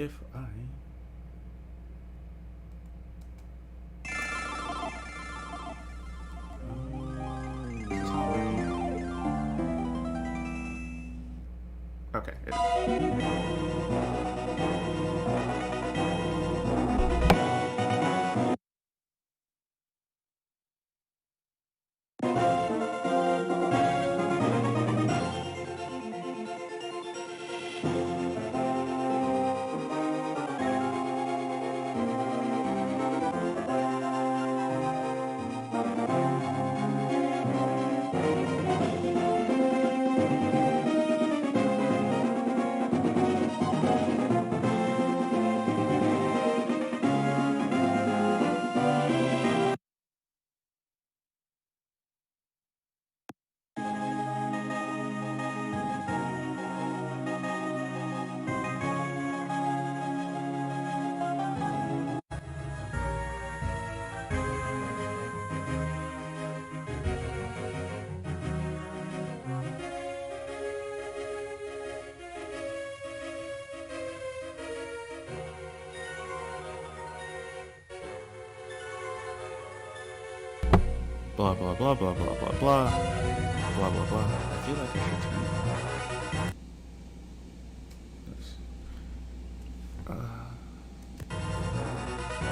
if I... This is not working. Okay, it is. Blah blah blah blah blah blah blah blah blah blah. I feel like I should turn this.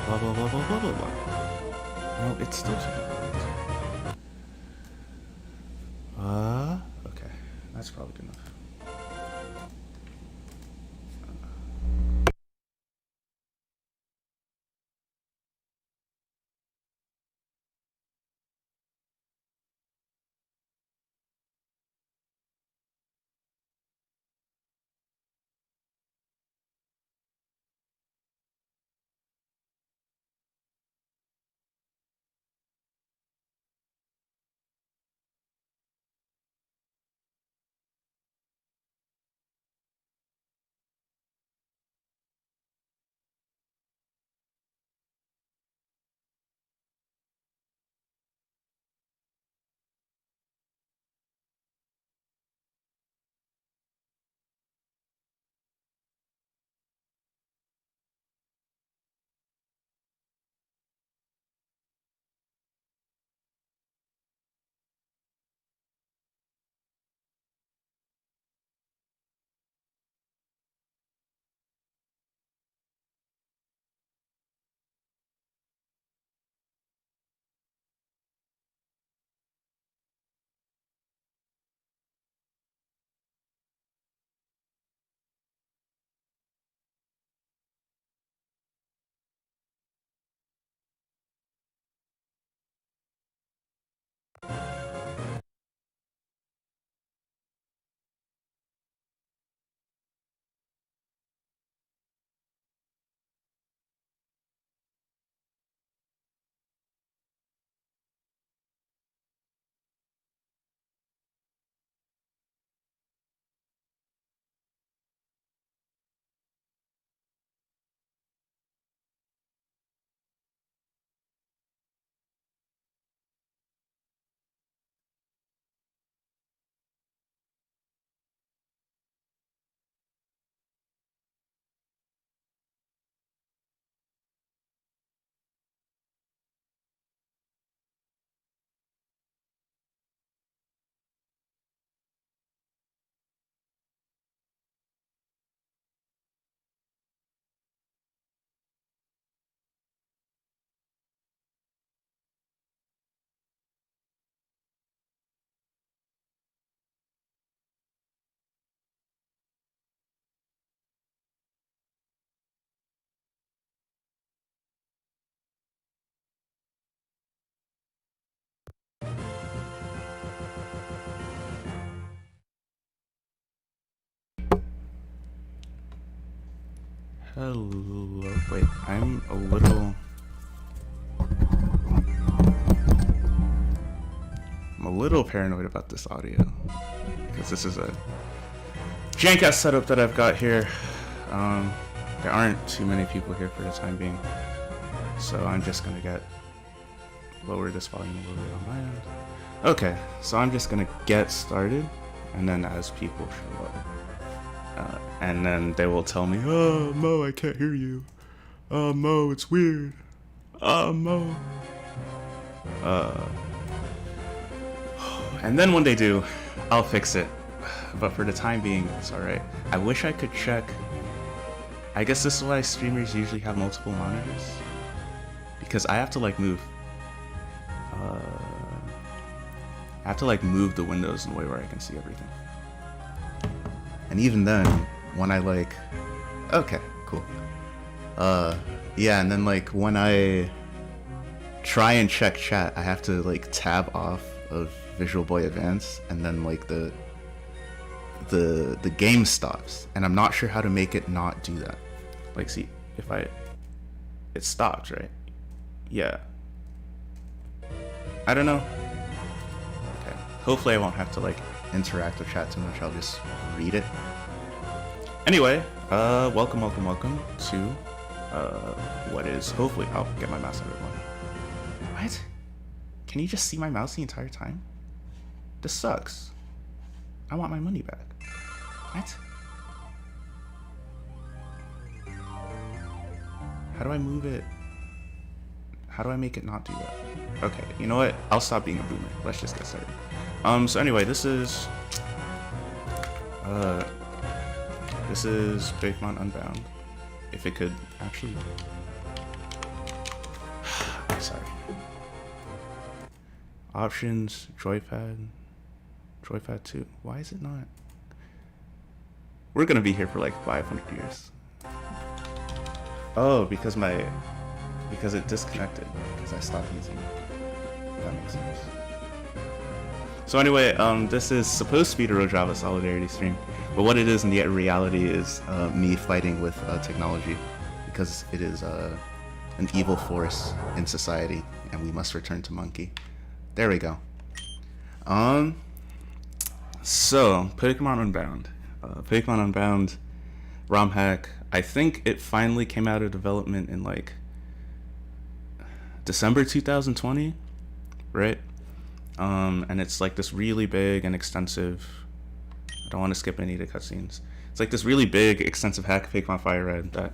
Blah blah blah blah blah blah blah. No, it's still too loud. Okay, that's probably good enough. Hello. Wait, I'm a little paranoid about this audio because this is a jank ass setup that I've got here. There aren't too many people here for the time being, so I'm just gonna lower this volume a little bit on my end. Okay, so I'm just gonna get started, and then as people show up, And then they will tell me, "Oh, Mo, I can't hear you. Oh, Mo, it's weird. Oh, Mo." And then when they do, I'll fix it. But for the time being, it's alright. I wish I could check. I guess this is why streamers usually have multiple monitors. Because I have to like move. I have to like move the windows in a way where I can see everything. And even then, when I like, okay, cool. Yeah, and then like when I try and check chat, I have to like tab off of Visual Boy Advance, and then like the game stops, and I'm not sure how to make it not do that. Like, see, if it stops, right? Yeah. I don't know. Okay. Hopefully I won't have to like interact with chat too much. I'll just read it. Anyway, welcome to what is hopefully, I'll get my mouse out of the way. What? Can you just see my mouse the entire time? This sucks. I want my money back. What? How do I move it? How do I make it not do that? Okay, you know what? I'll stop being a boomer. Let's just get started. So anyway, this is Pokemon Unbound. If it could actually... Sorry. Options, joypad 2. Why is it not? We're gonna be here for like 500 years. Oh, because it disconnected because I stopped using it. That makes sense. So anyway, this is supposed to be the Rojava Solidarity stream, but what it is in the reality is me fighting with technology, because it is an evil force in society, and we must return to monkey. There we go. So Pokemon Unbound. Pokemon Unbound ROM hack. I think it finally came out of development in like December 2020, right? And it's like this really big and extensive. I don't want to skip any of the cutscenes. It's like this really big, extensive hack of Pokemon Fire Red that,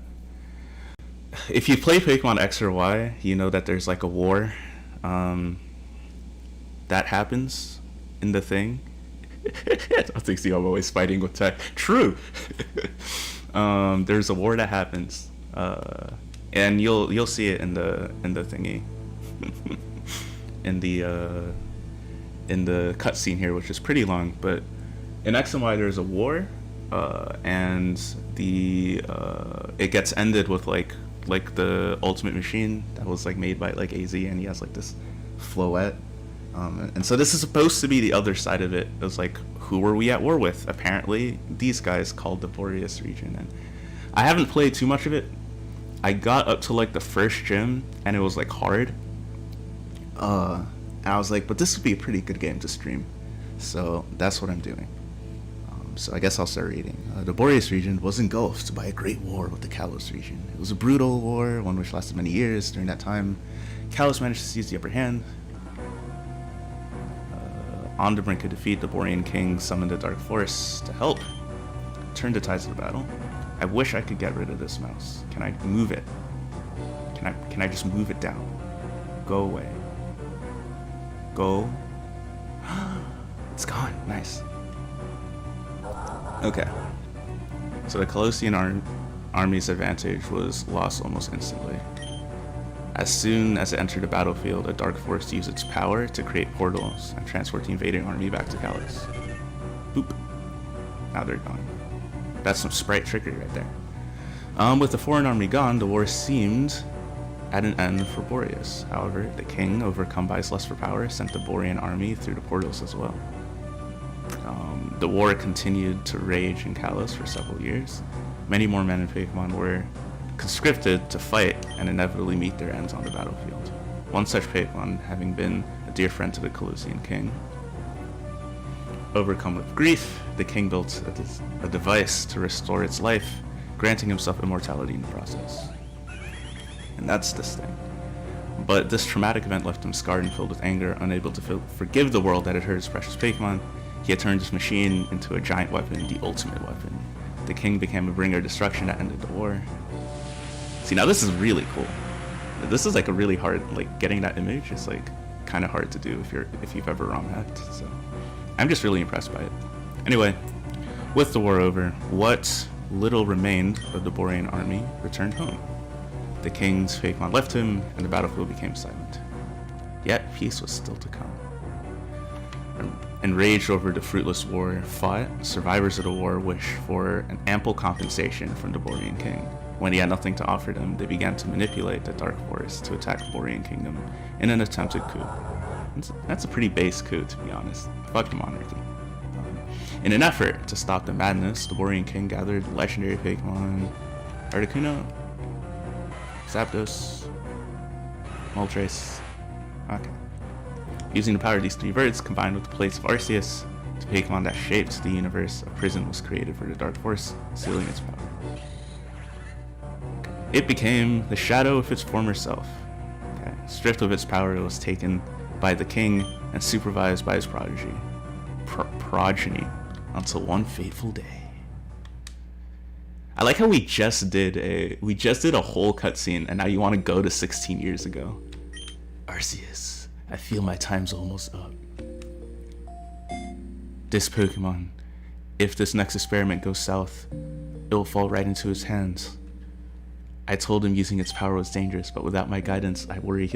if you play Pokemon X or Y, you know that there's like a war that happens in the thing. I don't think so. I'm always fighting with tech. True. There's a war that happens, and you'll see it in the thingy, in the cutscene here, which is pretty long. But in X and Y, there's a war, and it gets ended with like the Ultimate Machine that was like made by like AZ, and he has like this Floette. And so this is supposed to be the other side of it. It was like, who were we at war with? Apparently, these guys called the Boreas region. And I haven't played too much of it. I got up to like the first gym, and it was like hard. And I was like, but this would be a pretty good game to stream. So that's what I'm doing. So I guess I'll start reading. The Boreas region was engulfed by a great war with the Kalos region. It was a brutal war, one which lasted many years. During that time, Kalos managed to seize the upper hand. On the brink of defeat, the Borean king summoned the Dark Force to help turn the tides of the battle. I wish I could get rid of this mouse. Can I move it? Can I just move it down? Go away. Go. It's gone. Nice. Okay. So the Kalosian army's advantage was lost almost instantly. As soon as it entered the battlefield, a Dark Force used its power to create portals and transport the invading army back to Kalos. Boop. Now they're gone. That's some sprite trickery right there. With the foreign army gone, the war seemed at an end for Boreas. However, the king, overcome by his lust for power, sent the Borean army through the portals as well. The war continued to rage in Kalos for several years. Many more men and Pokemon were conscripted to fight and inevitably meet their ends on the battlefield. One such Pokemon having been a dear friend to the Kalosian king. Overcome with grief, the king built a device to restore its life, granting himself immortality in the process. And that's this thing. But this traumatic event left him scarred and filled with anger, unable to forgive the world that had hurt his precious Pokemon. He had turned his machine into a giant weapon, the ultimate weapon. The king became a bringer of destruction that ended the war. See, now this is really cool. This is like a really hard, like getting that image is like kind of hard to do if you've ever ROM hacked. So I'm just really impressed by it. Anyway, with the war over, what little remained of the Borean army returned home. The king's fake command left him, and the battlefield became silent. Yet peace was still to come. Enraged over the fruitless war fought, survivors of the war wished for an ample compensation from the Borean king. When he had nothing to offer them, they began to manipulate the Dark Forest to attack the Borean kingdom in an attempted coup. That's a pretty base coup, to be honest. Fuck the monarchy. In an effort to stop the madness, the Borean king gathered legendary Pokemon Articuno, Zapdos, Moltres. Okay. Using the power of these three birds, combined with the plates of Arceus, the Pokemon that shaped the universe, a prison was created for the Dark Force, sealing its power. It became the shadow of its former self. Okay. Stripped of its power, it was taken by the king and supervised by his progeny. Until one fateful day. I like how we just did a whole cutscene, and now you want to go to 16 years ago. Arceus, I feel my time's almost up. This Pokemon, if this next experiment goes south, it will fall right into his hands. I told him using its power was dangerous, but without my guidance, I worry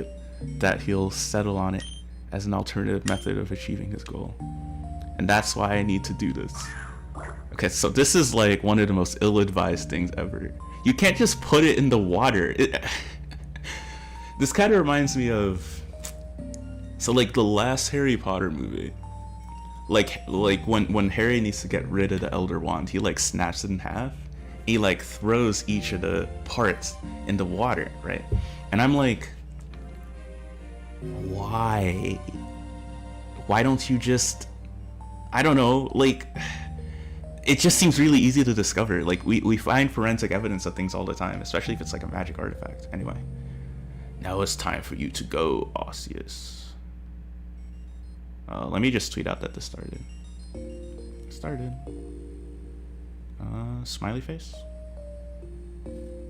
that he'll settle on it as an alternative method of achieving his goal. And that's why I need to do this. Okay, so this is like one of the most ill-advised things ever. You can't just put it in the water. This kind of reminds me of, so like the last Harry Potter movie. Like when Harry needs to get rid of the Elder Wand, he like snaps it in half. He like throws each of the parts in the water, right? And I'm like, why? Why don't you just, I don't know, like, it just seems really easy to discover. Like, we find forensic evidence of things all the time, especially if it's like a magic artifact. Anyway, now it's time for you to go, Arceus. Let me just tweet out that this started. Smiley face?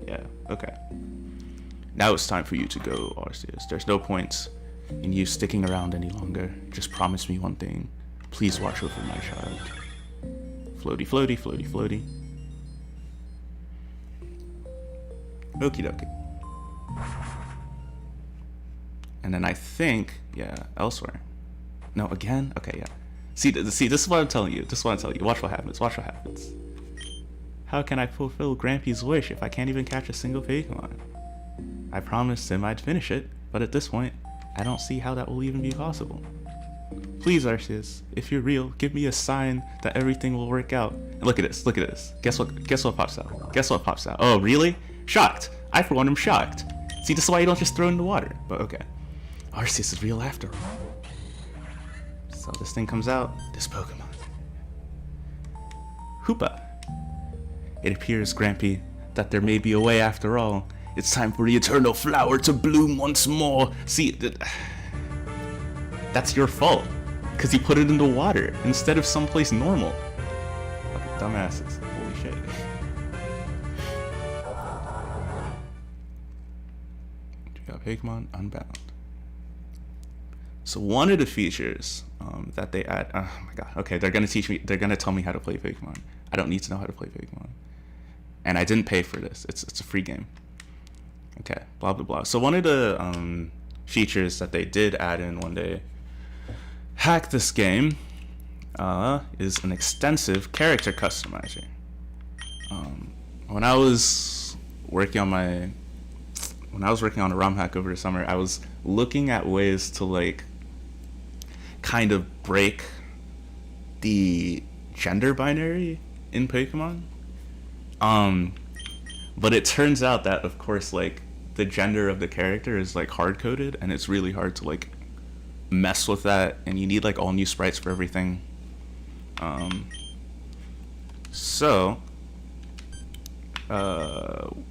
Yeah, okay. Now it's time for you to go, Arceus. There's no point in you sticking around any longer. Just promise me one thing. Please watch over my child. Floaty, floaty, floaty, floaty. Okie dokie. And then I think, yeah, elsewhere. No, again? Okay, yeah. See, this is what I'm telling you. Watch what happens. Watch what happens. How can I fulfill Grampy's wish if I can't even catch a single Pokemon? I promised him I'd finish it, but at this point, I don't see how that will even be possible. Please, Arceus, if you're real, give me a sign that everything will work out. And look at this, look at this. Guess what pops out? Guess what pops out? Oh, really? Shocked. I, for one, am shocked. See, this is why you don't just throw it in the water. But okay. Arceus is real after all. So this thing comes out. This Pokemon. Hoopa. It appears, Grampy, that there may be a way after all. It's time for the eternal flower to bloom once more. See, that's your fault. Because you put it in the water instead of someplace normal. Fucking dumbasses. Holy shit. We got Pokemon Unbound. So one of the features that they add, oh my god, okay, they're gonna tell me how to play Pokemon. I don't need to know how to play Pokemon. And I didn't pay for this. It's a free game. Okay, blah blah blah. So one of the features that they did add in when they hacked this game is an extensive character customizer. When I was working on a ROM hack over the summer, I was looking at ways to like kind of break the gender binary in Pokemon. But it turns out that, of course, like the gender of the character is like hard coded, and it's really hard to like mess with that, and you need like all new sprites for everything. So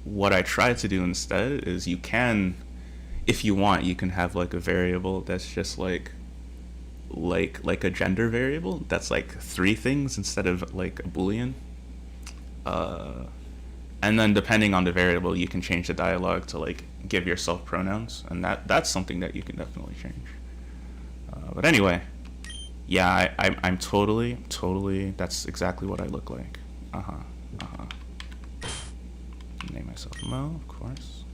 what I tried to do instead is you can, if you want, you can have like a variable that's just like a gender variable that's like 3 things instead of like a boolean. And then depending on the variable, you can change the dialogue to like give yourself pronouns, and that's something that you can definitely change. But anyway, yeah, I'm totally, that's exactly what I look like. Name myself Mo, of course.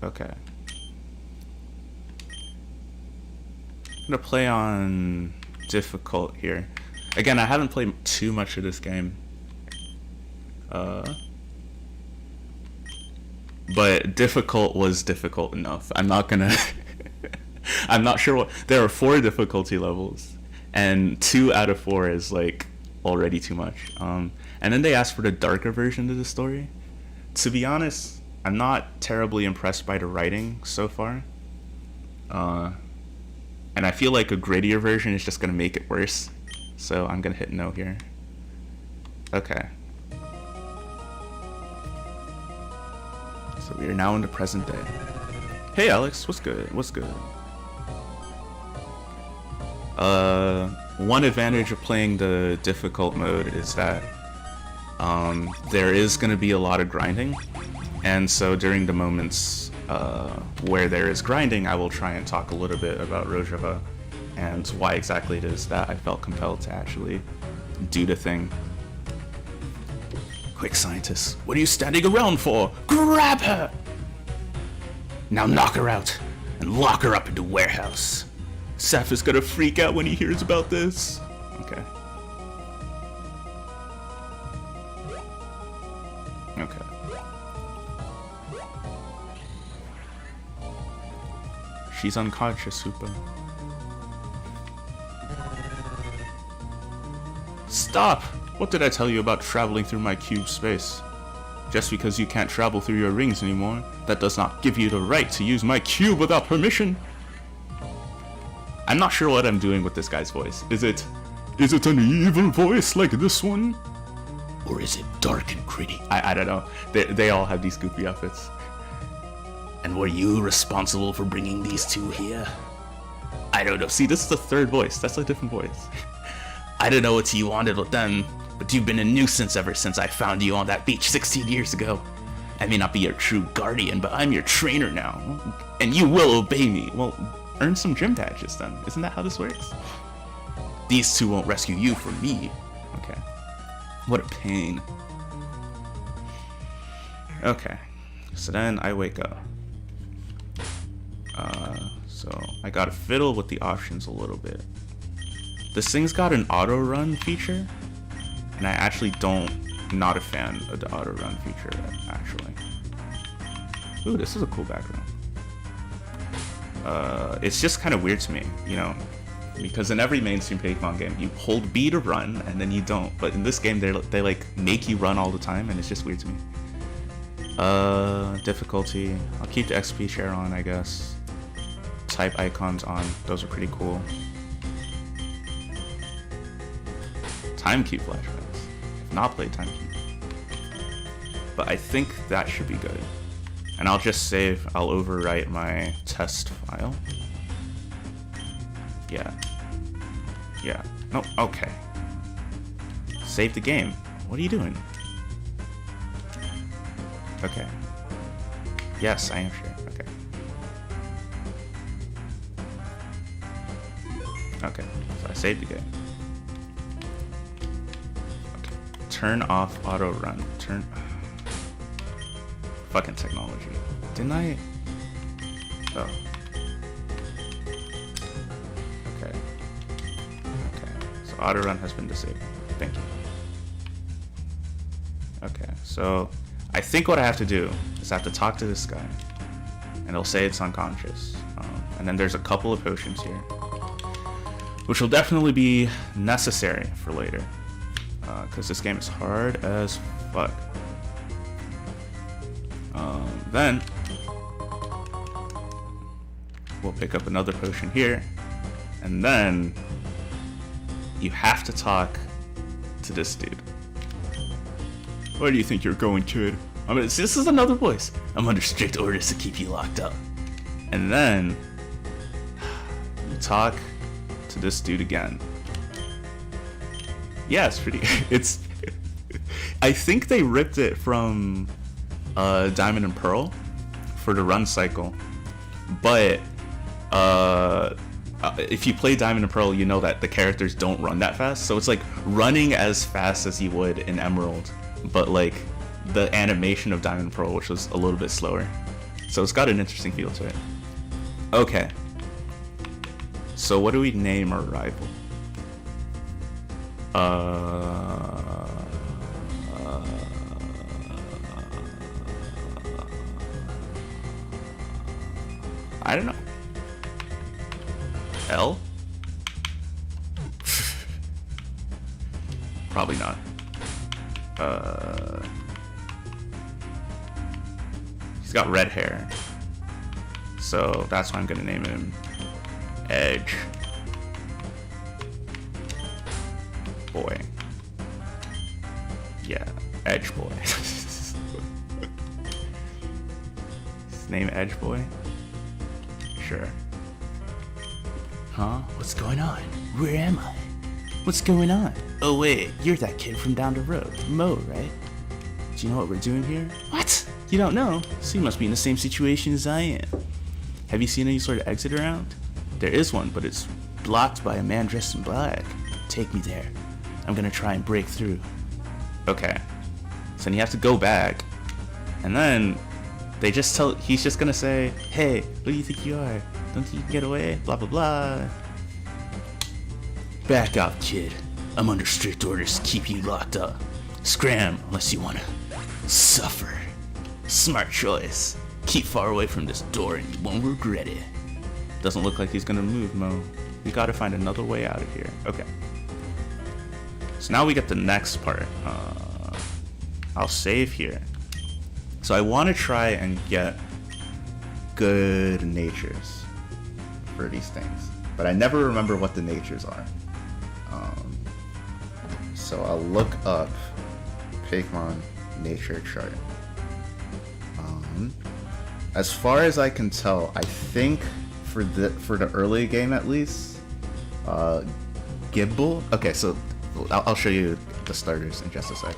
Okay. I'm gonna play on difficult here. Again, I haven't played too much of this game. But difficult was difficult enough. I'm not gonna I'm not sure what, there are 4 difficulty levels, and 2 out of 4 is like already too much. And then they asked for the darker version of the story. To be honest, I'm not terribly impressed by the writing so far. And I feel like a grittier version is just gonna make it worse. So I'm gonna hit no here. Okay. So we are now in the present day. Hey Alex, what's good? What's good? One advantage of playing the difficult mode is that there is going to be a lot of grinding, and so during the moments where there is grinding, I will try and talk a little bit about Rojava and why exactly it is that I felt compelled to actually do the thing. Quick, scientist, what are you standing around for? Grab her! Now knock her out and lock her up in the warehouse. Seth is gonna freak out when he hears about this. Okay. Okay. She's unconscious, Super. Stop! What did I tell you about traveling through my cube space? Just because you can't travel through your rings anymore, that does not give you the right to use my cube without permission. I'm not sure what I'm doing with this guy's voice. Is it an evil voice like this one? Or is it dark and gritty? I don't know. They all have these goofy outfits. And were you responsible for bringing these two here? I don't know. See, this is the 3rd voice. That's a different voice. I don't know what you wanted with them, but you've been a nuisance ever since I found you on that beach 16 years ago. I may not be your true guardian, but I'm your trainer now. And you will obey me. Well, earn some gym badges then. Isn't that how this works? These two won't rescue you from me. Okay. What a pain. Okay. So then I wake up. So I gotta fiddle with the options a little bit. This thing's got an auto run feature, and I actually not a fan of the auto run feature actually. Ooh, this is a cool background. It's just kind of weird to me, you know, because in every mainstream Pokemon game you hold B to run and then you don't, but in this game they like make you run all the time, and it's just weird to me. Difficulty, I'll keep the XP share on, I guess. Type icons on, those are pretty cool. Time Cube flashbacks. I've not played Time Cube, but I think that should be good. And I'll just save, I'll overwrite my test file. Yeah. No, okay. Save the game. What are you doing? Okay. Yes, I am sure. Okay. Okay, so I saved the game. Okay. Turn off auto run. Fucking technology. Didn't I? Oh. Okay. So auto run has been disabled. Thank you. Okay, so I think what I have to do is I have to talk to this guy, and it'll say it's unconscious. And then there's a couple of potions here, which will definitely be necessary for later, because this game is hard as fuck. Then we'll pick up another potion here, and then you have to talk to this dude. Where do you think you're going, kid? This is another voice. I'm under strict orders to keep you locked up. And then you talk to this dude again. Yeah, it's pretty. I think they ripped it from Diamond and Pearl for the run cycle, but if you play Diamond and Pearl, you know that the characters don't run that fast, so it's like running as fast as you would in Emerald, but like the animation of Diamond and Pearl, which was a little bit slower. So it's got an interesting feel to it. Okay. So what do we name our rival? I don't know. L? Probably not. He's got red hair, so that's why I'm gonna name him Edge Boy. Yeah, Edge Boy. His name Edge Boy? Sure. Huh? What's going on? Where am I? What's going on? Oh wait, you're that kid from down the road, Mo, right? Do you know what we're doing here? What? You don't know? So you must be in the same situation as I am. Have you seen any sort of exit around? There is one, but it's blocked by a man dressed in black. Take me there. I'm gonna try and break through. Okay. So then you have to go back, and then they just tell, he's just gonna say, hey, who do you think you are? Don't think you can get away? Blah blah blah. Back off, kid. I'm under strict orders to keep you locked up. Scram unless you wanna suffer. Smart choice. Keep far away from this door and you won't regret it. Doesn't look like he's gonna move, Mo. We gotta find another way out of here. Okay. So now we get the next part. I'll save here. So I want to try and get good natures for these things, but I never remember what the natures are. So I'll look up Pokemon nature chart. As far as I can tell, I think for the early game at least, Gible. Okay, so I'll show you the starters in just a sec.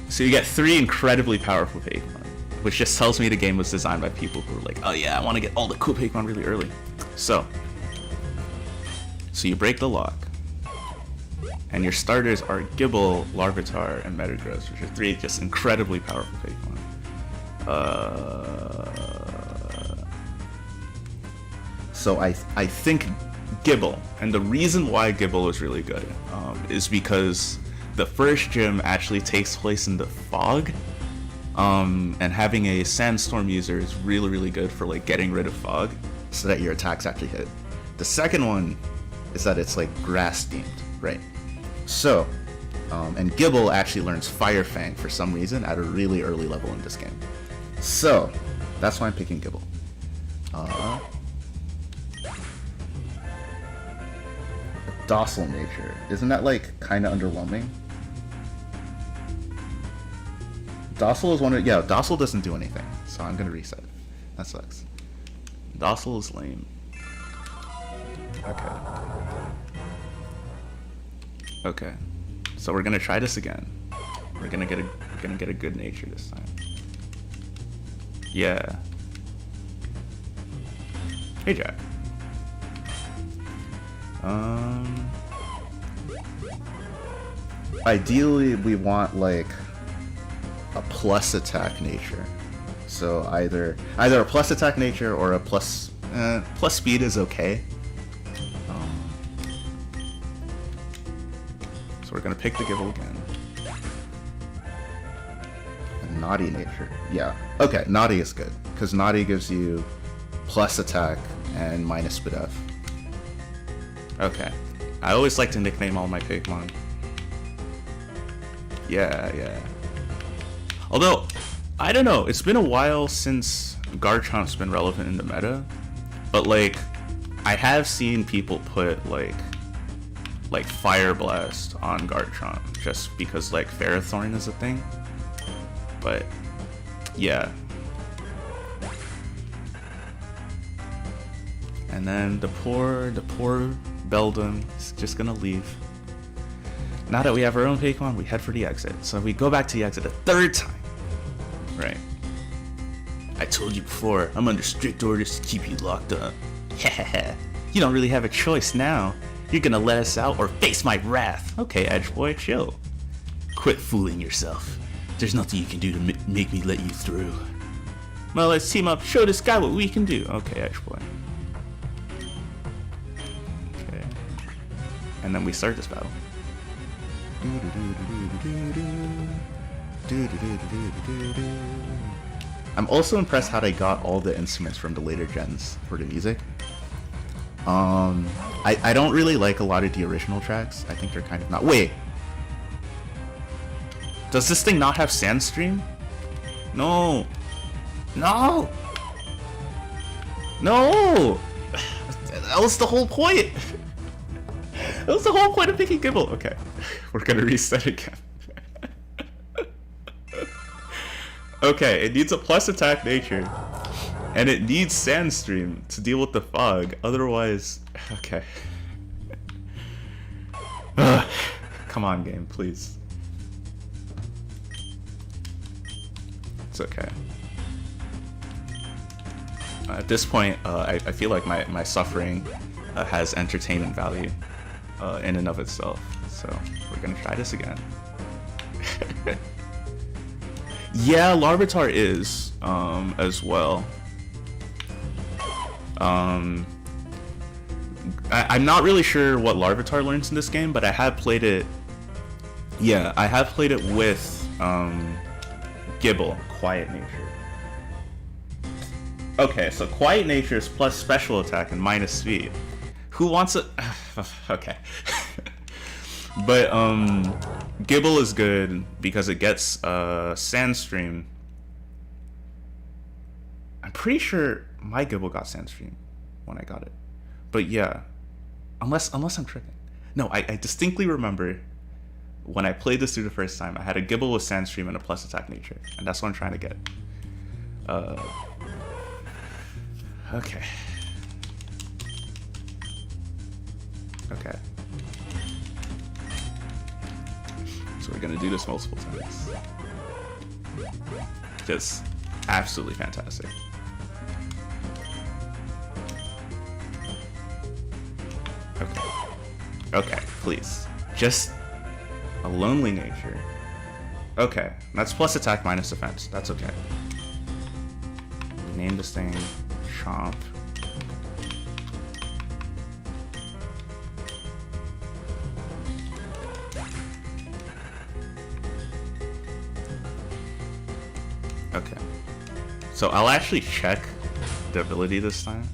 So you get 3 incredibly powerful Pokemon, which just tells me the game was designed by people who were like, oh yeah, I want to get all the cool Pokemon really early. So you break the lock, and your starters are Gible, Larvitar, and Metagross, which are 3 just incredibly powerful Pokemon. So I think Gible, and the reason why Gible is really good is because the first gym actually takes place in the fog, and having a sandstorm user is really, really good for like getting rid of fog so that your attacks actually hit. The second one is that it's like grass themed, right? So, and Gible actually learns Fire Fang for some reason at a really early level in this game. So, that's why I'm picking Gible. Docile nature. Isn't that like kind of underwhelming? Docile is one of, yeah, Docile doesn't do anything, so I'm gonna reset. That sucks. Docile is lame. Okay. Okay. So we're gonna try this again. We're gonna get a good nature this time. Yeah. Hey Jack. Ideally we want like a plus attack nature. So either a plus attack nature or a plus speed is okay. So we're gonna pick the Gible again. And Naughty nature. Yeah. Okay, Naughty is good because Naughty gives you plus attack and minus SpDef. Okay. I always like to nickname all my Pokemon. Yeah, yeah. Although, I don't know, it's been a while since Garchomp's been relevant in the meta, but like, I have seen people put like Fire Blast on Garchomp just because like Ferrothorn is a thing. But yeah. And then the poor Beldum is just gonna leave. Now that we have our own Pokemon, we head for the exit. So we go back to the exit a third time. Right. I told you before, I'm under strict orders to keep you locked up. You don't really have a choice now. You're gonna let us out or face my wrath. Okay, Edge Boy, chill. Quit fooling yourself. There's nothing you can do to make me let you through. Well, let's team up, show this guy what we can do. Okay, Edge Boy. Okay. And then we start this battle. I'm also impressed how they got all the instruments from the later gens for the music. I don't really like a lot of the original tracks. I think they're kind of not. Wait! Does this thing not have Sandstream? No! No! No! That was the whole point! That was the whole point of picking Gible. Okay, we're gonna reset again. Okay, it needs a plus attack nature. And it needs Sandstream to deal with the fog. Otherwise, okay. Come on, game, please. It's okay. At this point, I feel like my suffering has entertainment value in and of itself. So we're gonna try this again. Yeah, Larvitar is as well. I'm not really sure what Larvitar learns in this game, but I have played it. Yeah, I have played it with Gible, Quiet Nature. Okay, so Quiet Nature is plus special attack and minus speed. Who wants it? Okay. But Gible is good because it gets Sandstream. I'm pretty sure my Gible got Sandstream when I got it. But yeah, unless I'm tripping. No, I distinctly remember when I played this through the first time, I had a Gible with Sandstream and a plus attack nature, and that's what I'm trying to get. Okay. Okay. So we're gonna do this multiple times. Just absolutely fantastic. Okay. Okay, please. Just a lonely nature. Okay, that's plus attack minus defense. That's okay. Name this thing Chomp. Okay. So I'll actually check the ability this time.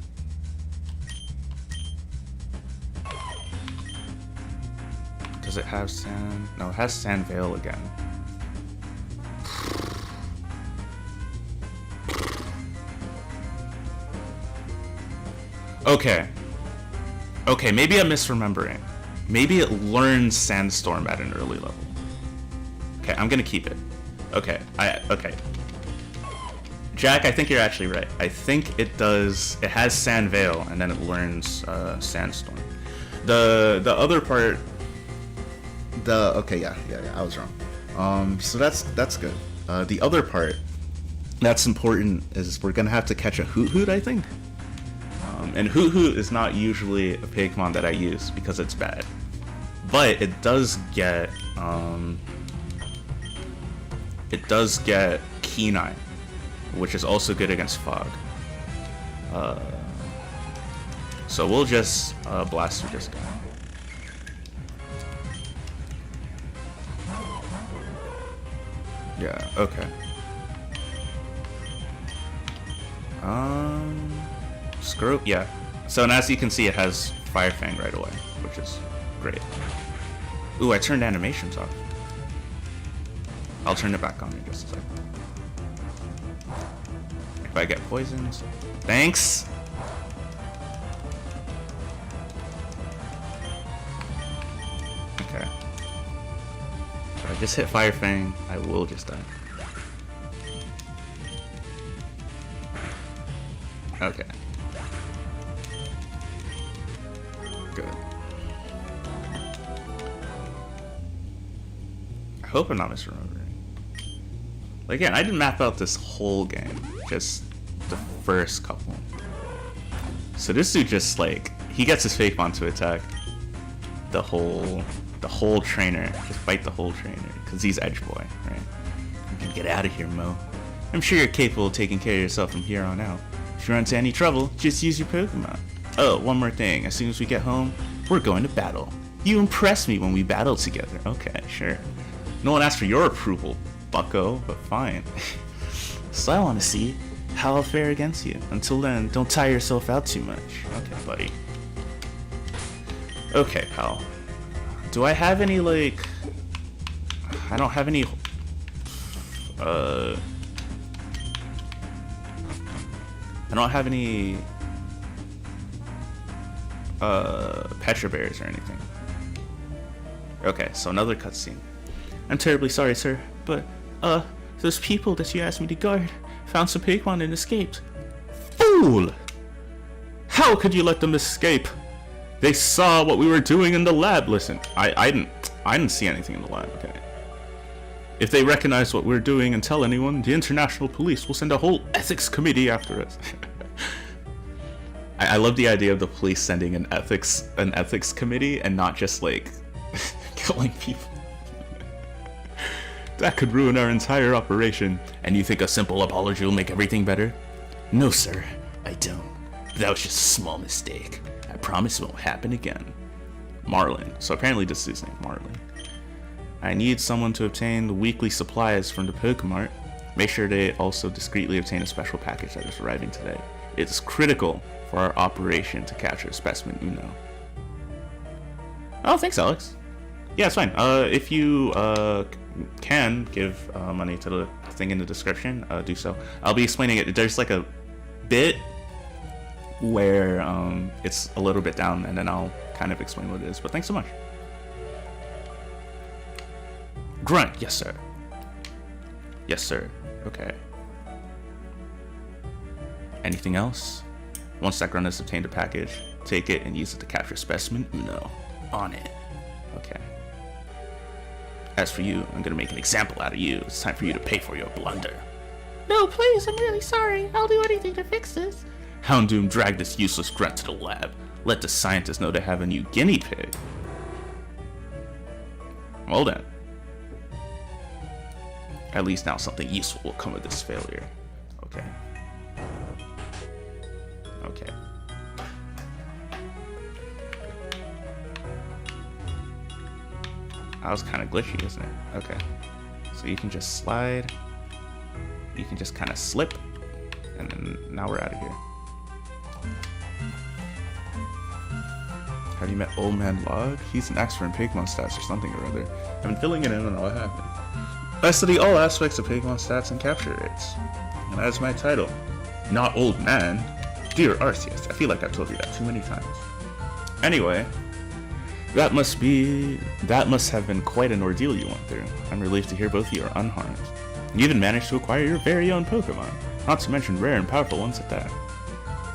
Does it have Sand? No, it has Sand Veil again. Okay. Okay, maybe I'm misremembering. Maybe it learns Sandstorm at an early level. Okay, I'm gonna keep it. Okay, okay. Jack, I think you're actually right. I think it does. It has Sand Veil, and then it learns Sandstorm. The other part. Okay, yeah, I was wrong. So that's good. The other part that's important is we're gonna have to catch a Hoot, I think. And Hoot is not usually a Pokemon that I use because it's bad, but it does get Keen-Eye, which is also good against Fog. So we'll just blast through this guy. Yeah, okay. Screw, yeah. So, and as you can see, it has Fire Fang right away, which is great. Ooh, I turned animations off. I'll turn it back on in just a second. If I get poisoned. Thanks! Okay. If I just hit Fire Fang, I will just die. Okay. Good. Hope I'm not misremembering. Again, I didn't map out this whole game, just the first couple. So this dude just like, he gets his fake bond to attack the whole trainer, just fight the whole trainer, because he's Edge Boy, right? You can get out of here, Mo. I'm sure you're capable of taking care of yourself from here on out. If you run into any trouble, just use your Pokemon. Oh, one more thing, as soon as we get home, we're going to battle. You impressed me when we battled together. Okay, sure. No one asked for your approval, bucko, but fine. So I want to see how I'll fare against you. Until then, don't tire yourself out too much. Okay, buddy. Okay, pal. Do I have any, like... I don't have any... I don't have any... Petra Bears or anything. Okay, so another cutscene. I'm terribly sorry, sir, but, those people that you asked me to guard found some Pokemon and escaped. Fool! How could you let them escape? They saw what we were doing in the lab. Listen, I didn't see anything in the lab, okay? If they recognize what we're doing and tell anyone, the international police will send a whole ethics committee after us. I love the idea of the police sending an ethics committee and not just like killing people. That could ruin our entire operation. And you think a simple apology will make everything better? No, sir, I don't. That was just a small mistake. I promise it won't happen again. Marlin. So apparently this is his name, Marlin. I need someone to obtain the weekly supplies from the Pokemart. Make sure they also discreetly obtain a special package that is arriving today. It's critical for our operation to capture specimen Uno. Oh, thanks, Alex. Yeah, it's fine. If you can give money to the thing in the description, do so. I'll be explaining it. There's like a bit where it's a little bit down, and then I'll kind of explain what it is. But thanks so much. Grunt, yes sir. Yes sir. Okay. Anything else? Once that grunt has obtained a package, take it and use it to capture specimen Uno. On it. Okay. As for you, I'm gonna make an example out of you. It's time for you to pay for your blunder. No, please, I'm really sorry. I'll do anything to fix this. Houndoom, drag this useless grunt to the lab. Let the scientists know they have a new guinea pig. Well then. At least now something useful will come of this failure. Okay. Okay. That was kind of glitchy, isn't it? Okay. So you can just slide. You can just kind of slip. And then now we're out of here. Have you met Old Man Log? He's an expert in Pokemon stats or something or other. I've been filling it in on what happened. I study all aspects of Pokemon stats and capture rates. And that is my title. Not Old Man. Dear Arceus, I feel like I've told you that too many times. Anyway, that must have been quite an ordeal you went through. I'm relieved to hear both of you are unharmed. You even managed to acquire your very own Pokemon, not to mention rare and powerful ones at that.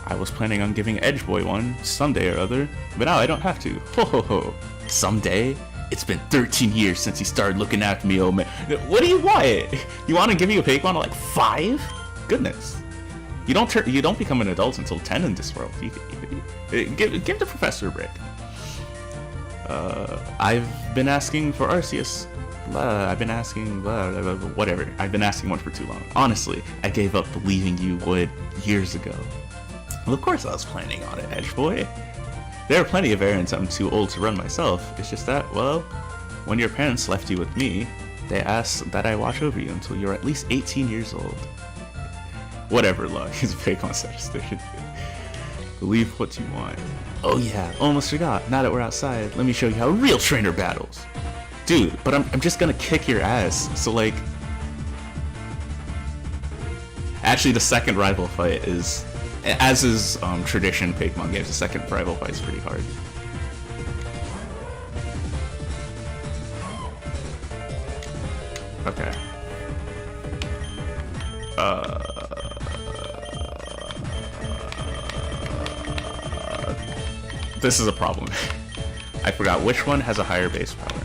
I was planning on giving Edge Boy one someday or other, but now I don't have to. Ho ho ho. Someday? It's been 13 years since he started looking after me, old man. What do you want? You want to give you a Pokemon at like 5? Goodness. You don't become an adult until 10 in this world. Give the professor a break. I've been asking for Arceus. I've been asking, whatever. I've been asking one for too long. Honestly, I gave up believing you would years ago. Well, of course I was planning on it, Edge Boy. There are plenty of errands I'm too old to run myself. It's just that, well, when your parents left you with me, they asked that I watch over you until you're at least 18 years old. Whatever, Lug. His Pokemon statistician. Believe what you want. Oh yeah, almost forgot. Now that we're outside, let me show you how a real trainer battles. Dude, but I'm just gonna kick your ass. So like, actually the second rival fight is, as is tradition in Pokemon games, the second rival fight is pretty hard. Okay. This is a problem. I forgot which one has a higher base power.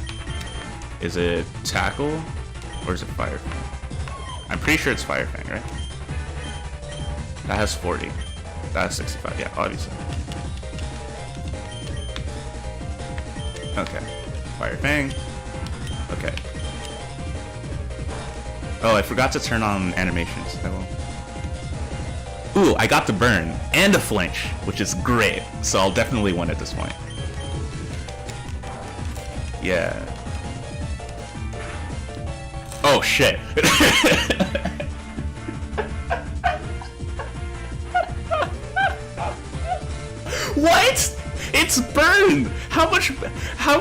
Is it tackle or is it fire fang? I'm pretty sure it's fire fang, right? That has 40. That has 65. Yeah, obviously. Okay. Fire fang. Okay. Oh, I forgot to turn on animations. I will. Ooh, I got the burn and a flinch, which is great. So I'll definitely win at this point. Yeah. Oh shit. What? It's burn. How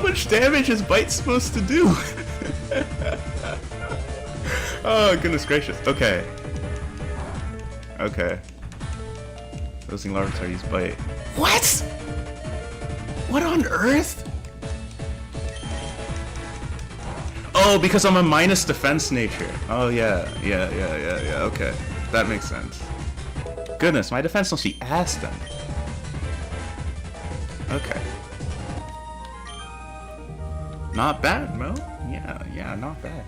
much damage is bite supposed to do? Oh goodness gracious. Okay. Okay. Losing larva use bite. What? What on earth? Oh, because I'm a minus defense nature. Oh yeah. Okay. That makes sense. Goodness, my defense must be ass then. Okay. Not bad, Mo. Yeah, not bad.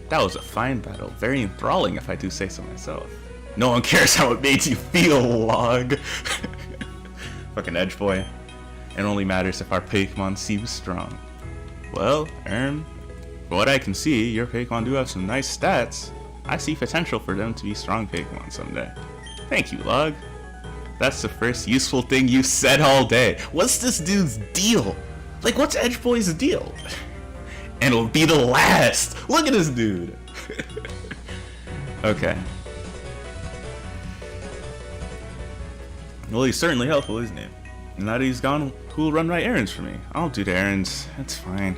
That was a fine battle. Very enthralling, if I do say so myself. No one cares how it made you feel, log. Fucking edge boy. It only matters if our Pokemon seems strong. Well, from what I can see, your Pokemon do have some nice stats. I see potential for them to be strong Pokemon someday. Thank you, log. That's the first useful thing you said all day. What's this dude's deal? Like, what's Edge Boy's deal? And it'll be the last. Look at this dude. Okay. Well, he's certainly helpful, isn't he? Now that he's gone, who'll run my errands for me? I'll do the errands. That's fine.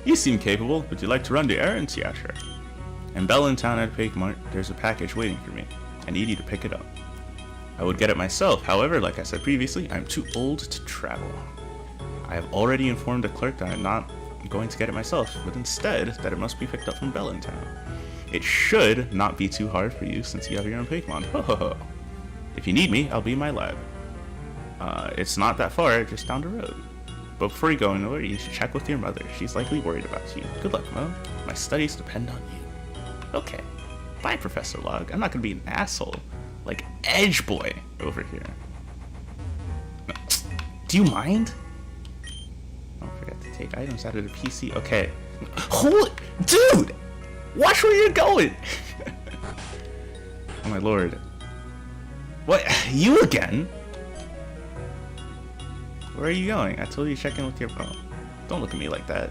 You seem capable. Would you like to run the errands? Yeah, sure. In Bellintown at Pokemart, there's a package waiting for me. I need you to pick it up. I would get it myself. However, like I said previously, I'm too old to travel. I have already informed the clerk that I'm not going to get it myself, but instead that it must be picked up from Bellintown. It should not be too hard for you since you have your own Pokemon. Ho ho ho. If you need me, I'll be in my lab. It's not that far, just down the road. But before you go anywhere, you should check with your mother. She's likely worried about you. Good luck, Mo. My studies depend on you. Okay. Bye, Professor Log. I'm not gonna be an asshole like Edge Boy over here. Do you mind? Don't forget to take items out of the PC. Okay. Holy dude! Watch where you're going! Oh my lord. What? You again? Where are you going? I told you to check in with your phone. Don't look at me like that.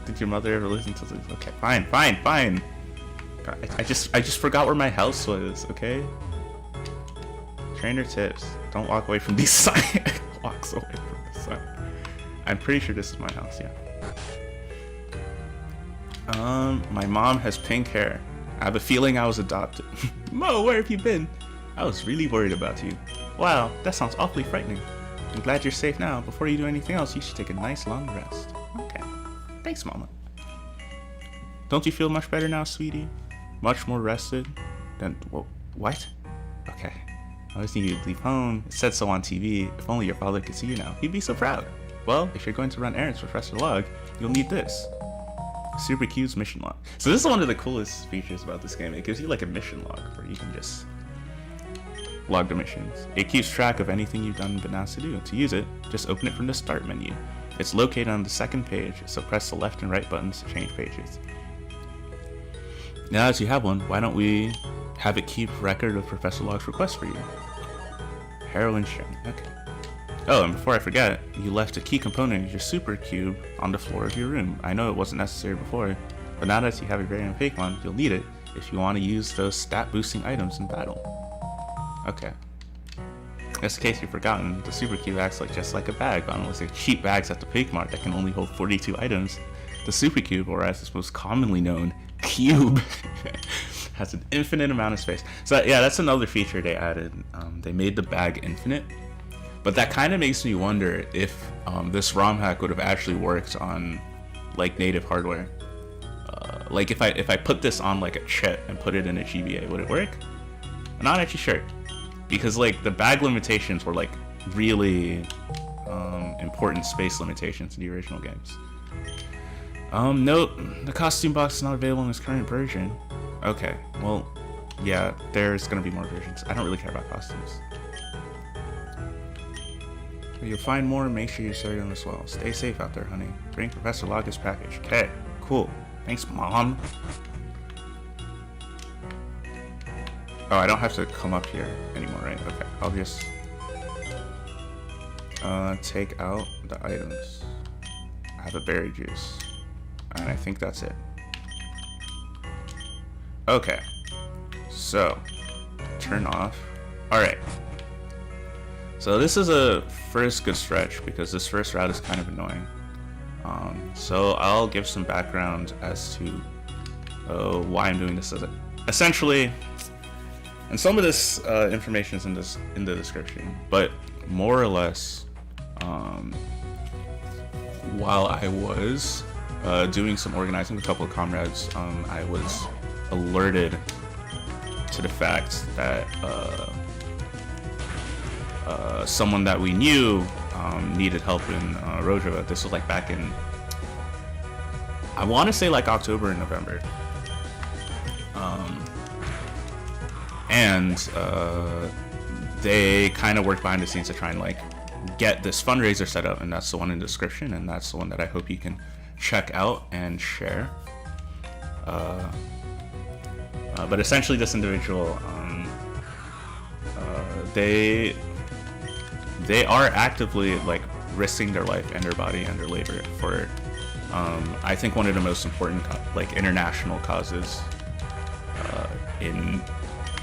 Did your mother ever listen to this? Okay, fine. God, I just forgot where my house was, okay? Trainer tips. Don't walk away from these signs. Walks away from the sign. I'm pretty sure this is my house, yeah. My mom has pink hair. I have a feeling I was adopted. Mo, where have you been? I was really worried about you. Wow, that sounds awfully frightening. I'm glad you're safe now. Before you do anything else, you should take a nice long rest. Okay. Thanks, Mama. Don't you feel much better now, sweetie? Much more rested? Then, what? Okay. I always knew you'd leave home. It said so on TV. If only your father could see you now. He'd be so proud. Well, if you're going to run errands for Professor Log, you'll need this. Super Q's mission log. So this is one of the coolest features about this game. It gives you like a mission log where you can just log the missions. It keeps track of anything you've done been asked to do. To use it, just open it from the start menu. It's located on the second page, so press the left and right buttons to change pages. Now that you have one, why don't we have it keep record of Professor Log's request for you? Heroin Shiny. Okay. Oh, and before I forget, you left a key component of your Super Cube on the floor of your room. I know it wasn't necessary before, but now that you have your very own Pokemon, you'll need it if you want to use those stat-boosting items in battle. Okay. Just in case you've forgotten, the Super Cube acts just like a bag, but unless they're cheap bags at the Pokemart that can only hold 42 items, the Super Cube, or as it's most commonly known, Cube, has an infinite amount of space. So yeah, that's another feature they added. They made the bag infinite. But that kind of makes me wonder if this ROM hack would have actually worked on like native hardware. Like if I put this on like a chip and put it in a GBA, would it work? I'm not actually sure, because like the bag limitations were like really important space limitations in the original games. Nope, the costume box is not available in its current version. Okay, well, yeah, there's gonna be more versions. I don't really care about costumes. You'll find more, make sure you search them as well. Stay safe out there, honey. Bring Professor Log's package. Okay, cool. Thanks, Mom. Oh, I don't have to come up here anymore, right? Okay, I'll just take out the items. I have a berry juice. And I think that's it. Okay. So, turn off. Alright. So this is a first good stretch because this first route is kind of annoying. So I'll give some background as to why I'm doing this. Essentially, and some of this information is in the description, but more or less, while I was doing some organizing with a couple of comrades, I was alerted to the fact that someone that we knew needed help in Rojava. This was like back in, I want to say like October and November. And they kind of worked behind the scenes to try and like get this fundraiser set up, and that's the one in the description, and that's the one that I hope you can check out and share. But essentially this individual, they are actively like risking their life and their body and their labor for I think one of the most important like international causes in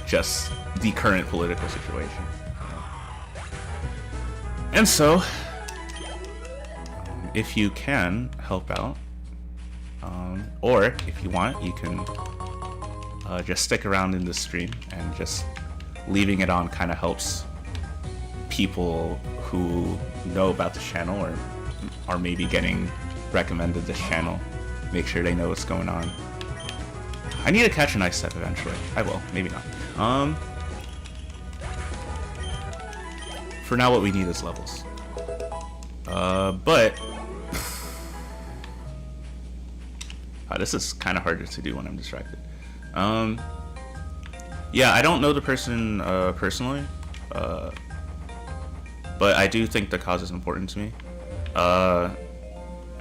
just the current political situation. And so if you can help out, or if you want, you can just stick around in the stream, and just leaving it on kind of helps people who know about the channel or are maybe getting recommended this channel make sure they know what's going on. I need to catch an ice step eventually. I will, maybe not. For now what we need is levels. But this is kind of harder to do when I'm distracted. Yeah, I don't know the person personally, but I do think the cause is important to me.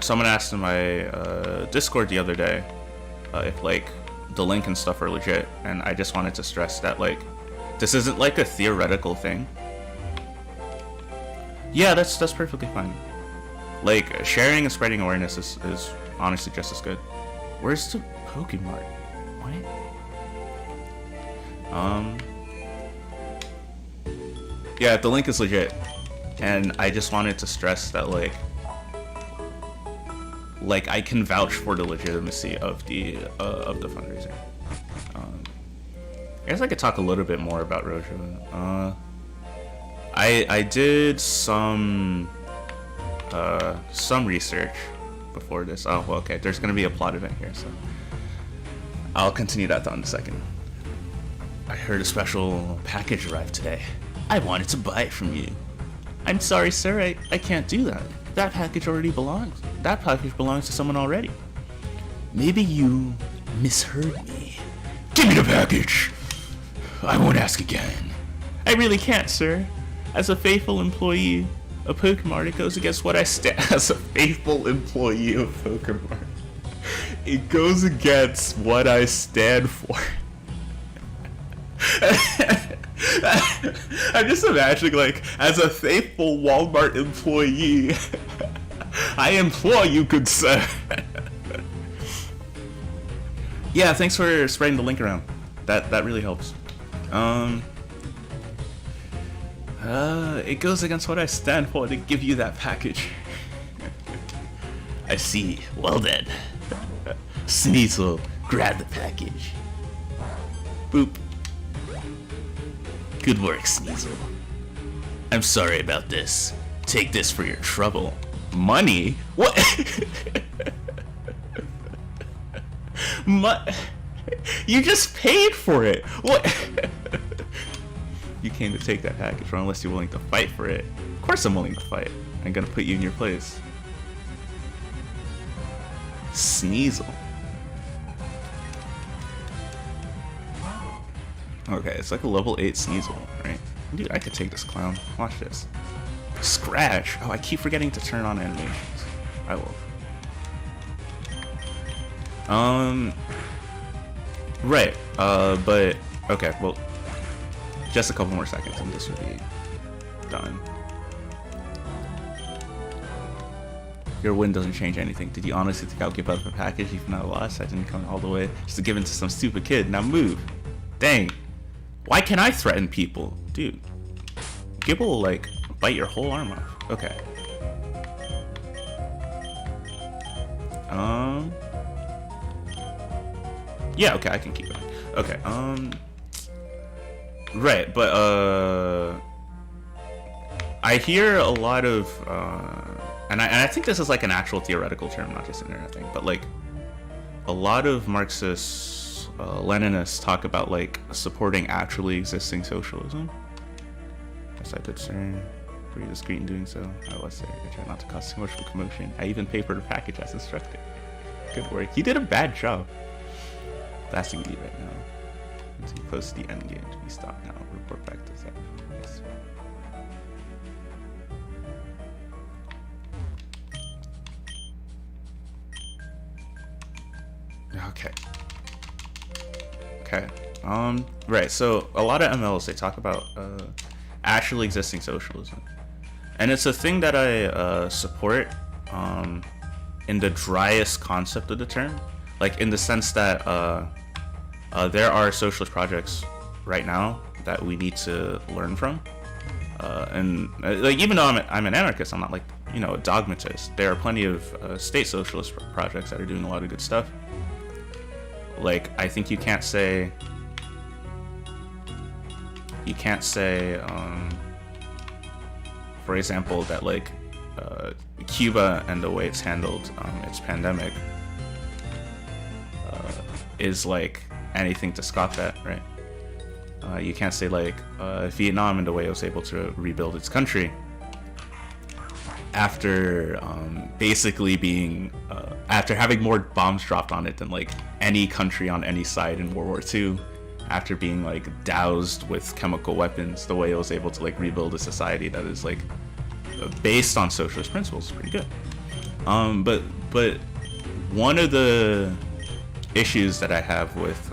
Someone asked in my Discord the other day if like the link and stuff are legit, and I just wanted to stress that like this isn't like a theoretical thing. Yeah, that's perfectly fine. Like sharing and spreading awareness is honestly just as good. Where's the Pokemon? What? Yeah, the link is legit, and I just wanted to stress that like I can vouch for the legitimacy of the fundraiser. I guess I could talk a little bit more about Rojava. I did some research before this. Oh, well, okay. There's gonna be a plot event here, so I'll continue that thought in a second. I heard a special package arrived today. I wanted to buy it from you. I'm sorry, sir. I can't do that. That package already belongs. That package belongs to someone already. Maybe you misheard me. Give me the package. I won't ask again. I really can't, sir. As a faithful employee of Pokemon, it goes against what I stand. As a faithful employee of Pokemon, it goes against what I stand for. I'm just imagining, like, as a faithful Walmart employee, I implore you, good sir. Yeah, thanks for spreading the link around. That really helps. It goes against what I stand for to give you that package. I see. Well then. Sneasel, grab the package. Boop. Good work, Sneasel. I'm sorry about this. Take this for your trouble. Money? What? You just paid for it. What? You came to take that package, or unless you're willing to fight for it. Of course I'm willing to fight. I'm gonna put you in your place. Sneasel. Okay, it's like a level 8 Sneasel, right? Dude, I could take this clown. Watch this. Scratch! Oh, I keep forgetting to turn on animations. I will. Right, but, okay, well, just a couple more seconds and this will be done. Your win doesn't change anything. Did you honestly think I'll give up a package even though I lost? I didn't come all the way just to give it to some stupid kid. Now move. Dang. Why can't I threaten people? Dude. Gibble will, like, bite your whole arm off. Okay. Yeah, okay, I can keep going. Okay, right, but, I hear a lot of, and I think this is like an actual theoretical term, not just an internet thing, but like a lot of Marxists, Leninists talk about like supporting actually existing socialism. Yes, I did, sir. Were you discreet in doing so? I was, sir. I tried not to cause too much of a commotion. I even papered a package as instructed. Good work. You did a bad job. Blasting me right now. Until you post the end game to be stopped now. Report back to Zach. Yes. Okay. Okay. Right, so a lot of MLs, they talk about actually existing socialism. And it's a thing that I support in the driest concept of the term. Like in the sense that there are socialist projects right now that we need to learn from. And like even though I'm an anarchist, I'm not like, you know, a dogmatist. There are plenty of state socialist projects that are doing a lot of good stuff. Like, I think you can't say, for example, that like Cuba and the way it's handled its pandemic is like anything to scoff at, right? You can't say like Vietnam and the way it was able to rebuild its country after basically being after having more bombs dropped on it than like any country on any side in World War II, after being like doused with chemical weapons, the way it was able to like rebuild a society that is like based on socialist principles is pretty good. But one of the issues that I have with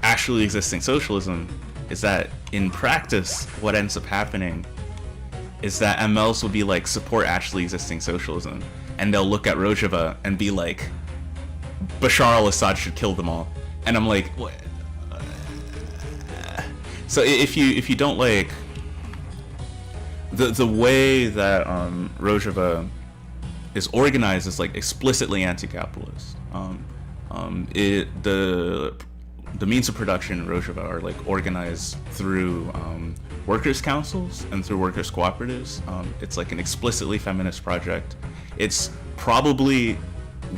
actually existing socialism is that in practice what ends up happening is that MLs will be like, support actually existing socialism, and they'll look at Rojava and be like, Bashar al-Assad should kill them all. And I'm like, what? So if you don't like the way that Rojava is organized is like explicitly anti-capitalist. The means of production in Rojava are like organized through workers' councils and through workers' cooperatives. It's like an explicitly feminist project. It's probably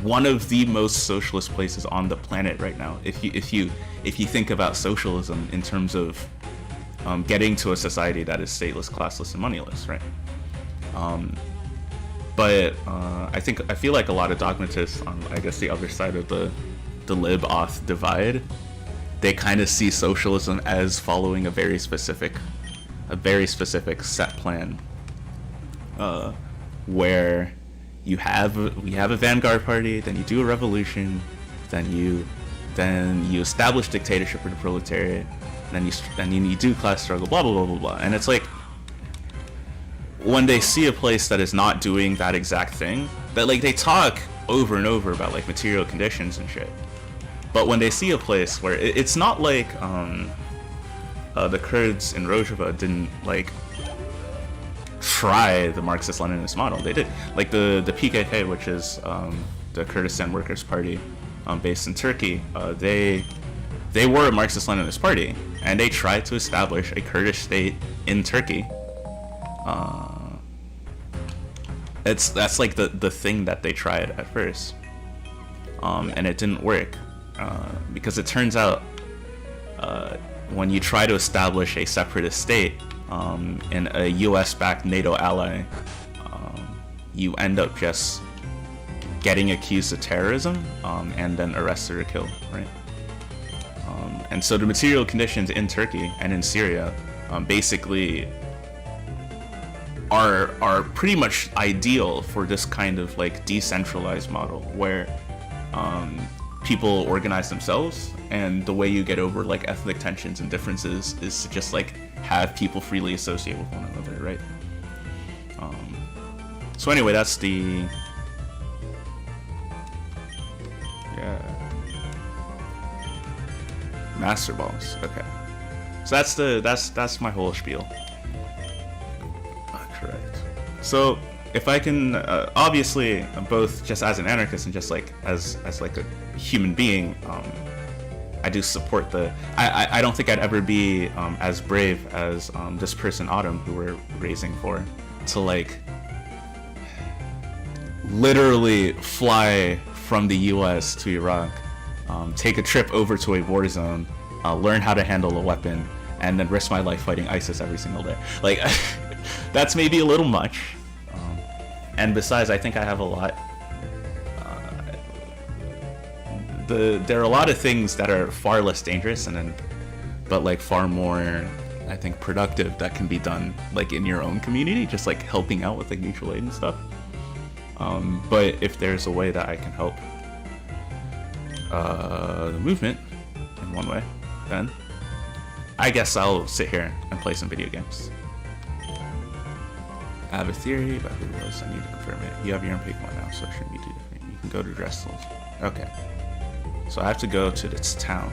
one of the most socialist places on the planet right now. If you think about socialism in terms of getting to a society that is stateless, classless, and moneyless, right? But I feel like a lot of dogmatists on, I guess, the other side of the lib-auth divide, they kind of see socialism as following a very specific set plan, where we have a vanguard party, then you do a revolution, then you establish dictatorship for the proletariat, then you do class struggle, blah blah blah blah blah. And it's like, when they see a place that is not doing that exact thing, that like they talk over and over about like material conditions and shit, but when they see a place where it's not like the Kurds in Rojava didn't like try the Marxist-Leninist model. They did. Like the PKK, which is the Kurdistan Workers' Party, based in Turkey, they were a Marxist-Leninist party, and they tried to establish a Kurdish state in Turkey. That's like the thing that they tried at first, and it didn't work, because it turns out when you try to establish a separatist state in a US-backed NATO ally, you end up just getting accused of terrorism and then arrested or killed, right? And so the material conditions in Turkey and in Syria basically are pretty much ideal for this kind of like decentralized model where people organize themselves, and the way you get over like ethnic tensions and differences is to just like have people freely associate with one another, right? So anyway, that's the master balls. Okay, so that's my whole spiel. Correct. So if I can, obviously, both just as an anarchist and just like as like a human being, I do support the. I don't think I'd ever be as brave as this person Autumn, who we're raising for, to like literally fly from the U.S. to Iraq, take a trip over to a war zone, learn how to handle a weapon, and then risk my life fighting ISIS every single day. Like, that's maybe a little much. And besides, I think I have a lot. There are a lot of things that are far less dangerous, but like far more, I think, productive that can be done like in your own community, just like helping out with like mutual aid and stuff. But if there's a way that I can help the movement in one way, then I guess I'll sit here and play some video games. I have a theory about who it was. I need to confirm it. You have your own pick one now, so it shouldn't be too different. You can go to Dressel's. Okay. So I have to go to this town.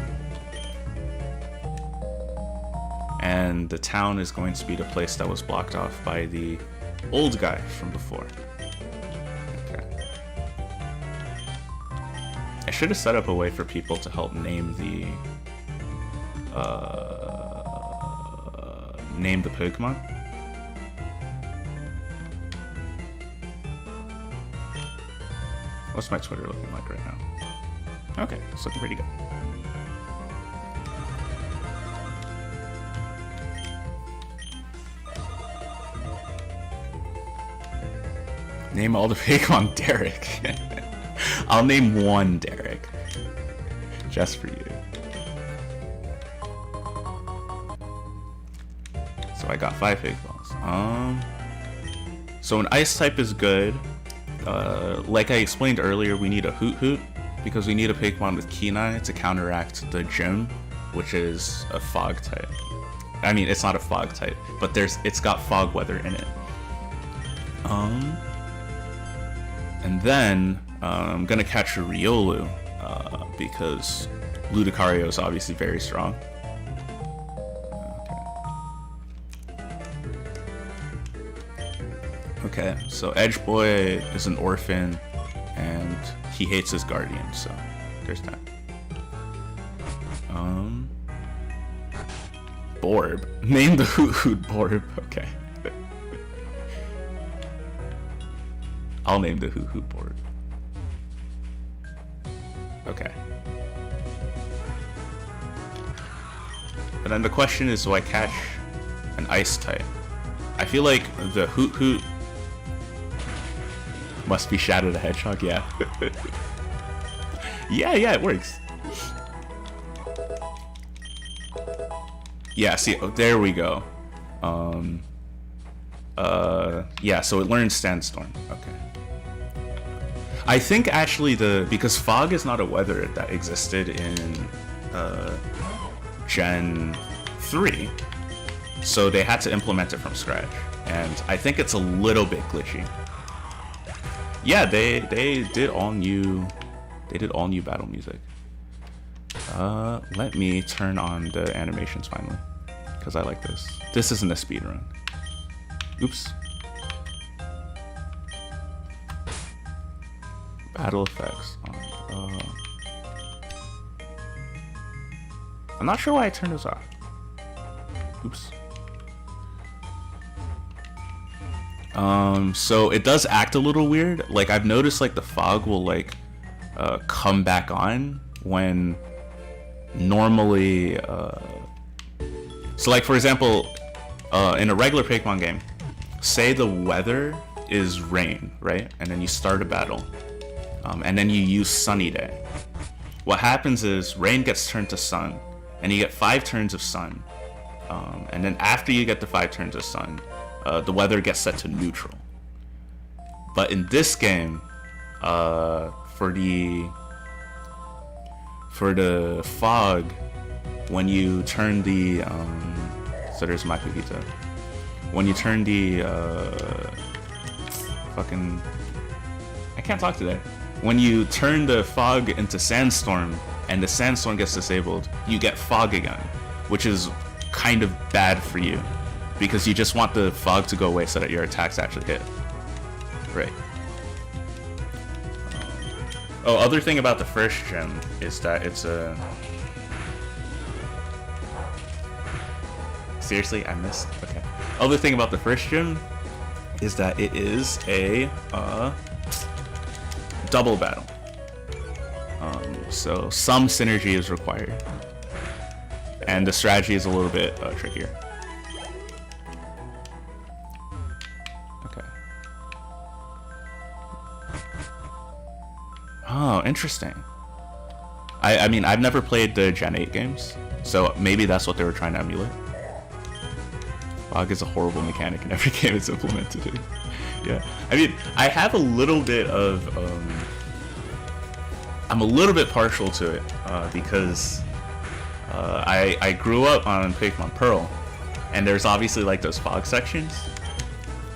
And the town is going to be the place that was blocked off by the old guy from before. Okay. I should have set up a way for people to help name the Pokemon. What's my Twitter looking like right now? Okay, it's looking pretty good. Name all the Pokemon Derek. I'll name one Derek. Just for you. So I got 5 Pokeballs. So an Ice type is good. Like I explained earlier, we need a Hoot Hoot because we need a Pokemon with Kenai to counteract the Gym, which is a Fog type. I mean, it's not a Fog type, but it's got Fog Weather in it. And then I'm gonna catch a Riolu because Ludicario is obviously very strong. Okay, so Edge Boy is an orphan, and he hates his guardian, so there's that. Borb. Name the Hoot Hoot Borb. Okay. I'll name the Hoot Hoot Borb. Okay. And then the question is, do I catch an Ice type? I feel like the Hoot Hoot must be Shadow the Hedgehog, yeah. yeah, it works. Yeah, see, oh, there we go. Yeah, so it learns Sandstorm. Okay. I think actually because Fog is not a weather that existed in Gen 3, so they had to implement it from scratch, and I think it's a little bit glitchy. Yeah, they did all new battle music. Let me turn on the animations finally, because I like this. This isn't a speedrun. Oops. Battle effects on. I'm not sure why I turned this off. Oops. So it does act a little weird. Like, I've noticed like the fog will like come back on when normally so like, for example, in a regular Pokemon game, say the weather is rain, right? And then you start a battle. and then you use sunny day. What happens is rain gets turned to sun, and you get 5 turns of sun. And then after you get the 5 turns of sun, the weather gets set to neutral. But in this game, for the fog, when you turn the so there's my cookie. When you turn the I can't talk today. When you turn the fog into sandstorm and the sandstorm gets disabled, you get fog again, which is kind of bad for you because you just want the fog to go away so that your attacks actually hit. Right. Oh, other thing about the first gem is that it's a... Seriously, I missed? Okay. Other thing about the first gem is that it is a double battle. So some synergy is required. And the strategy is a little bit trickier. Okay. Oh, interesting. I mean, I've never played the Gen 8 games, so maybe that's what they were trying to emulate. Fog is a horrible mechanic in every game it's implemented in. Yeah. I mean, I have a little bit of... I'm a little bit partial to it, because I grew up on Pokemon Pearl, and there's obviously like those fog sections.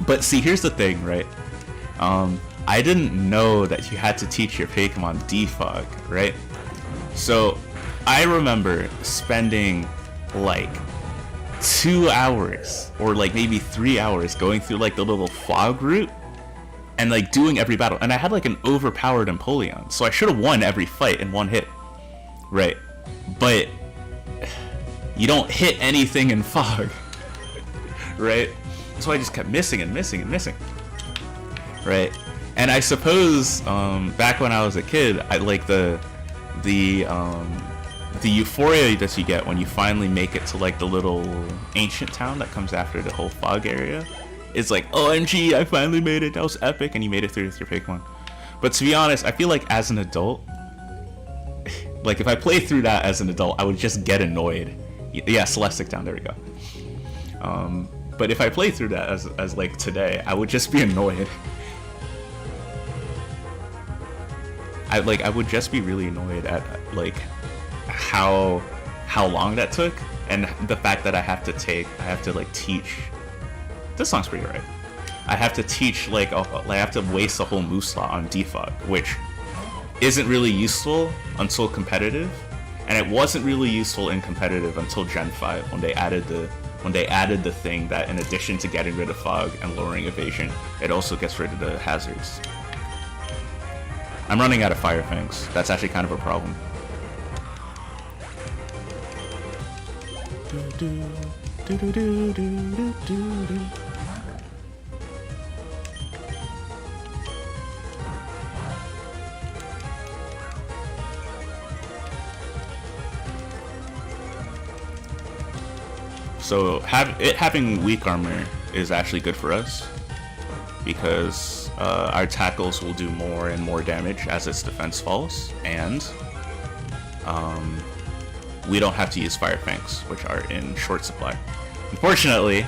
But see, here's the thing, right? I didn't know that you had to teach your Pokemon defog, right? So I remember spending like 2 hours or like maybe 3 hours going through like the little fog route and like doing every battle. And I had like an overpowered Empoleon, so I should have won every fight in one hit, right? But you don't hit anything in fog, right? So I just kept missing and missing and missing, right? And I suppose back when I was a kid, I like the euphoria that you get when you finally make it to like the little ancient town that comes after the whole fog area. It's like, OMG, I finally made it, that was epic, and you made it through with your Pokemon. But to be honest, I feel like as an adult, like if I played through that as an adult, I would just get annoyed. Yeah, Celestic Town, there we go. But if I played through that as like today, I would just be annoyed. I would just be really annoyed at like how long that took, and the fact that I have to like teach. This song's pretty right. I have to teach I have to waste a whole move slot on defog, which isn't really useful until competitive, and it wasn't really useful in competitive until Gen 5 when they added the thing that in addition to getting rid of fog and lowering evasion, it also gets rid of the hazards. I'm running out of Fire Fangs. That's actually kind of a problem. So having weak armor is actually good for us, because our tackles will do more and more damage as its defense falls, and we don't have to use Fire Fangs, which are in short supply. Unfortunately,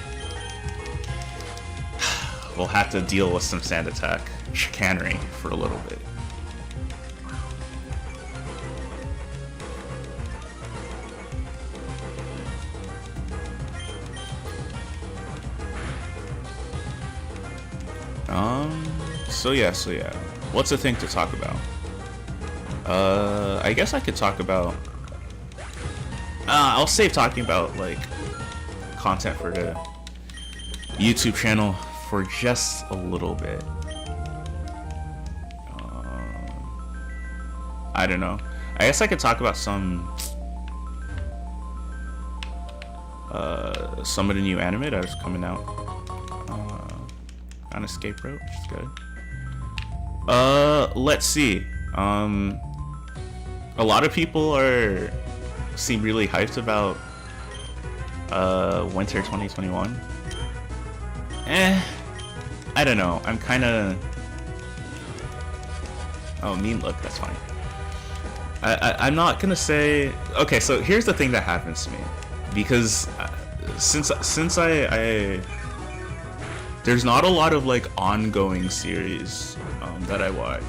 we'll have to deal with some sand attack chicanery for a little bit. So yeah. What's the thing to talk about? I guess I could talk about... I'll save talking about, like, content for the YouTube channel for just a little bit. I don't know. I guess I could talk about some of the new anime that is coming out on Escape Route, which is good. Let's see. A lot of people seem really hyped about winter 2021. I don't know. I'm kind of Oh, mean look, that's fine. I'm not gonna say... Okay, so here's the thing that happens to me. Because since I there's not a lot of like ongoing series that I watch.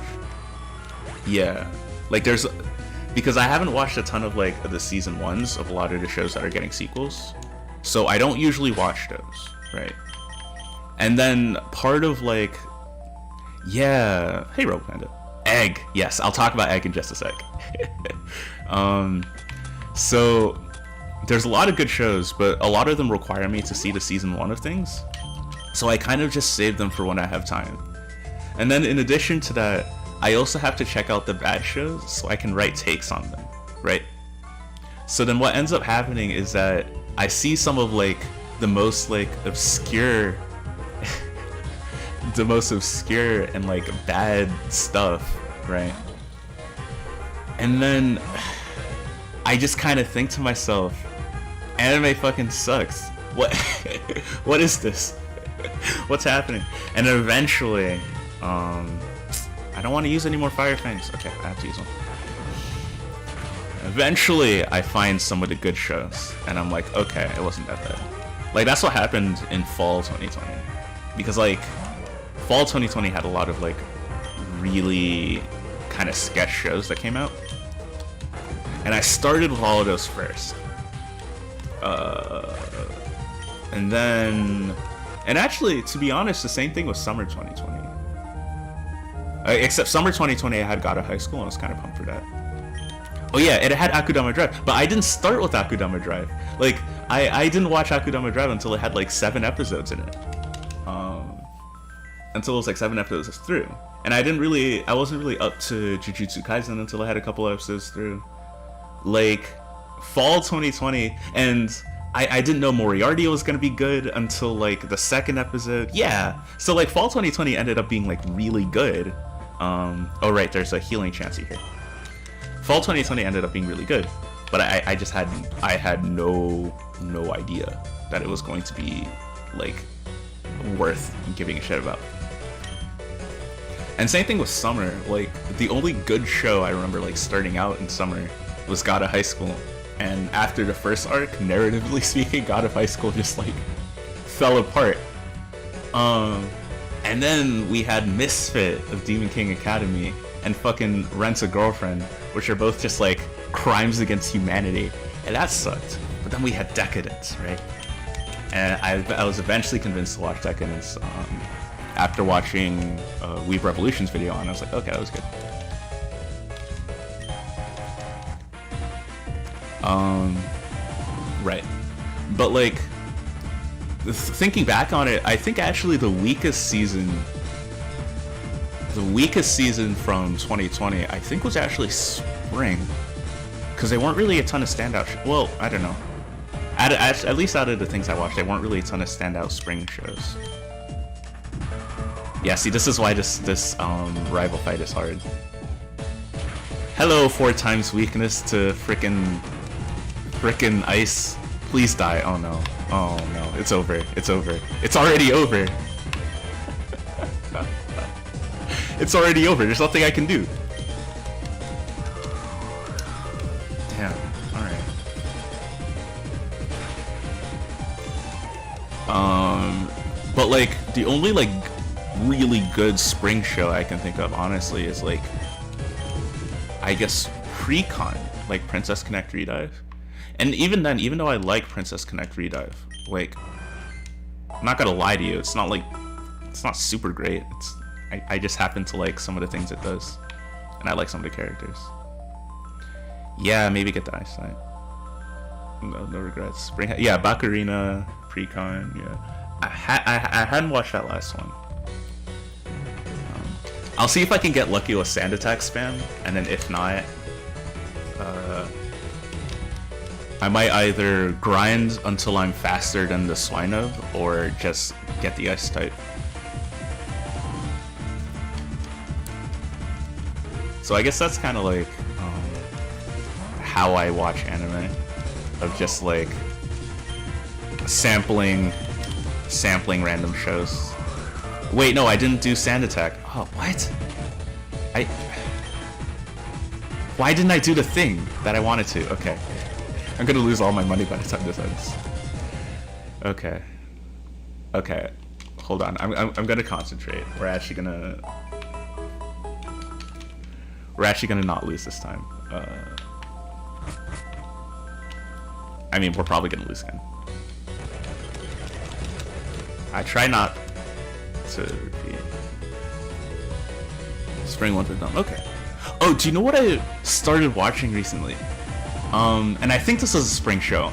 Yeah, like there's... Because I haven't watched a ton of like the season 1s of a lot of the shows that are getting sequels. So I don't usually watch those, right? And then part of like... Yeah... Hey, Rogue Panda. Egg. Yes, I'll talk about Egg in just a sec. So there's a lot of good shows, but a lot of them require me to see the season 1 of things. So I kind of just save them for when I have time. And then in addition to that, I also have to check out the bad shows so I can write takes on them, right? So then what ends up happening is that I see some of like the most like obscure the most obscure and like bad stuff, right? And then I just kind of think to myself, anime fucking sucks. What what is this? What's happening? And eventually I don't want to use any more fire fangs. Okay, I have to use one. Eventually I find some of the good shows and I'm like, okay, it wasn't that bad. Like that's what happened in fall 2020. Because like fall 2020 had a lot of like really kind of sketch shows that came out. And I started with all of those first. And then... And actually, to be honest, the same thing with summer 2020. Except summer 2020 I had got to high school and I was kind of pumped for that. Oh yeah, it had Akudama Drive. But I didn't start with Akudama Drive. Like, I didn't watch Akudama Drive until it had like 7 episodes in it. Until it was like 7 episodes through. And I wasn't really up to Jujutsu Kaisen until I had a couple episodes through. Like, fall 2020, and I didn't know Moriarty was gonna be good until like the 2nd episode. Yeah, so like fall 2020 ended up being like really good. Oh right, there's a healing Chansey here. Fall 2020 ended up being really good, but I just had no idea that it was going to be like worth giving a shit about. And same thing with summer. Like the only good show I remember like starting out in summer was God of High School, and after the first arc, narratively speaking, God of High School just like fell apart. And then we had Misfit of Demon King Academy and fucking Rent a Girlfriend, which are both just like crimes against humanity, and that sucked. But then we had Decadence, right? And I was eventually convinced to watch Decadence after watching Weeb Revolution's video, and I was like, okay, that was good. Right. But like, thinking back on it, I think actually the weakest season from 2020, I think was actually spring. Because they weren't really a ton of standout well, I don't know. At least out of the things I watched, they weren't really a ton of standout spring shows. Yeah, see, this is why this rival fight is hard. Hello, 4 times weakness to frickin' ice. Please die. Oh no. Oh no. It's over. It's over. It's already over. It's already over. There's nothing I can do. Damn. Alright. But like, the only like really good spring show I can think of, honestly, is like, I guess pre-con, like Princess Connect Redive. And even then, even though I like Princess Connect Redive, like, I'm not gonna lie to you, it's not super great. I just happen to like some of the things it does, and I like some of the characters. Yeah, maybe get the eyesight. No regrets. Yeah, Bakurina, Precon. Yeah, I hadn't watched that last one. I'll see if I can get lucky with Sand Attack spam, and then if not, I might either grind until I'm faster than the Swinub, or just get the ice type. So I guess that's kind of like how I watch anime, of just like sampling random shows. Wait, no, I didn't do Sand Attack. Oh, what? Why didn't I do the thing that I wanted to? Okay. I'm gonna lose all my money by the time this ends. Okay. Okay. Hold on. I'm gonna concentrate. We're actually gonna not lose this time. I mean, we're probably gonna lose again. I try not to repeat. Spring one to dumb. Okay. Oh, do you know what I started watching recently? And I think this was a spring show.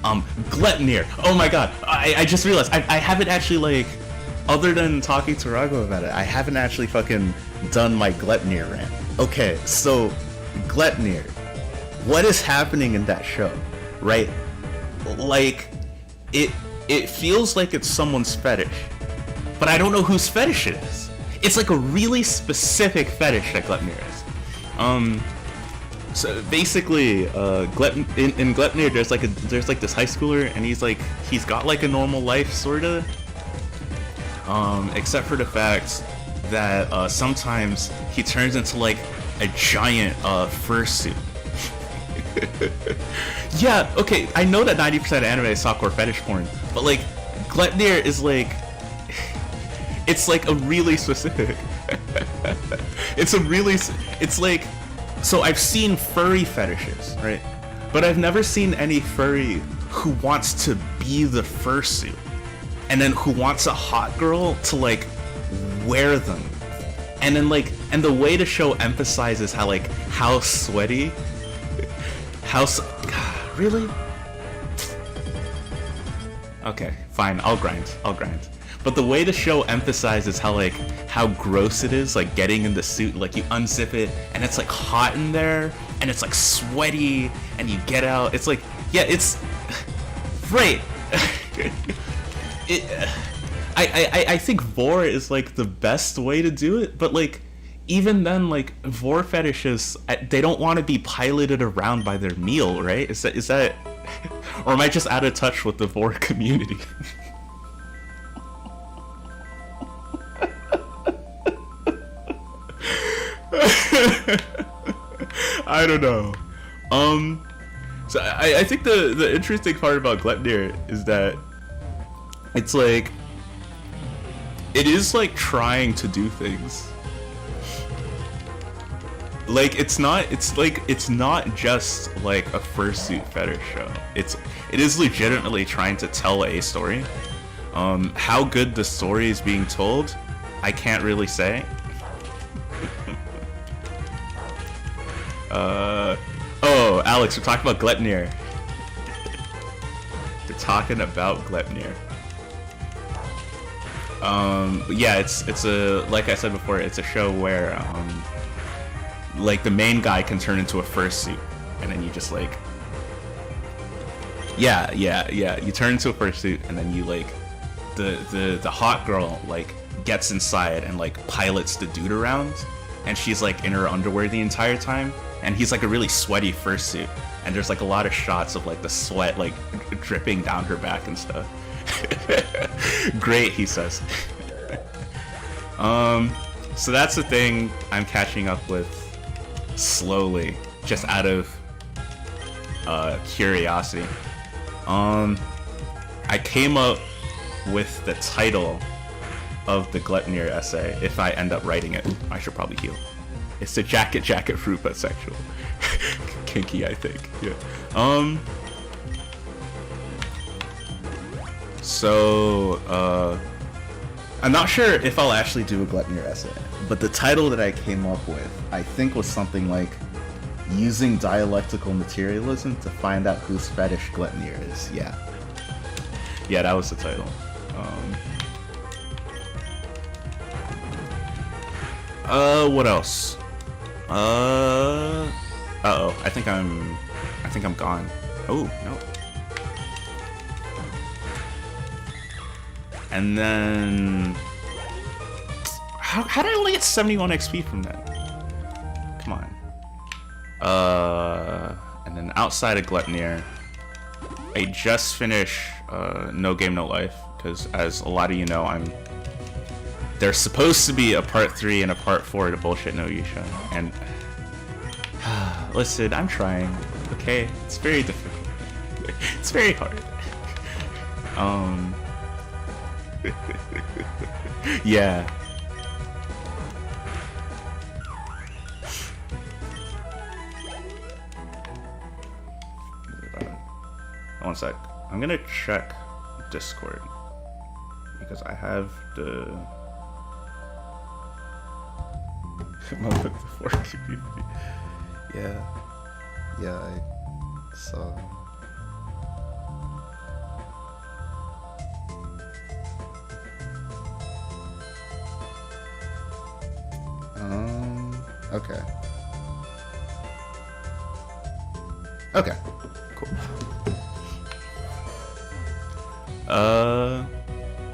Gletnir. Oh my god. I just realized I haven't actually, like, other than talking to Rago about it, I haven't actually fucking done my Gletnir rant. Okay, so Gletnir. What is happening in that show? Right? Like, it feels like it's someone's fetish, but I don't know whose fetish it is. It's like a really specific fetish that Gletnir is. So basically, in Gletnir, there's like this high schooler, and he's got like a normal life sorta, except for the fact that sometimes he turns into like a giant fursuit. Yeah, okay, I know that 90% of anime is softcore fetish porn, but like Gletnir is like, it's like a really specific. It's like, so I've seen furry fetishes, right? But I've never seen any furry who wants to be the fursuit, and then who wants a hot girl to like wear them, and then like, and the way the show emphasizes how sweaty, really? Okay, fine, I'll grind. But the way the show emphasizes how gross it is, like getting in the suit, like you unzip it and it's like hot in there and it's like sweaty and you get out. It's like, yeah, it's right. I think vor is like the best way to do it, but like even then, like vor fetishes, they don't want to be piloted around by their meal, right? Is that or am I just out of touch with the vor community? I don't know. So I think the interesting part about Gletnir is that it's like, it is like trying to do things. Like it's not just like a fursuit fetish show. It is legitimately trying to tell a story. How good the story is being told, I can't really say. Oh, Alex, we're talking about Gletnir. They're talking about Gletnir. Yeah, it's a, like I said before, it's a show where like the main guy can turn into a fursuit, and then you just like, yeah, you turn into a fursuit, and then you like, the hot girl like gets inside and like pilots the dude around, and she's like in her underwear the entire time, and he's like a really sweaty fursuit, and there's like a lot of shots of like the sweat like dripping down her back and stuff. Great, he says. So that's the thing I'm catching up with slowly, just out of curiosity. I came up with the title of the Gletnir essay. If I end up writing it, I should probably heal. It's the jacket fruit but sexual. Kinky, I think. Yeah. So I'm not sure if I'll actually do a Gletnir essay, but the title that I came up with, I think, was something like using dialectical materialism to find out whose fetish Gletnir is. Yeah, that was the title. What else? Uh-oh, I think I'm gone. Oh, no. And then how did I only get 71 XP from that? Come on. And then outside of Gletnir, I just finished No Game No Life, because as a lot of you know, there's supposed to be a part 3 and a part 4 to Bullshit No Yusha, and Listen, I'm trying. Okay, it's very difficult. It's very hard. Yeah. One sec. I'm gonna check Discord because I have the moment before PvP. Yeah, I saw. Okay. Okay. Cool.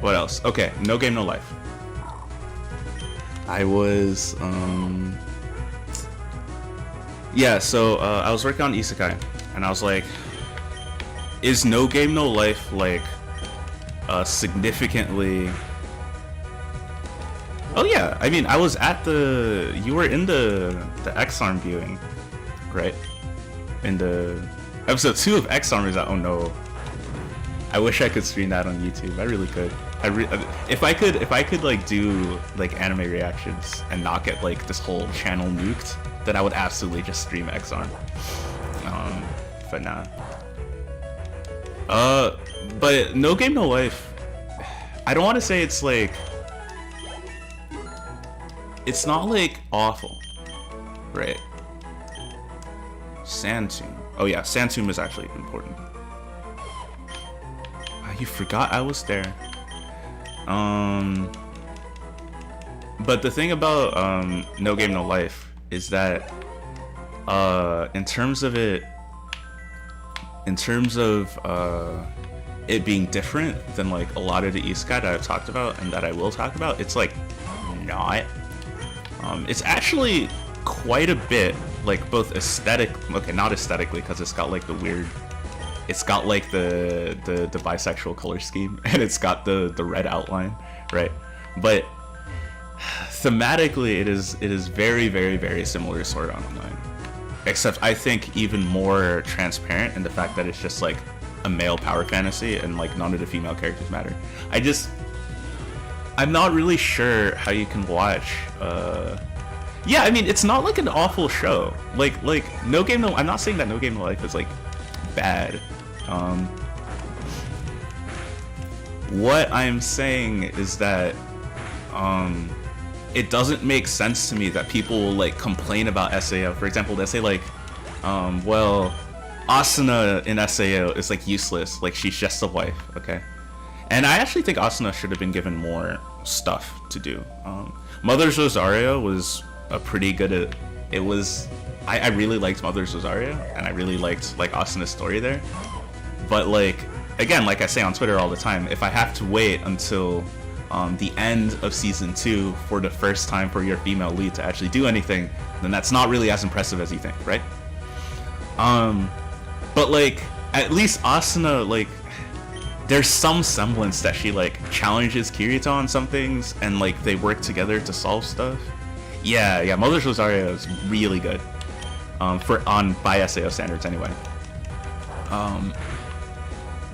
What else? Okay, No Game No Life. I was yeah, so I was working on Isekai and I was like, is No Game No Life like significantly... Oh yeah, I mean, I was at the... You were in the X-Arm viewing, right? In the episode 2 of X-Arm is that... Oh no. I wish I could stream that on YouTube. I really could. If I could like do like anime reactions and not get like this whole channel nuked, then I would absolutely just stream X-Arm. But nah. But No Game No Life, I don't want to say it's like... It's not like awful, right? Sand Tomb. Oh yeah, Sand Tomb is actually important. You forgot I was there. But the thing about No Game No Life is that in terms of it being different than like a lot of the isekai that I've talked about and that I will talk about, it's like not. It's actually quite a bit like both aesthetic, okay, not aesthetically because it's got like the weird, it's got like the bisexual color scheme and it's got the red outline, right? But thematically it is very, very, very similar to Sword Art Online, except I think even more transparent in the fact that it's just like a male power fantasy and like none of the female characters matter. I'm not really sure how you can watch yeah, I mean, it's not like an awful show. Like No Game No, I'm not saying that No Game No Life is like bad. What I'm saying is that it doesn't make sense to me that people will like complain about SAO. For example, they say like, well, Asuna in SAO is like useless, like she's just a wife, okay? And I actually think Asuna should have been given more stuff to do. Mother's Rosario was a pretty good, it was, I really liked Mother's Rosario, and I really liked like Asuna's story there. But like, again, like I say on Twitter all the time, if I have to wait until the end of season 2 for the first time for your female lead to actually do anything, then that's not really as impressive as you think, right? But like, at least Asuna, like, there's some semblance that she like challenges Kirito on some things and like they work together to solve stuff. Yeah, Mother's Rosario is really good. By SAO standards anyway.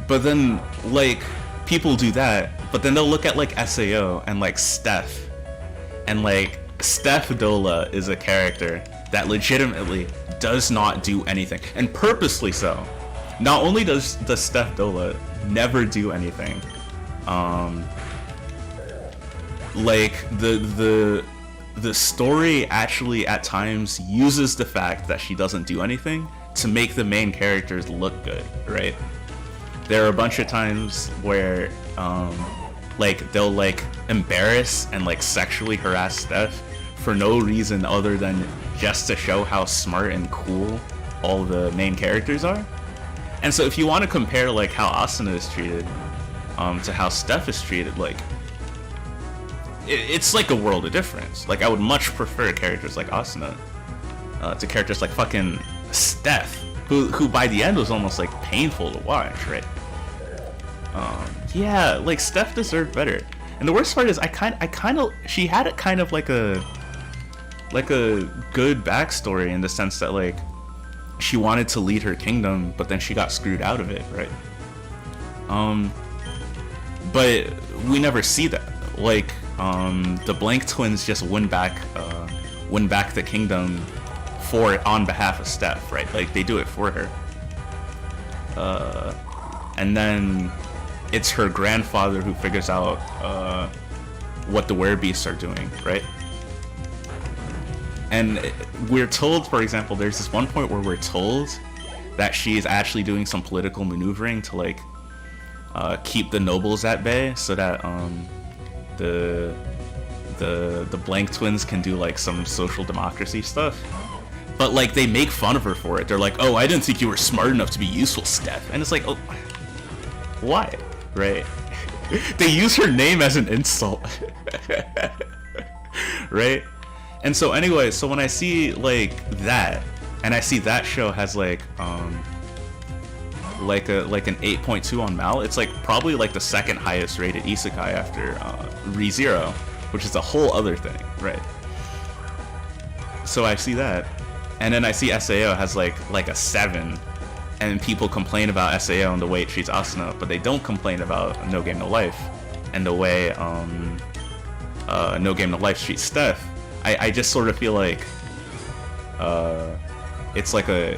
But then like people do that, but then they'll look at like SAO and like Steph, and like Steph Dola is a character that legitimately does not do anything, and purposely so. Not only does Steph Dola never do anything, like the story actually at times uses the fact that she doesn't do anything to make the main characters look good, right? There are a bunch of times where like they'll like embarrass and like sexually harass Steph for no reason other than just to show how smart and cool all the main characters are. And so if you want to compare like how Asuna is treated to how Steph is treated, like it's like a world of difference. Like I would much prefer characters like Asuna to characters like fucking Steph, who by the end was almost like painful to watch, right? Yeah, like Steph deserved better. And the worst part is she had a kind of like a good backstory in the sense that like she wanted to lead her kingdom, but then she got screwed out of it, right? But we never see that. Like, the Blank twins just win back the kingdom on behalf of Steph, right? Like, they do it for her. And then it's her grandfather who figures out what the werebeasts are doing, right? And we're told, for example, there's this one point where we're told that she's actually doing some political maneuvering to, like, keep the nobles at bay so that the Blank twins can do, like, some social democracy stuff. But, like, they make fun of her for it. They're like, oh, I didn't think you were smart enough to be useful, Steph. And it's like, oh, why? Right? They use her name as an insult. Right? And so anyway, so when I see, like, that, and I see that show has, like an 8.2 on Mal, it's, like, probably, like, the second highest rated isekai after ReZero, which is a whole other thing, right? So I see that. And then I see SAO has like a 7, and people complain about SAO and the way it treats Asuna, but they don't complain about No Game No Life and the way No Game No Life treats Steph. I just sort of feel like it's like a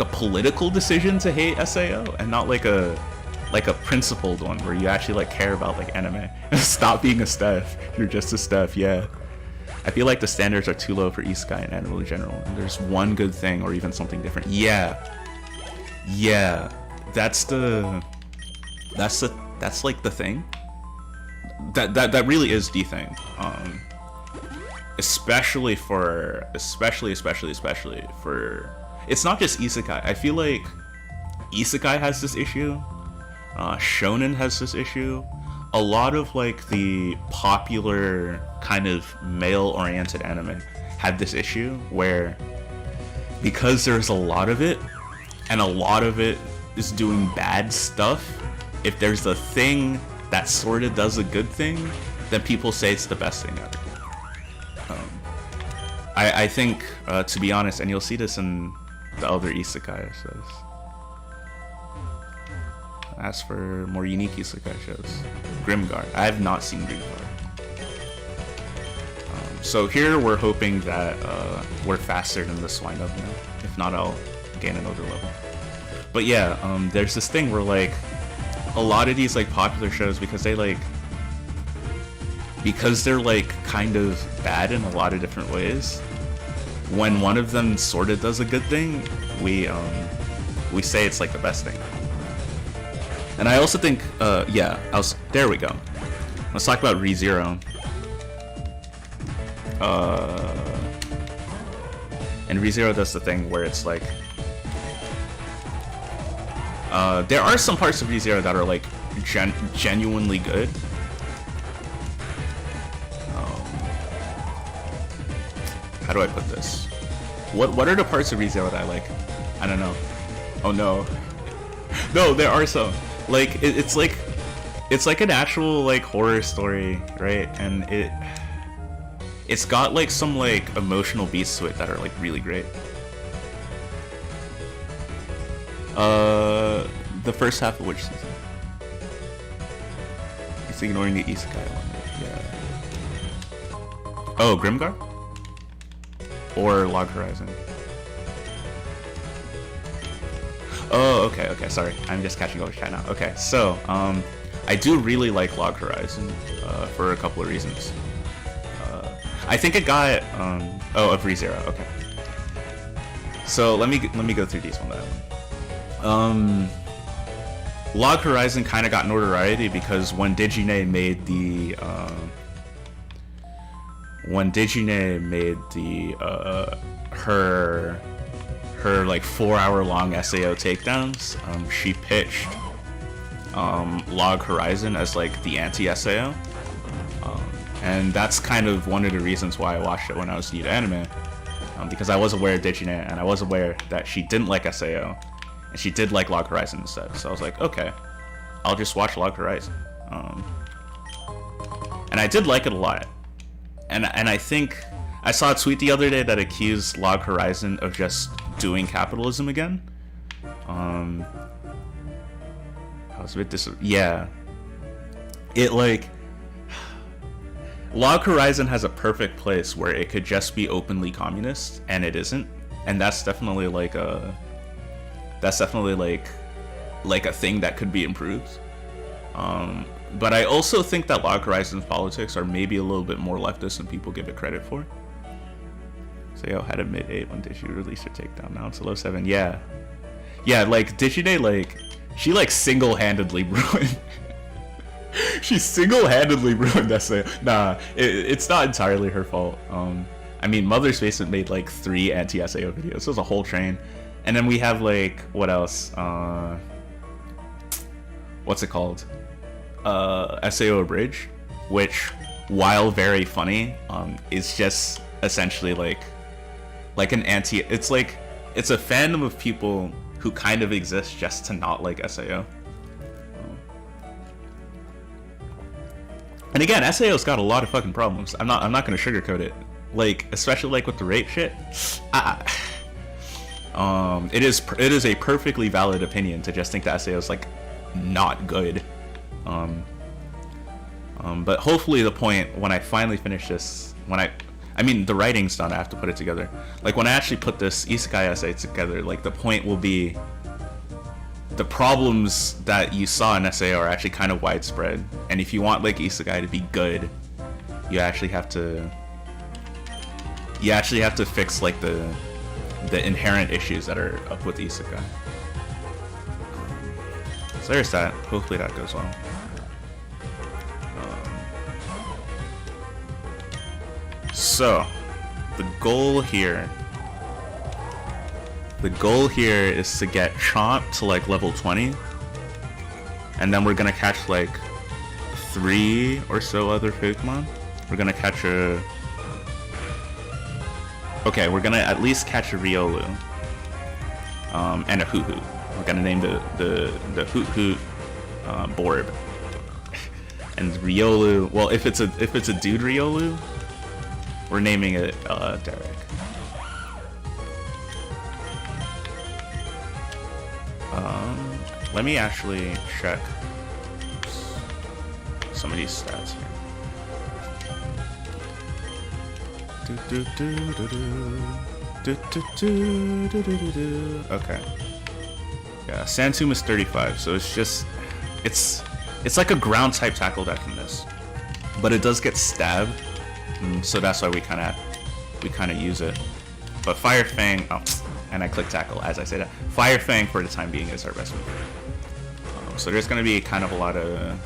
political decision to hate SAO and not like a principled one where you actually, like, care about, like, anime. Stop being a Steph. You're just a Steph, yeah. I feel like the standards are too low for isekai and anime in general. And there's one good thing or even something different. Yeah. That's like the thing. That really is the thing. Especially for it's not just isekai. I feel like isekai has this issue. Shonen has this issue. A lot of, like, the popular kind of male-oriented anime had this issue where, because there's a lot of it, and a lot of it is doing bad stuff, if there's a thing that sort of does a good thing, then people say it's the best thing ever. I think, to be honest, and you'll see this in the other isekai shows. As for more unique isekai shows, Grimgar. I have not seen Grimgar. So here we're hoping that we're faster than the swine up now. If not, I'll gain another level. But yeah, there's this thing where, like, a lot of these, like, popular shows, because they're like kind of bad in a lot of different ways, when one of them sort of does a good thing, we say it's, like, the best thing. And I also think, there we go. Let's talk about ReZero. And ReZero does the thing where it's like, there are some parts of ReZero that are, like, genuinely good. How do I put this? What are the parts of ReZero that I like? I don't know. Oh no. No, there are some. Like, it's like an actual, like, horror story, right? And it's got, like, some, like, emotional beats to it that are, like, really great. The first half of which season? It's ignoring the isekai element, yeah. Oh, Grimgar? Or Log Horizon? Oh, okay, sorry. I'm just catching up with chat now. Okay, so, I do really like Log Horizon, for a couple of reasons. I think it got, of ReZero, okay. So, let me go through these one by one. Log Horizon kind of got notoriety because when Digine made the, her like 4-hour-long SAO takedowns, she pitched Log Horizon as, like, the anti-SAO, and that's kind of one of the reasons why I watched it when I was new to anime, because I was aware of Digine and I was aware that she didn't like SAO and she did like Log Horizon instead, so I was like, okay, I'll just watch Log Horizon, and I did like it a lot, and I think I saw a tweet the other day that accused Log Horizon of just doing capitalism again. I was a bit yeah. It like Log Horizon has a perfect place where it could just be openly communist, and it isn't, and that's definitely like a thing that could be improved. But I also think that Log Horizon's politics are maybe a little bit more leftist than people give it credit for. So yo, had a mid-8 when Digi released her takedown. Now it's a low 7. Yeah, like Digide, like she like single-handedly ruined. She single-handedly ruined SAO. Nah, it's not entirely her fault. I mean, Mother's Basement made like 3 anti-SAO videos. It was a whole train. And then we have like, what else? What's it called? SAO Abridge, which, while very funny, is just essentially like an anti. It's a fandom of people who kind of exist just to not like SAO. And again, SAO's got a lot of fucking problems. I'm not gonna sugarcoat it. Like, especially like with the rape shit. It is a perfectly valid opinion to just think that SAO's like not good. But hopefully the point when I finally finish this, I mean the writing's done, I have to put it together. Like when I actually put this isekai essay together, like the point will be the problems that you saw in SAO are actually kind of widespread, and if you want like isekai to be good, you actually have to fix like the inherent issues that are up with isekai. So there's that. Hopefully that goes well. So the goal here is to get Chomp to like level 20, and then we're gonna catch like 3 or so other Pokemon. We're gonna catch we're gonna at least catch a Riolu, and a Hoot Hoot. We're gonna name the Hoot Hoot Borb, and Riolu. Well, if it's a dude Riolu, we're naming it Derek. Let me actually check some of these stats here. Okay. Yeah, Santum is 35, so it's like a ground type tackle deck in this, but it does get stabbed, so that's why we kind of use it. But Fire Fang, and I click tackle as I say that. Fire Fang for the time being is our best move. So there's going to be kind of a lot of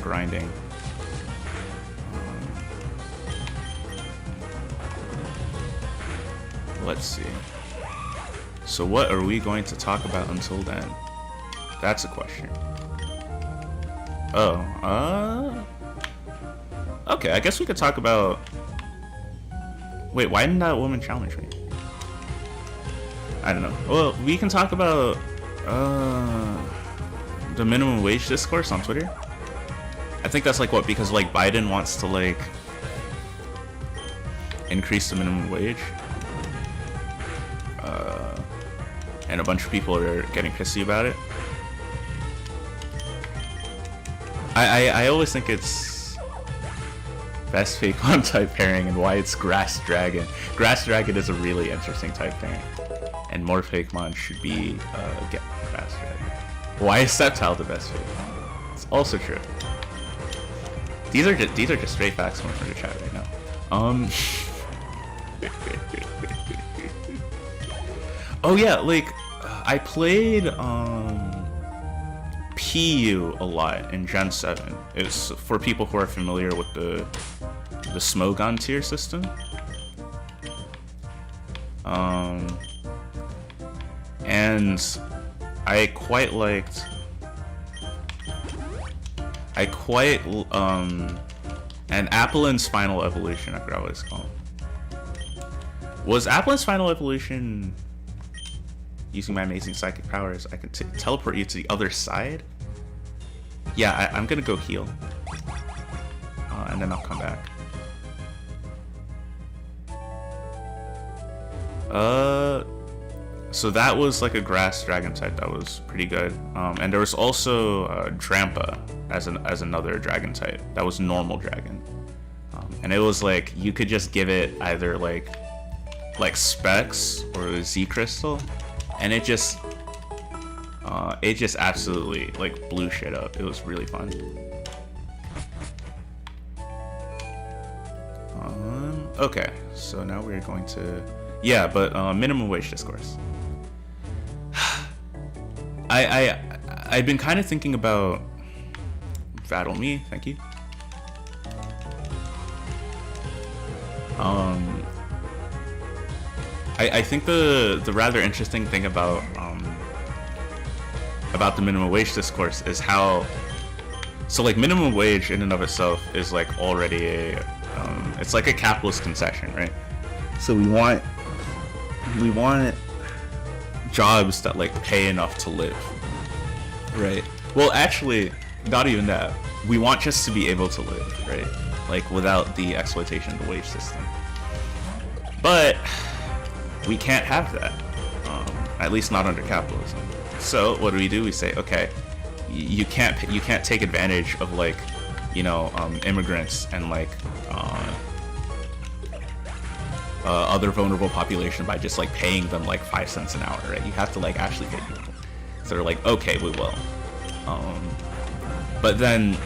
grinding. Let's see. So what are we going to talk about until then? That's a question. Okay, I guess we could talk about... Wait, why didn't that woman challenge me? I don't know. Well, we can talk about the minimum wage discourse on Twitter. I think that's like what, because like Biden wants to like increase the minimum wage, and a bunch of people are getting pissy about it. I always think it's best Fakemon type pairing and why it's Grass Dragon. Grass Dragon is a really interesting type pairing, and more Fakemon should be get Grass Dragon. Why is Sceptile the best Fakemon? It's also true. These are just straight facts coming from the chat right now. Oh yeah, like I played PU a lot in Gen 7. It's for people who are familiar with the Smogon tier system. And I quite liked and Appelin's Final Evolution, I forgot what it's called. Was Appelin's Final Evolution using my amazing psychic powers? I can teleport you to the other side? Yeah, I'm gonna go heal. And then I'll come back. So that was like a grass dragon type that was pretty good. And there was also Drampa as another dragon type that was normal dragon. And it was like you could just give it either like specs or Z crystal, and it just absolutely like blew shit up. It was really fun. Okay, so now we're going to minimum wage discourse. I've been kind of thinking about Battle Me, thank you. I think the rather interesting thing about the minimum wage discourse is how minimum wage in and of itself is like already it's like a capitalist concession, right? So we want jobs that like pay enough to live, right? Well, actually, not even that. We want just to be able to live, right? Like without the exploitation of the wage system. But we can't have that, at least not under capitalism. So what do? We say, okay, you can't take advantage of like, immigrants and like other vulnerable population by just like paying them like 5 cents an hour, right? You have to like actually pay people. So they're like, okay, we will. But then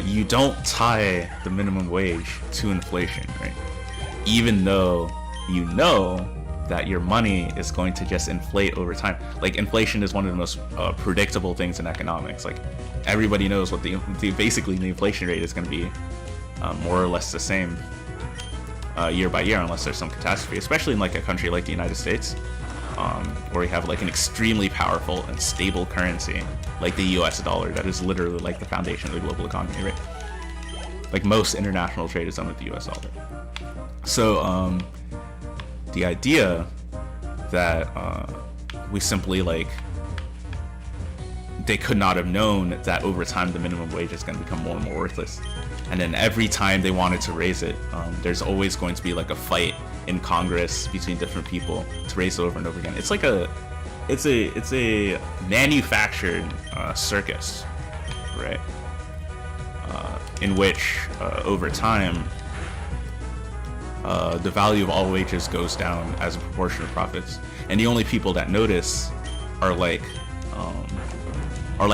you don't tie the minimum wage to inflation, right? Even though you know that your money is going to just inflate over time. Like inflation is one of the most predictable things in economics. Like everybody knows what basically the inflation rate is going to be, more or less the same year by year, unless there's some catastrophe. Especially in like a country like the United States, where we have like an extremely powerful and stable currency, like the U.S. dollar, that is literally like the foundation of the global economy, right? Like most international trade is done with the U.S. dollar. So the idea that we simply like they could not have known that over time the minimum wage is going to become more and more worthless, and then every time they wanted to raise it, there's always going to be like a fight in Congress between different people to raise it over and over again. It's like it's a manufactured circus, right? In which over time the value of all wages goes down as a proportion of profits, and the only people that notice are like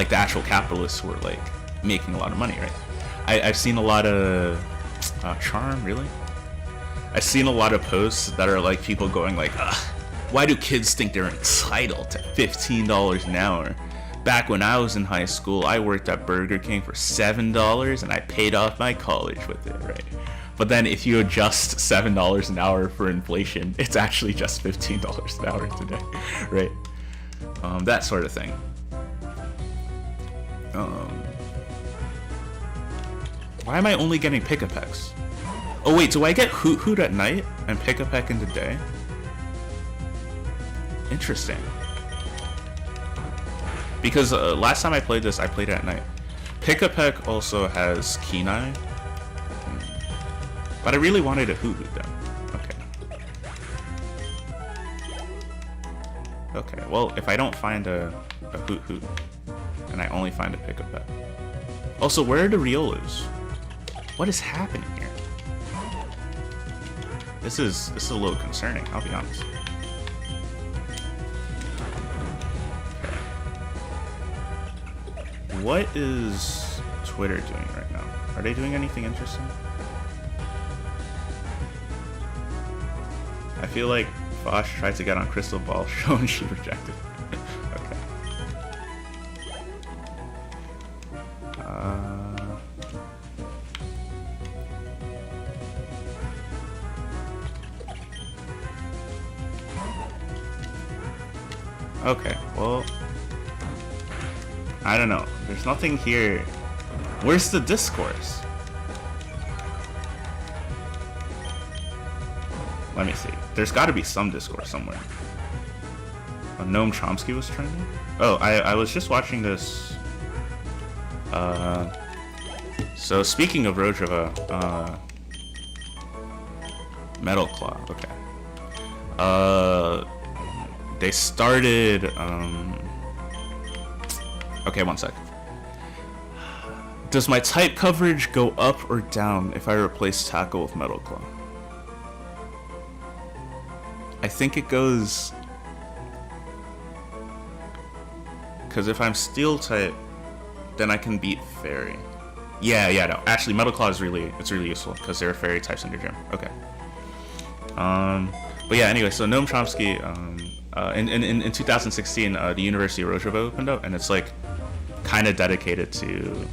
the actual capitalists who are like making a lot of money, right? I've seen a lot of Charm, really? I've seen a lot of posts that are like people going like, why do kids think they're entitled to $15 an hour? Back when I was in high school, I worked at Burger King for $7 and I paid off my college with it, right? But then if you adjust $7 an hour for inflation, it's actually just $15 an hour today, right? That sort of thing. Why am I only getting Pick-a-Pecks? Oh wait, do I get Hoot Hoot at night and Pick-a-Peck in the day? Interesting. Because last time I played this, I played it at night. Pick-a-Peck also has Kenai. But I really wanted a Hoot Hoot though. Okay, well, if I don't find a Hoot Hoot, and I only find a Pick-a-Peck. Also, where are the Riolas? What is happening here? This is a little concerning, I'll be honest. Okay. What is Twitter doing right now? Are they doing anything interesting? I feel like Fosh tried to get on Crystal Ball show and she rejected. Okay. Okay, well, I don't know. There's nothing here. Where's the discourse? Let me see. There's got to be some discourse somewhere. Noam Chomsky was trending? Oh, I was just watching this. So speaking of Rojava, Metal Claw, okay. They started, okay, one sec. Does my type coverage go up or down if I replace tackle with metal claw? I think it goes, because if I'm steel type, then I can beat fairy. Yeah, no. Actually, metal claw is really useful because there are fairy types in your gym. Okay. But yeah. Anyway, so Noam Chomsky, in 2016, the University of Rojava opened up, and it's like kind of dedicated to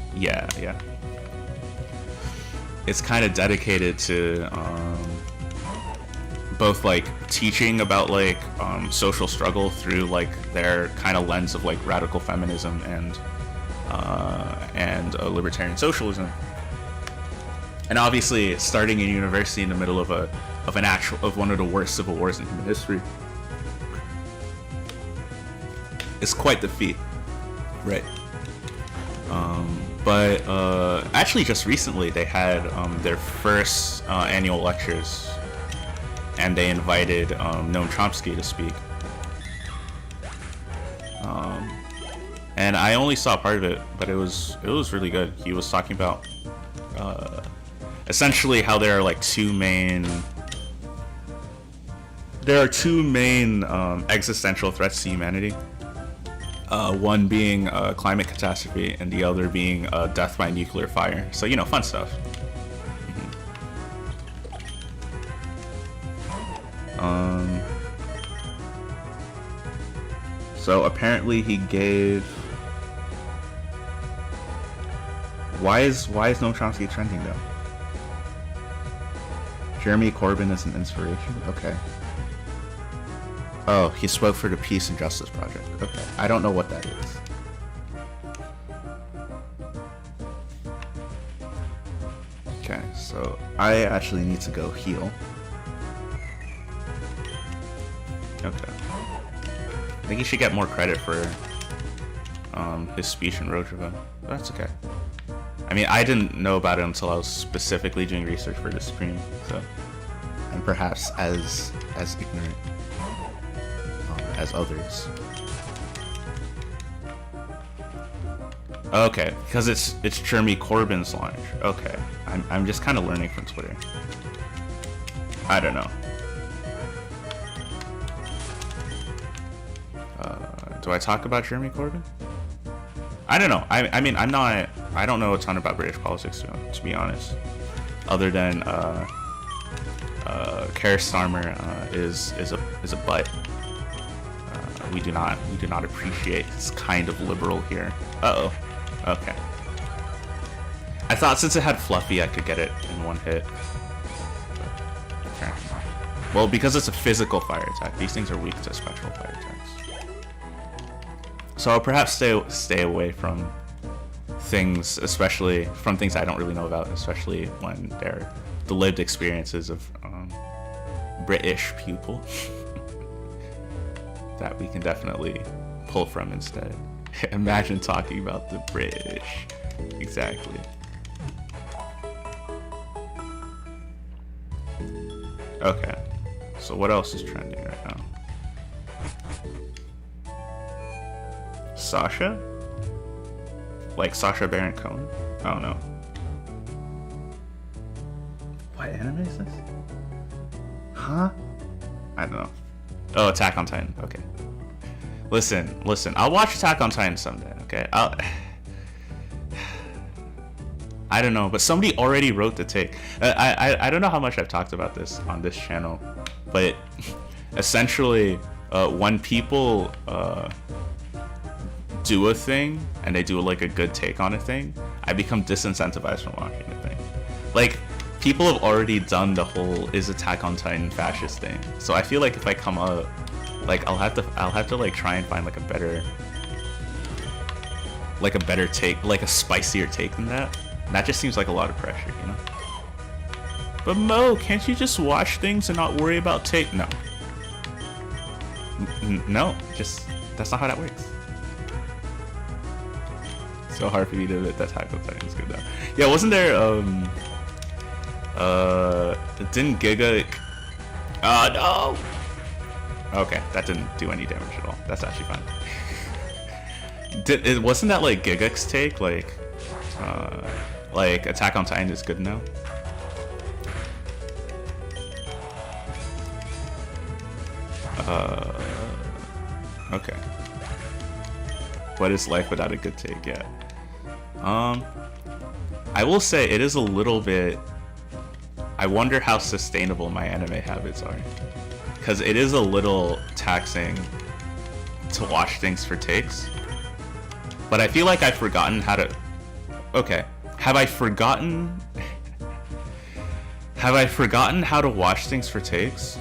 It's kind of dedicated to both like teaching about like social struggle through like their kind of lens of like radical feminism and libertarian socialism, and obviously starting a university in the middle of one of the worst civil wars in human history is quite the feat, right? But actually, just recently they had their first annual lectures, and they invited Noam Chomsky to speak. And I only saw part of it, but it was really good. He was talking about essentially how there are like two main existential threats to humanity. One being climate catastrophe, and the other being death by nuclear fire. So, you know, fun stuff. So apparently he gave. Why is Noam Chomsky trending though? Jeremy Corbyn is an inspiration. Okay. Oh, he spoke for the Peace and Justice Project. Okay, I don't know what that is. Okay, so I actually need to go heal. Okay. I think he should get more credit for his speech in Rojava. But that's okay. I mean, I didn't know about it until I was specifically doing research for this stream, so. And perhaps as ignorant as others. Okay, because it's Jeremy Corbyn's launch. Okay, I'm just kind of learning from Twitter. I don't know. Do I talk about Jeremy Corbyn? I don't know. I mean, I don't know a ton about British politics, to be honest. Other than Keir Starmer is a butt. We do not appreciate this kind of liberal here. Uh-oh. Okay. I thought since it had Fluffy, I could get it in one hit. Okay. Well, because it's a physical fire attack, these things are weak to spectral fire attacks. So I'll perhaps stay away from things, especially from things I don't really know about, especially when they're the lived experiences of British people that we can definitely pull from instead. Imagine talking about the British. Exactly. Okay. So what else is trending right now? Sasha? Like Sacha Baron Cohen? I don't know. What anime is this? Huh? I don't know. Oh, Attack on Titan. Okay. Listen. I'll watch Attack on Titan someday, okay? I don't know, but somebody already wrote the take. I don't know how much I've talked about this on this channel, but essentially, when people do a thing and they do like a good take on a thing, I become disincentivized from watching the thing. Like, people have already done the whole is Attack on Titan fascist thing, so I feel like if I come up, like I'll have to like try and find like a better take, like a spicier take than that. And that just seems like a lot of pressure, you know. But Mo, can't you just watch things and not worry about take? No. No, just that's not how that works. So hard for me to admit that Attack on Titan is good though. Yeah, wasn't there didn't Giga no! Okay, that didn't do any damage at all. That's actually fine. Wasn't that like Gigak's take? Like Attack on Titan is good now? Okay. What is life without a good take? Yeah. I will say it is a little bit... I wonder how sustainable my anime habits are. Because it is a little taxing to watch things for takes. But I feel like I've forgotten how to... Okay. Have I forgotten how to watch things for takes?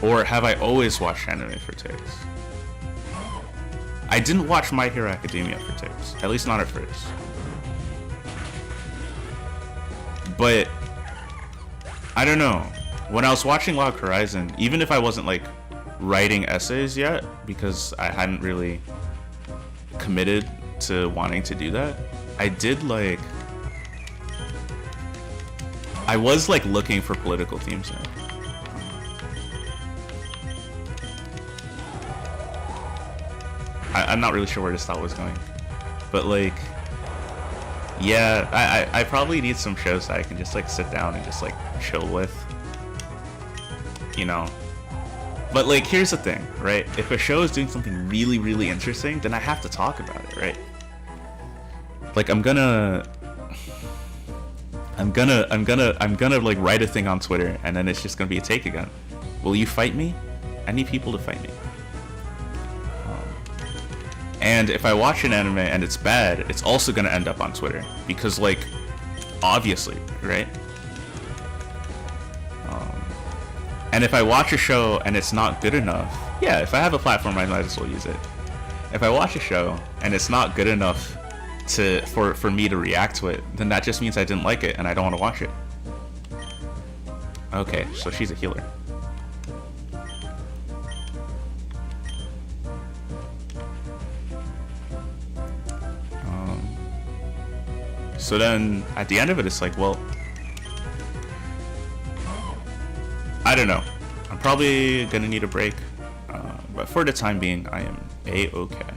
Or have I always watched anime for takes? I didn't watch My Hero Academia for takes. At least not at first. But I don't know. When I was watching Log Horizon, even if I wasn't like writing essays yet, because I hadn't really committed to wanting to do that, I was like looking for political themes in it. I'm not really sure where this thought was going, but like, yeah, I probably need some shows that I can just like sit down and just like chill with, you know. But like, here's the thing, right? If a show is doing something really, really interesting, then I have to talk about it, right? Like, I'm gonna like write a thing on Twitter, and then it's just gonna be a take again. Will you fight me? I need people to fight me. And if I watch an anime and it's bad, it's also gonna end up on Twitter, because like, obviously, right? And if I watch a show and it's not good enough, yeah, if I have a platform, I might as well use it. If I watch a show and it's not good enough for me to react to it, then that just means I didn't like it and I don't want to watch it. Okay, so she's a healer. So then at the end of it, it's like, well, I don't know. I'm probably gonna need a break, but for the time being, I am A-okay.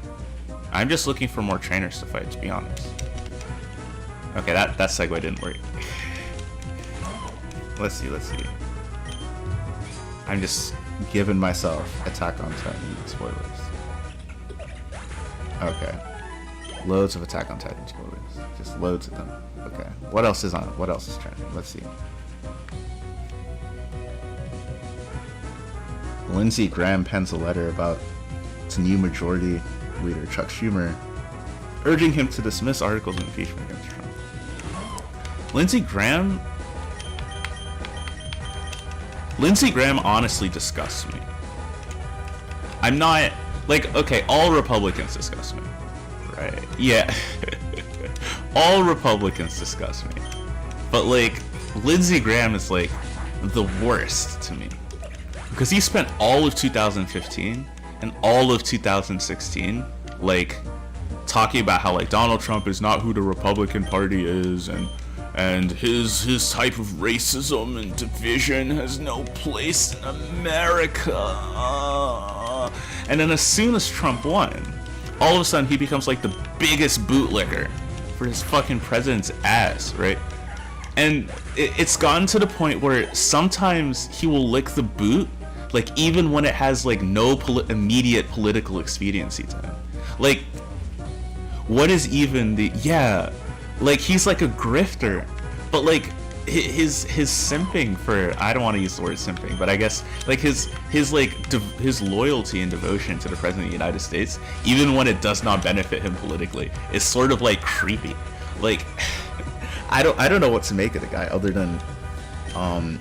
I'm just looking for more trainers to fight, to be honest. Okay, that segue didn't work. Let's see. I'm just giving myself Attack on Titan spoilers. Okay. Loads of Attack on Titan spoilers. Just loads of them. Okay. What else is trending? Let's see. Lindsey Graham pens a letter to new majority leader Chuck Schumer, urging him to dismiss articles of impeachment against Trump. Lindsey Graham honestly disgusts me. I'm not, like, okay, all Republicans disgust me. Right. Yeah. All Republicans disgust me. But like, Lindsey Graham is like the worst to me. Because he spent all of 2015 and all of 2016 like talking about how like Donald Trump is not who the Republican Party is, and his type of racism and division has no place in America. And then as soon as Trump won, all of a sudden he becomes like the biggest bootlicker for his fucking president's ass, right? And it's gotten to the point where sometimes he will lick the boot, like even when it has like no immediate political expediency to him. Like, what is even the, yeah, like he's like a grifter, but like his simping for, I don't want to use the word simping, but I guess like his loyalty and devotion to the president of the United States, even when it does not benefit him politically, is sort of like creepy. Like, I don't know what to make of the guy other than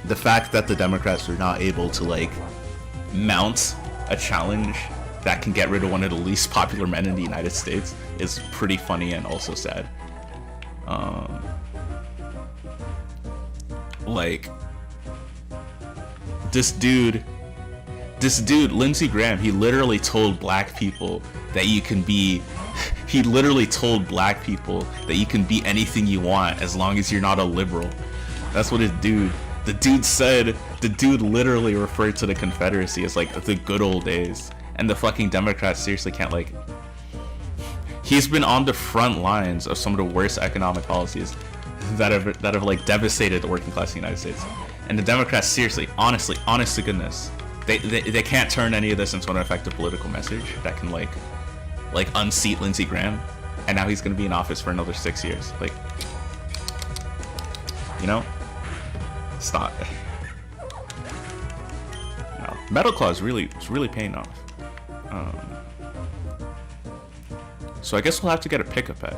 the fact that the Democrats are not able to like mount a challenge that can get rid of one of the least popular men in the United States is pretty funny and also sad. Like, this dude, Lindsey Graham, he literally told black people that you can be anything you want as long as you're not a liberal. That's what this The dude literally referred to the Confederacy as like the good old days, and the fucking Democrats seriously can't like. He's been on the front lines of some of the worst economic policies that have like devastated the working class in the United States, and the Democrats seriously, honest to goodness, they can't turn any of this into an effective political message that can like unseat Lindsey Graham, and now he's gonna be in office for another 6 years. Like, you know, stop. No, Metal Claw is really paying off. So I guess we'll have to get a pickup pack.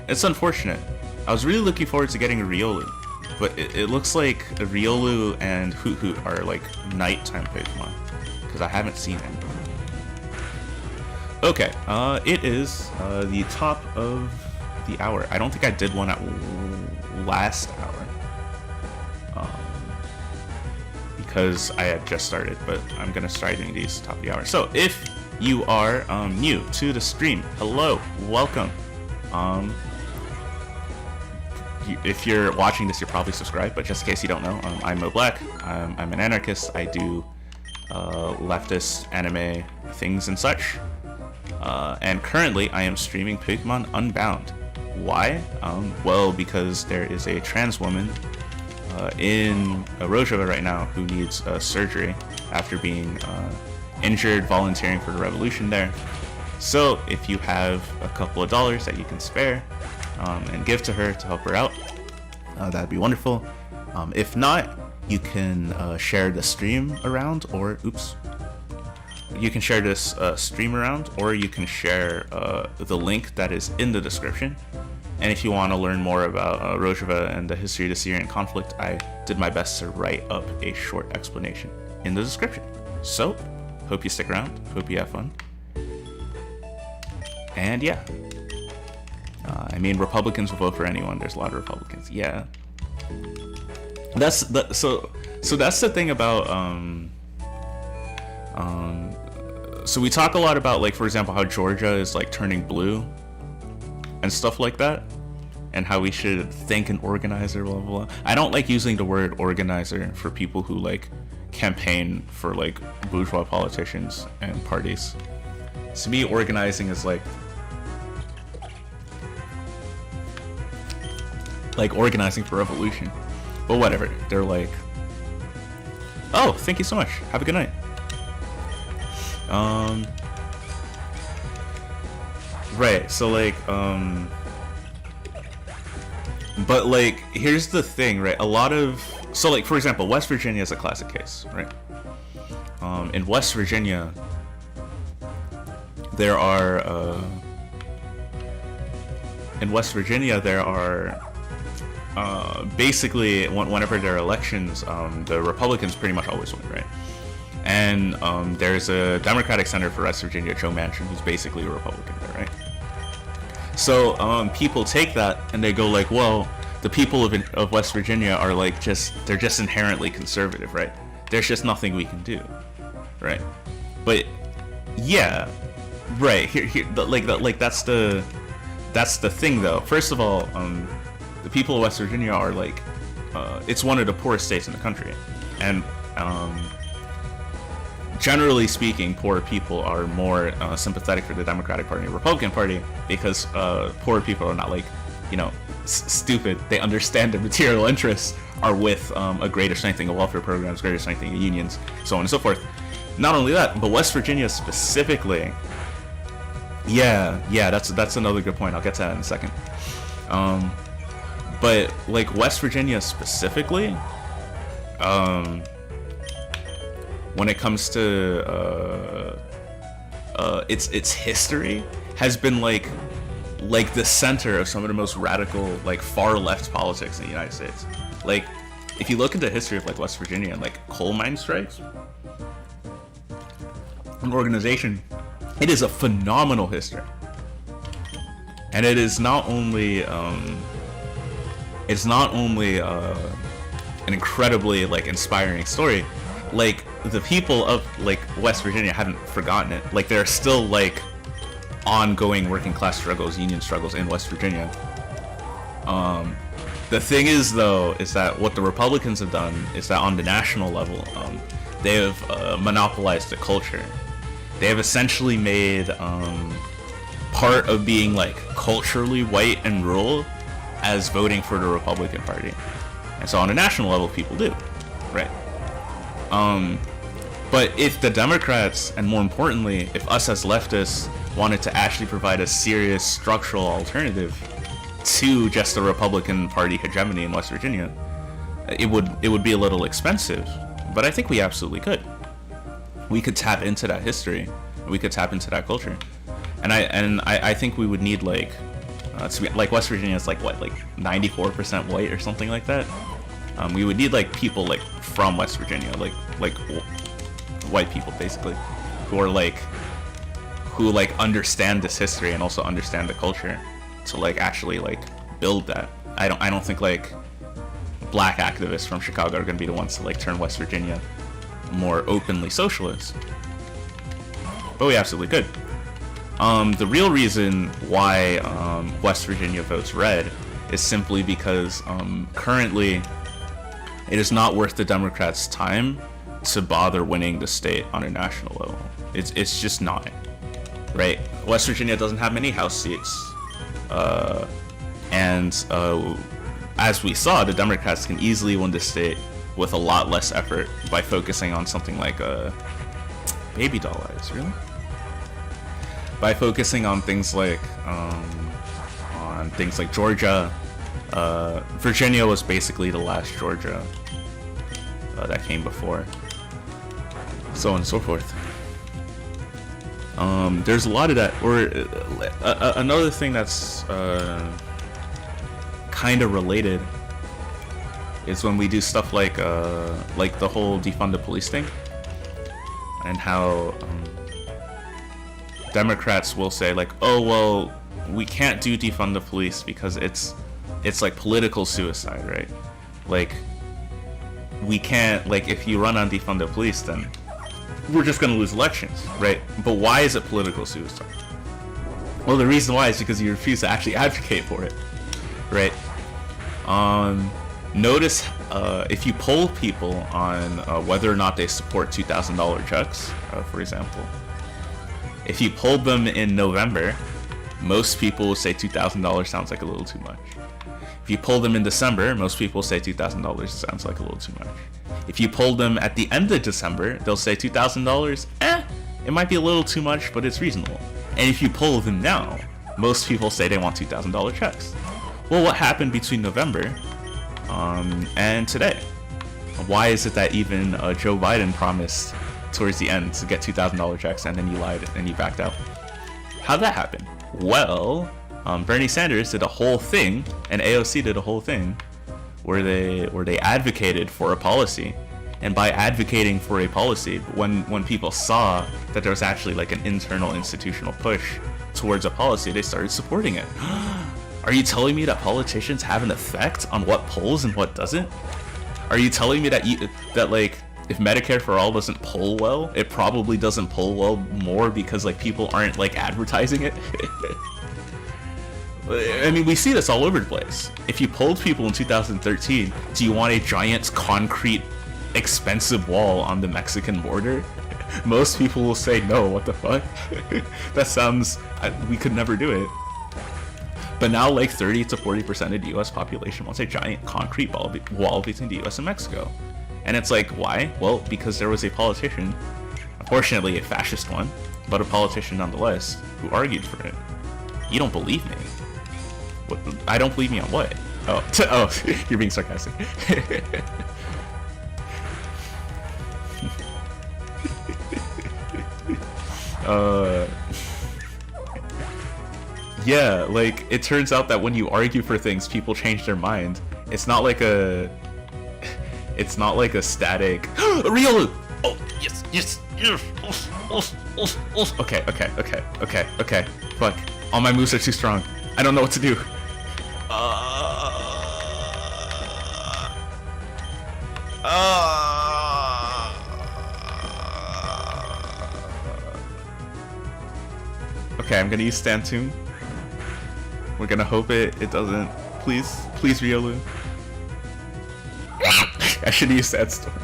It's unfortunate. I was really looking forward to getting a Riolu, but it looks like a Riolu and Hoot Hoot are like nighttime Pokemon, because I haven't seen any. Okay, it is the top of the hour. I don't think I did one at last hour, because I had just started, but I'm gonna start doing these top of the hour. So if you are new to the stream, hello, welcome. If you're watching this, you're probably subscribed, but just in case you don't know, I'm Mo Black. I'm an anarchist. I do leftist anime things and such. And currently, I am streaming Pokemon Unbound. Why? Well, because there is a trans woman in Rojava right now who needs surgery after being injured volunteering for the revolution there. So if you have a couple of dollars that you can spare and give to her to help her out, that'd be wonderful. If not, you can share the stream around, or you can share this stream around, or you can share the link that is in the description. And if you want to learn more about Rojava and the history of the Syrian conflict, I did my best to write up a short explanation in the description. So, hope you stick around, hope you have fun. And yeah. I mean, Republicans will vote for anyone. There's a lot of Republicans. Yeah. So that's the thing about so we talk a lot about, like, for example, how Georgia is like turning blue and stuff like that, and how we should thank an organizer, blah blah blah. I don't like using the word organizer for people who like campaign for like bourgeois politicians and parties. To me, organizing is like organizing for revolution. But whatever, they're like, oh, thank you so much, have a good night. Right, so like, but like, here's the thing, right? A lot of, so like, for example, West Virginia is a classic case, right? In West Virginia, there are, basically, whenever there are elections, the Republicans pretty much always win, right? And there's a Democratic senator for West Virginia, Joe Manchin, who's basically a Republican there, right? So people take that and they go like, well, the people of West Virginia are like they're just inherently conservative, right? There's just nothing we can do, right? But yeah, right here, that's the thing though. First of all, the people of West Virginia are like, it's one of the poorest states in the country, and generally speaking, poor people are more sympathetic for the Democratic Party and Republican Party, because poor people are not like, you know, stupid. They understand their material interests are with a greater strengthening of welfare programs, greater strengthening of unions, so on and so forth. Not only that, but West Virginia specifically, yeah, that's another good point. I'll get to that in a second. But like West Virginia specifically, when it comes to its history, has been like the center of some of the most radical, like far left politics in the United States. Like, if you look at the history of like West Virginia and like coal mine strikes, an organization, it is a phenomenal history, and it is not only an incredibly like inspiring story. Like, the people of like West Virginia haven't forgotten it. Like, there are still like ongoing working class struggles, union struggles in West Virginia. The thing is, though, is that what the Republicans have done is that on the national level, they have monopolized the culture. They have essentially made part of being like culturally white and rural as voting for the Republican Party. And so on a national level, people do, right? But if the Democrats, and more importantly, if us as leftists wanted to actually provide a serious structural alternative to just the Republican Party hegemony in West Virginia, it would be a little expensive. But I think we absolutely could. We could tap into that history. We could tap into that culture. And I think we would need like to be, like West Virginia is like what, like 94% white or something like that. We would need like people like from West Virginia, like white people basically, who understand this history and also understand the culture to like actually like build that. I don't think like black activists from Chicago are going to be the ones to like turn West Virginia more openly socialist. But we absolutely could. The real reason why West Virginia votes red is simply because currently it is not worth the Democrats' time to bother winning the state on a national level. It's just not, right? West Virginia doesn't have many House seats, and as we saw, the Democrats can easily win the state with a lot less effort by focusing on something like baby doll eyes, really? By focusing on things like Georgia. Virginia was basically the last Georgia that came before, so on and so forth. There's a lot of that. Or another thing that's kind of related is when we do stuff like the whole defund the police thing, and how Democrats will say like, oh well, we can't do defund the police because it's like political suicide, right? Like, we can't, like, if you run on defund the police, then we're just gonna lose elections, right? But why is it political suicide? Well, the reason why is because you refuse to actually advocate for it, right? Notice if you poll people on whether or not they support $2,000 checks, for example, if you polled them in November, most people will say $2,000 sounds like a little too much. If you poll them in December, most people say $2,000 sounds like a little too much. If you poll them at the end of December, they'll say $2,000, it might be a little too much, but it's reasonable. And if you poll them now, most people say they want $2,000 checks. Well, what happened between November and today? Why is it that even Joe Biden promised towards the end to get $2,000 checks and then you lied and you backed out? How'd that happen? Well, Bernie Sanders did a whole thing, and AOC did a whole thing, where they advocated for a policy, and by advocating for a policy, when people saw that there was actually like an internal institutional push towards a policy, they started supporting it. Are you telling me that politicians have an effect on what polls and what doesn't? Are you telling me that like if Medicare for All doesn't poll well, it probably doesn't poll well more because like people aren't like advertising it? I mean, we see this all over the place. If you polled people in 2013, do you want a giant concrete expensive wall on the Mexican border? Most people will say no. What the fuck? That sounds, we could never do it. But now like 30 to 40% of the US population wants a giant concrete wall between the US and Mexico. And it's like, why? Well, because there was a politician, unfortunately a fascist one, but a politician nonetheless, who argued for it. You don't believe me? What, I don't believe me on what? Oh, oh, you're being sarcastic. Yeah, like, it turns out that when you argue for things, people change their mind. It's not like a static real. Oh, yes, yes, yes. Okay. Fuck. All my moves are too strong. I don't know what to do. Okay, I'm gonna use Stand Tune. We're gonna hope it doesn't Please, please, Riolu. I should have used that storm.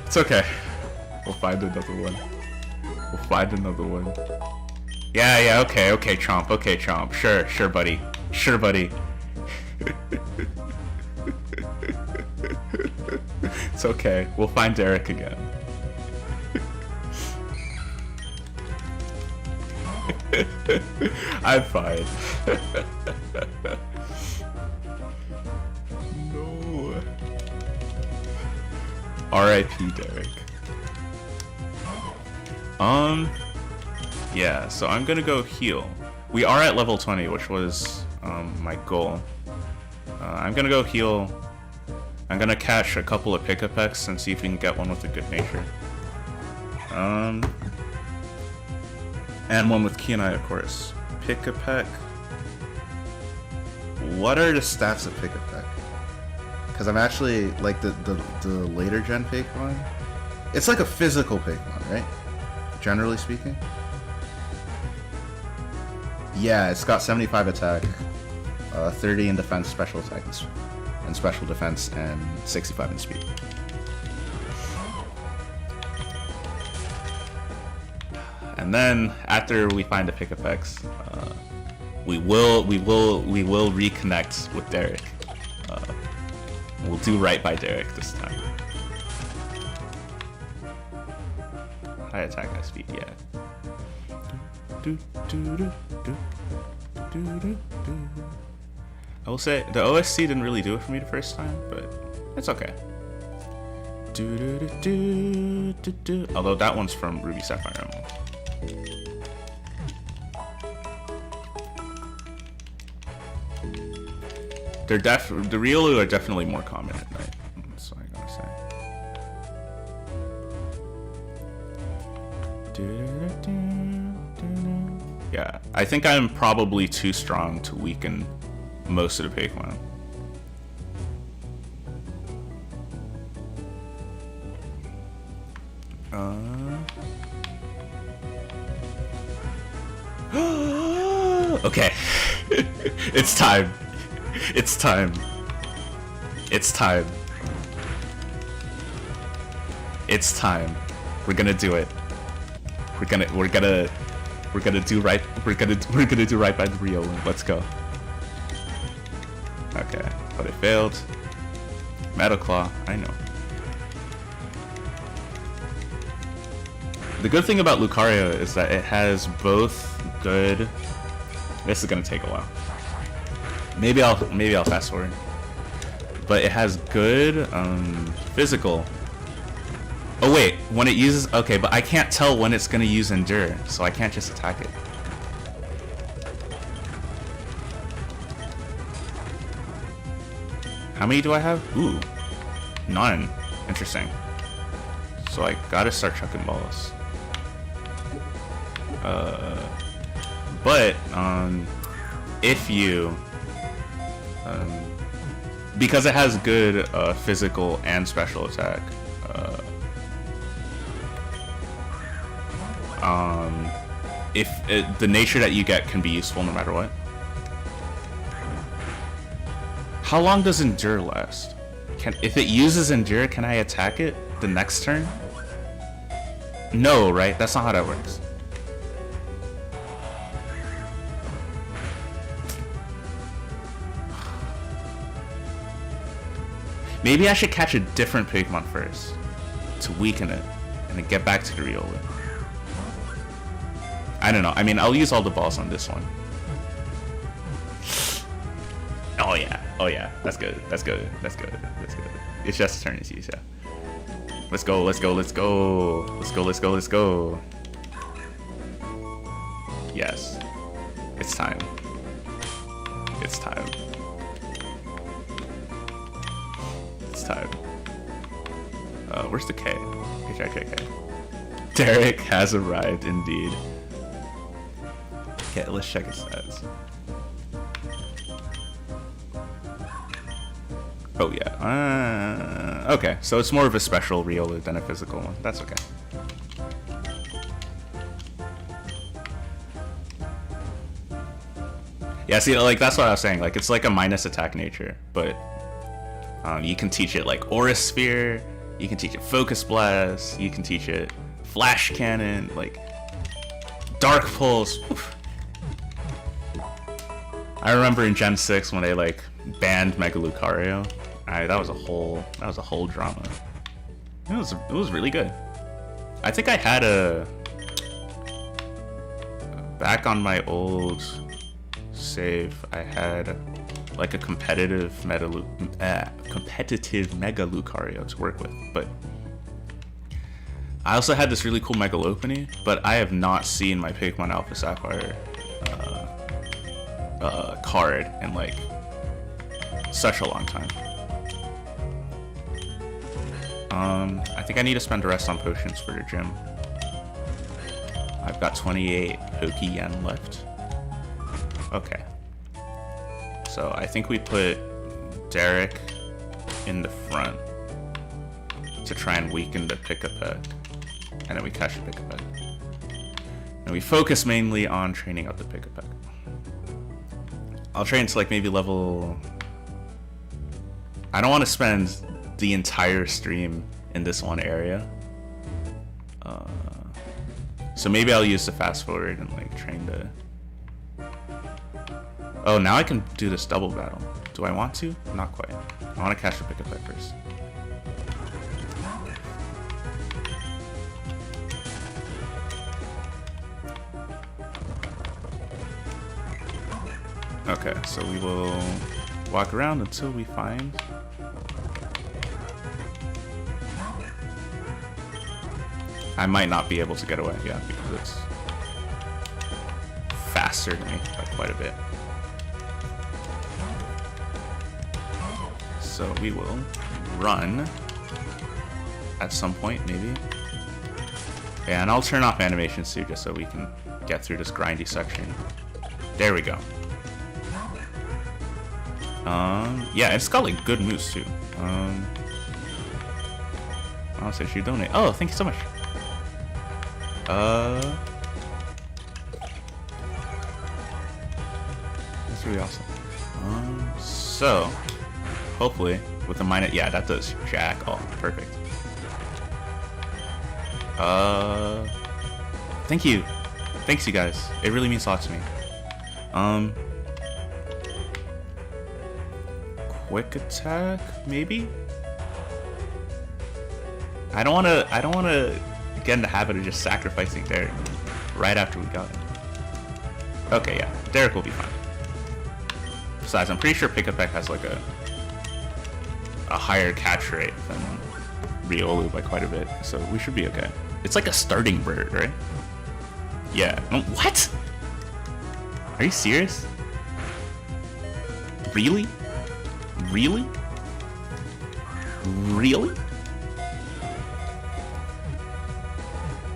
It's okay. We'll find another one. We'll find another one. Yeah, okay, Chomp. Sure, buddy. Sure, buddy. It's okay. We'll find Derek again. I'm fine. No. R.I.P. Derek. Yeah, so I'm gonna go heal. We are at level 20, which was my goal. I'm gonna go heal. I'm gonna catch a couple of pick-a-pecks and see if we can get one with a good nature. And one with Kianai, of course. Pick-a-peck. What are the stats of pick-a-peck? Because I'm actually, like, the later gen Pokemon. It's like a physical Pokemon, right? Generally speaking. Yeah, it's got 75 attack, 30 in defense, special attack, and special defense, and 65 in speed. And then after we find the pick-a-pecks, we will reconnect with Derek. We'll do right by Derek this time. High attack, high speed, yeah. I will say the OSC didn't really do it for me the first time, but it's okay. Although that one's from Ruby Sapphire Emerald. The Riolu are definitely more common at night. That's what I gotta say. Yeah, I think I'm probably too strong to weaken most of the Pokemon. Okay. It's time. It's time. It's time. It's time. We're gonna do it. We're gonna do right. We're gonna do right by the Rio. Let's go. Okay, but it failed. Metal Claw, I know. The good thing about Lucario is that it has both good. This is gonna take a while. Maybe I'll fast forward. But it has good physical. Oh wait, when it uses, okay, but I can't tell when it's gonna use Endure, so I can't just attack it. How many do I have? Ooh, none. Interesting. So I gotta start chucking balls. But if you, because it has good physical and special attack, the nature that you get can be useful no matter what. How long does Endure last? If it uses Endure, can I attack it the next turn? No, right? That's not how that works. Maybe I should catch a different Pokemon first to weaken it and then get back to the Riolu. I don't know. I mean, I'll use all the balls on this one. Oh yeah. Oh yeah. That's good. That's good. That's good. That's good. It's just Eternity's, yeah. Let's go. Let's go. Let's go. Let's go. Let's go. Let's go. Yes. It's time. It's time. It's time. Where's the K? K. Derek has arrived indeed. Okay, let's check his stats. Oh yeah. Okay, so it's more of a special Riolu than a physical one. That's okay. Yeah, see, like, that's what I was saying. Like, it's like a minus attack nature, but you can teach it, like, Aura Sphere, you can teach it Focus Blast, you can teach it Flash Cannon, like, Dark Pulse. Oof. I remember in Gen 6 when they, like, banned Mega Lucario. That was a whole drama. It was really good. I think I had back on my old save, I had like a competitive Mega Lucario to work with, but I also had this really cool Megalopony, but I have not seen my Pokemon Alpha Sapphire card in like such a long time. I think I need to spend the rest on potions for the gym. I've got 28 Poke-Yen left. Okay. So I think we put Derek in the front to try and weaken the Pick-a-Peck. And then we catch the Pick-a-Peck. And we focus mainly on training up the Pick-a-Peck. I'll train to like maybe level... I don't want to spend the entire stream in this one area. So maybe I'll use the fast forward and like train the... Oh, now I can do this double battle. Do I want to? Not quite. I want to catch the Pick-a-Peck first. Okay, so we will walk around until we find... I might not be able to get away, yeah, because it's faster than me by quite a bit. So we will run at some point, maybe. Yeah, and I'll turn off animations too, just so we can get through this grindy section. There we go. Yeah, it's got like good moves too. I'll say she donate. Oh, thank you so much. That's really awesome. So hopefully with the minus, yeah, that does jack. Oh, perfect. Thank you. Thanks, you guys. It really means a lot to me. Quick attack, maybe? I don't wanna get in the habit of just sacrificing Derek right after we got him. Okay, yeah, Derek will be fine. Besides, I'm pretty sure Pick-a-Peck has like a higher catch rate than Riolu by quite a bit, so we should be okay. It's like a starting bird, right? Yeah. What? Are you serious? Really? Really? Really?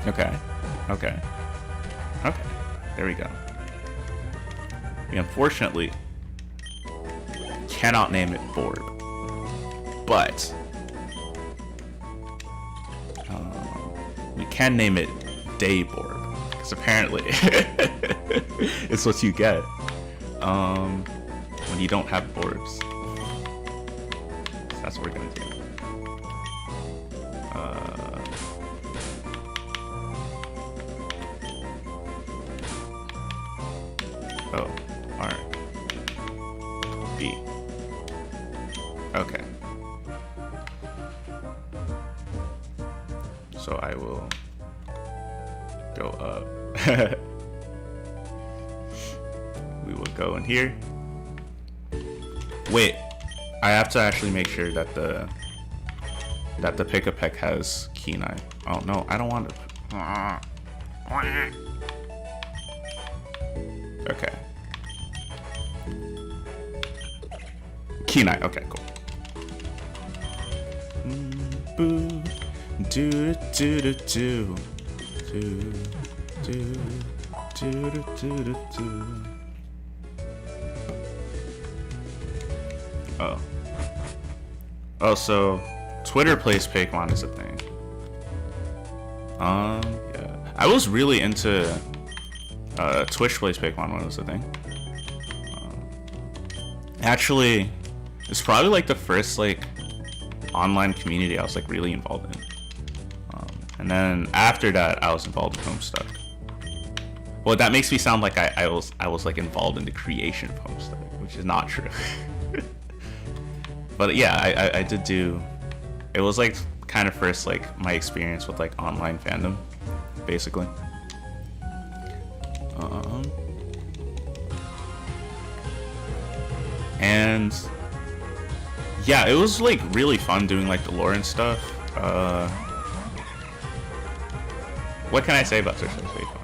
Okay. Okay. Okay. There we go. We unfortunately cannot name it Borb. But we can name it Dayborb. Because apparently it's what you get when you don't have Borbs. So that's what we're gonna do. Oh, R, B. Okay. So I will go up. We will go in here. Wait, I have to actually make sure that the Pick-a-Peck has Kenai. Oh no, I don't want to. Okay. Kenai. Okay, cool. Boo. Do do do do do do do do do do. Oh. Oh, so Twitter plays Pokemon is a thing. Yeah. I was really into Twitch plays Pokemon when it was a thing. Actually, it's probably like the first like online community I was like really involved in. And then after that, I was involved in Homestuck. Well, that makes me sound like I was like involved in the creation of Homestuck, which is not true. But yeah, I did do. It was like kind of first like my experience with like online fandom, basically. And yeah, it was like really fun doing like the lore and stuff. What can I say about Socialist Recon?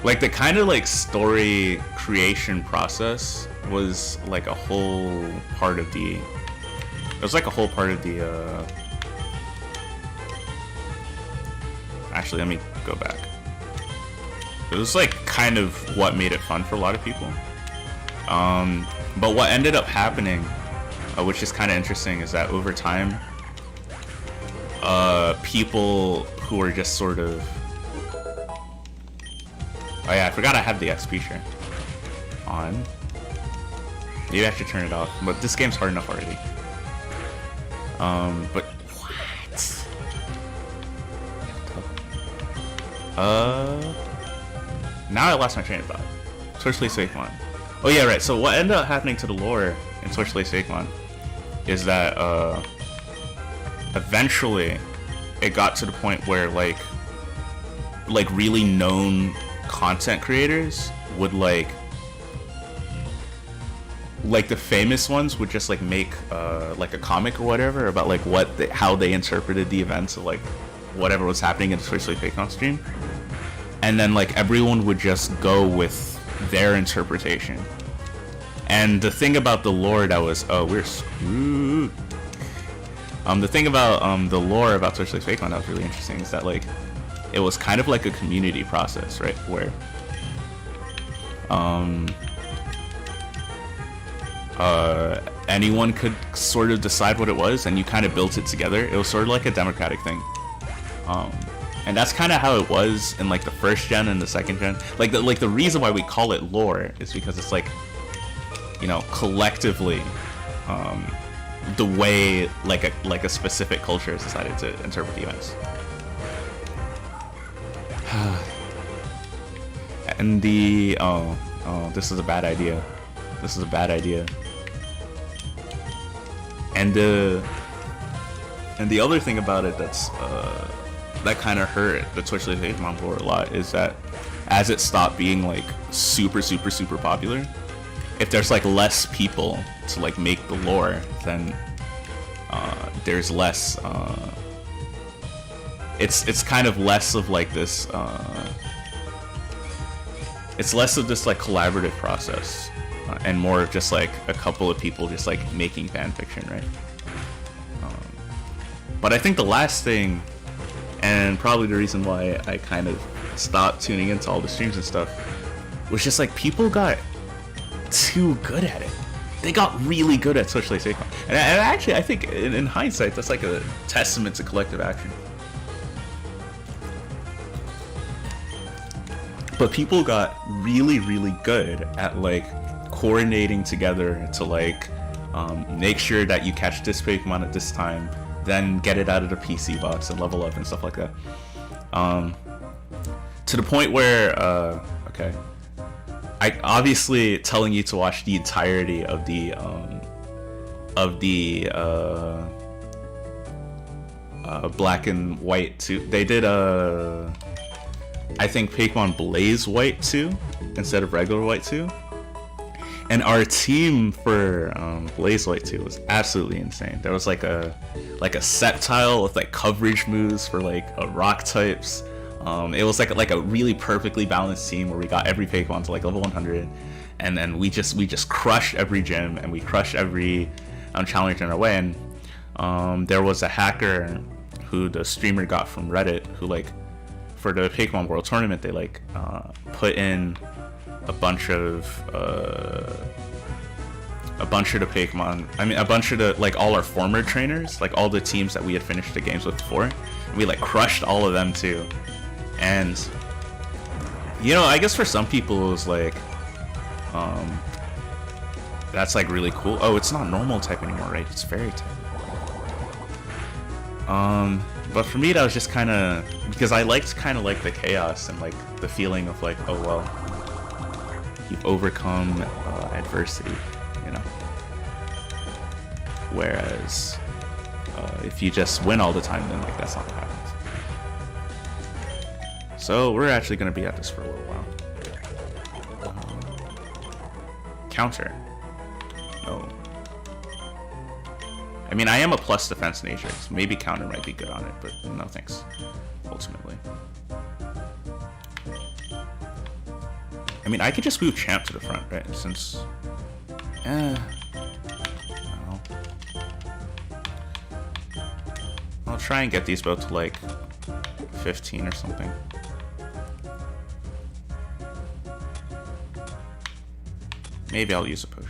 Like the kind of like story creation process was like a whole part of the. It was like a whole part of the. Actually, let me go back. It was like kind of what made it fun for a lot of people. But what ended up happening, which is kind of interesting, is that over time, people who were just sort of... Oh yeah, I forgot I have the XP share on. Maybe I should turn it off, but this game's hard enough already. But what? Now I lost my train of thought. Socialist Recon. Oh yeah, right. So what ended up happening to the lore in Socialist Recon is that eventually it got to the point where like really known content creators would like the famous ones would just like make like a comic or whatever about like how they interpreted the events of like whatever was happening in the Socialist Recon stream, and then like everyone would just go with their interpretation. And the thing about the lore that was we're screwed. The thing about the lore about Socialist Recon that was really interesting is that like it was kind of like a community process, right? Where anyone could sort of decide what it was, and you kind of built it together. It was sort of like a democratic thing. And that's kind of how it was in like the first gen and the second gen. Like the reason why we call it lore is because it's like, you know, collectively, the way like a specific culture has decided to interpret the events. And the this is a bad idea. This is a bad idea. And the other thing about it that's that kind of hurt the Socialist Recon lore a lot is that as it stopped being like super popular, if there's like less people to like make the lore, then there's less. It's kind of less of like this. It's less of this like collaborative process, and more of just like a couple of people just like making fan fiction, right? But I think the last thing, and probably the reason why I kind of stopped tuning into all the streams and stuff, was just like people got too good at it. They got really good at Socialist Recon. And actually, I think in hindsight, that's like a testament to collective action. But people got really good at like coordinating together to like make sure that you catch this Pokemon at this time, then get it out of the PC box and level up and stuff like that. To the point where, okay, I obviously telling you to watch the entirety of the Black and White 2. They did I think Pokemon Blaze White 2 instead of regular White 2. And our team for Blaze White 2 was absolutely insane. There was like a set tile with like coverage moves for like rock types. It was like a really perfectly balanced team where we got every Pokemon to like level 100, and then we just crushed every gym and we crushed every challenge in our way. And there was a hacker who the streamer got from Reddit who like for the Pokemon World Tournament they like put in a bunch of the Pokemon. I mean, a bunch of the like all our former trainers, like all the teams that we had finished the games with before. We like crushed all of them too. And you know, I guess for some people it That's like really cool. Oh, it's not normal type anymore, right? It's fairy type. But for me, that was just kind of because I liked kind of like the chaos and like the feeling of like, oh well, you've overcome adversity, you know. Whereas if you just win all the time, then like that's not what happens. So we're actually going to be at this for a little while. Counter. No. I mean, I am a plus defense nature, so maybe counter might be good on it, but no thanks, ultimately. I mean, I could just move champ to the front, right? Since... no. I'll try and get these both to, like, 15 or something. Maybe I'll use a potion.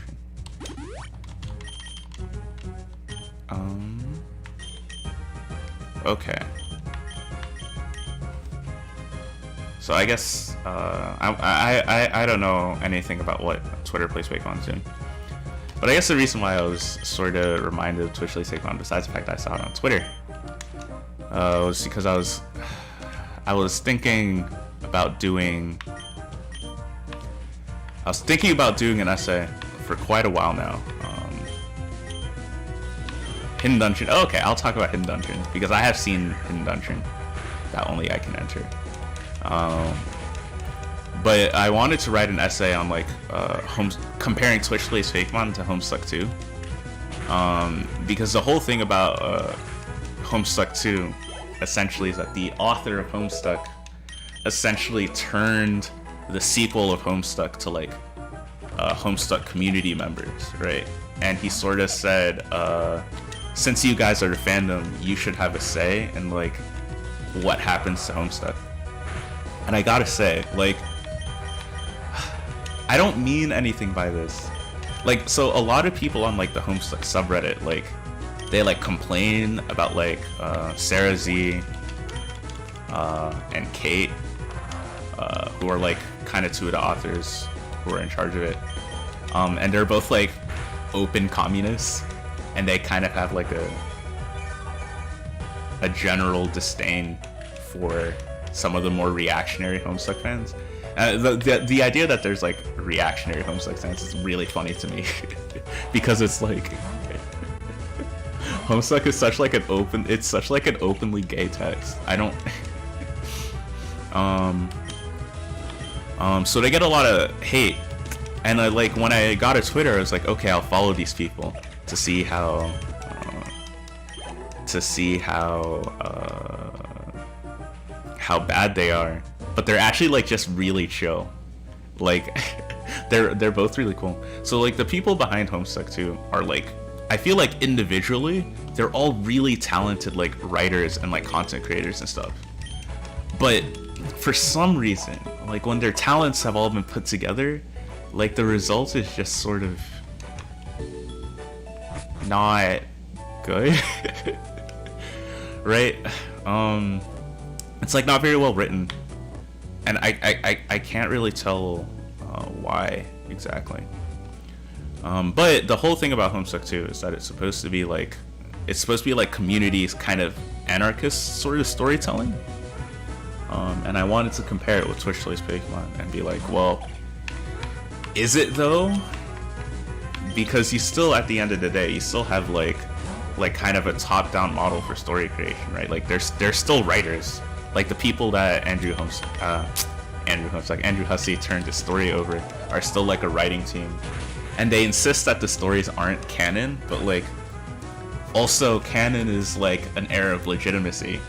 Okay. So I guess I don't know anything about what Twitter plays Wakefon soon, but I guess the reason why I was sort of reminded of Twitch plays Wakefon, besides the fact that I saw it on Twitter, was because I was thinking about doing an essay for quite a while now. Hidden Dungeon. Oh, okay, I'll talk about Hidden Dungeon because I have seen Hidden Dungeon that only I can enter. But I wanted to write an essay on like comparing Twitch Plays Fakemon to Homestuck 2. Because the whole thing about Homestuck 2 essentially is that the author of Homestuck essentially turned the sequel of Homestuck to like Homestuck community members, right? And he sort of said, since you guys are the fandom, you should have a say in like what happens to Homestuck. And I gotta say, like, I don't mean anything by this. Like, so a lot of people on like the Homestuck subreddit, like, they like complain about like Sarah Z and Kate, who are like kind of two of the authors who are in charge of it. And they're both like open communists. And they kind of have like a general disdain for some of the more reactionary Homestuck fans. The idea that there's like reactionary Homestuck fans is really funny to me because it's like Homestuck is such like an openly gay text. I don't so they get a lot of hate, and I like when I got a Twitter, I was like, okay, I'll follow these people to see how bad they are, but they're actually like just really chill. Like they're both really cool. So like the people behind Homestuck 2 are like, I feel like individually they're all really talented like writers and like content creators and stuff. But for some reason, like when their talents have all been put together, like the result is just sort of not good. Right? It's like not very well written, and I can't really tell why exactly. But the whole thing about Homestuck 2 is that it's supposed to be like community's kind of anarchist sort of storytelling. And I wanted to compare it with Twitch Plays Pokemon and be like, well, is it though? Because you still, at the end of the day, you still have like kind of a top-down model for story creation, right? Like there's still writers, like the people that Andrew Hussey turned the story over are still like a writing team, and they insist that the stories aren't canon, but like also canon is like an era of legitimacy,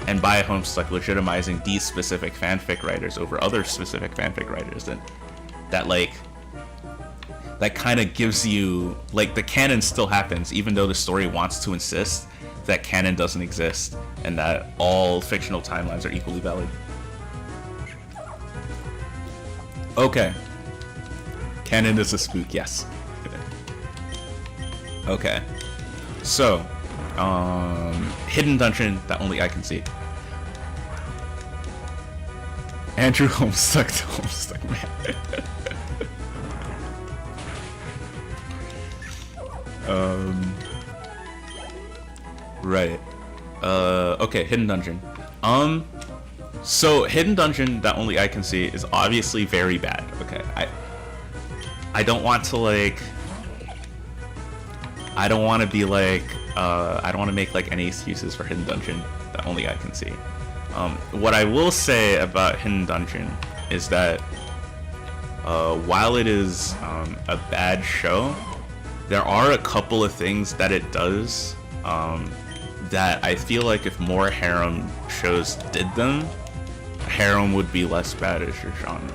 and by Homestuck legitimizing these specific fanfic writers over other specific fanfic writers, that kind of gives you, like, the canon still happens, even though the story wants to insist that canon doesn't exist and that all fictional timelines are equally valid. Okay. Canon is a spook, yes. Okay. So, Hidden Dungeon that only I can see. Andrew Homestuck to Homestuck, man. Right. Okay, Hidden Dungeon. So Hidden Dungeon that only I can see is obviously very bad. Okay, I don't want to like. I don't want to be like. I don't want to make like any excuses for Hidden Dungeon that only I can see. What I will say about Hidden Dungeon is that while it is a bad show, there are a couple of things that it does that I feel like if more harem shows did them, harem would be less bad as your genre.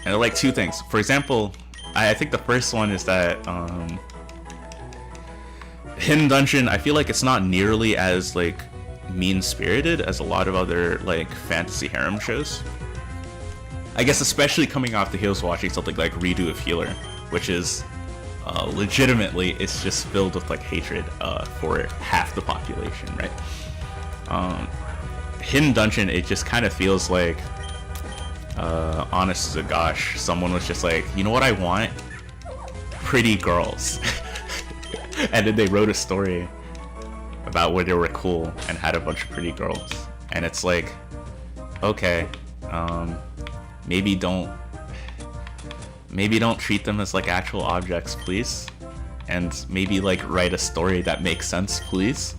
And like two things. For example, I think the first one is that Hidden Dungeon, I feel like it's not nearly as like mean-spirited as a lot of other like fantasy harem shows. I guess especially coming off the heels watching something like Redo of Healer, which is legitimately, it's just filled with like hatred for half the population, right? Hidden Dungeon, it just kind of feels like, honest as a gosh, someone was just like, you know what I want? Pretty girls. And then they wrote a story about where they were cool and had a bunch of pretty girls. And it's like, okay, maybe don't treat them as like actual objects, please. And maybe like write a story that makes sense, please.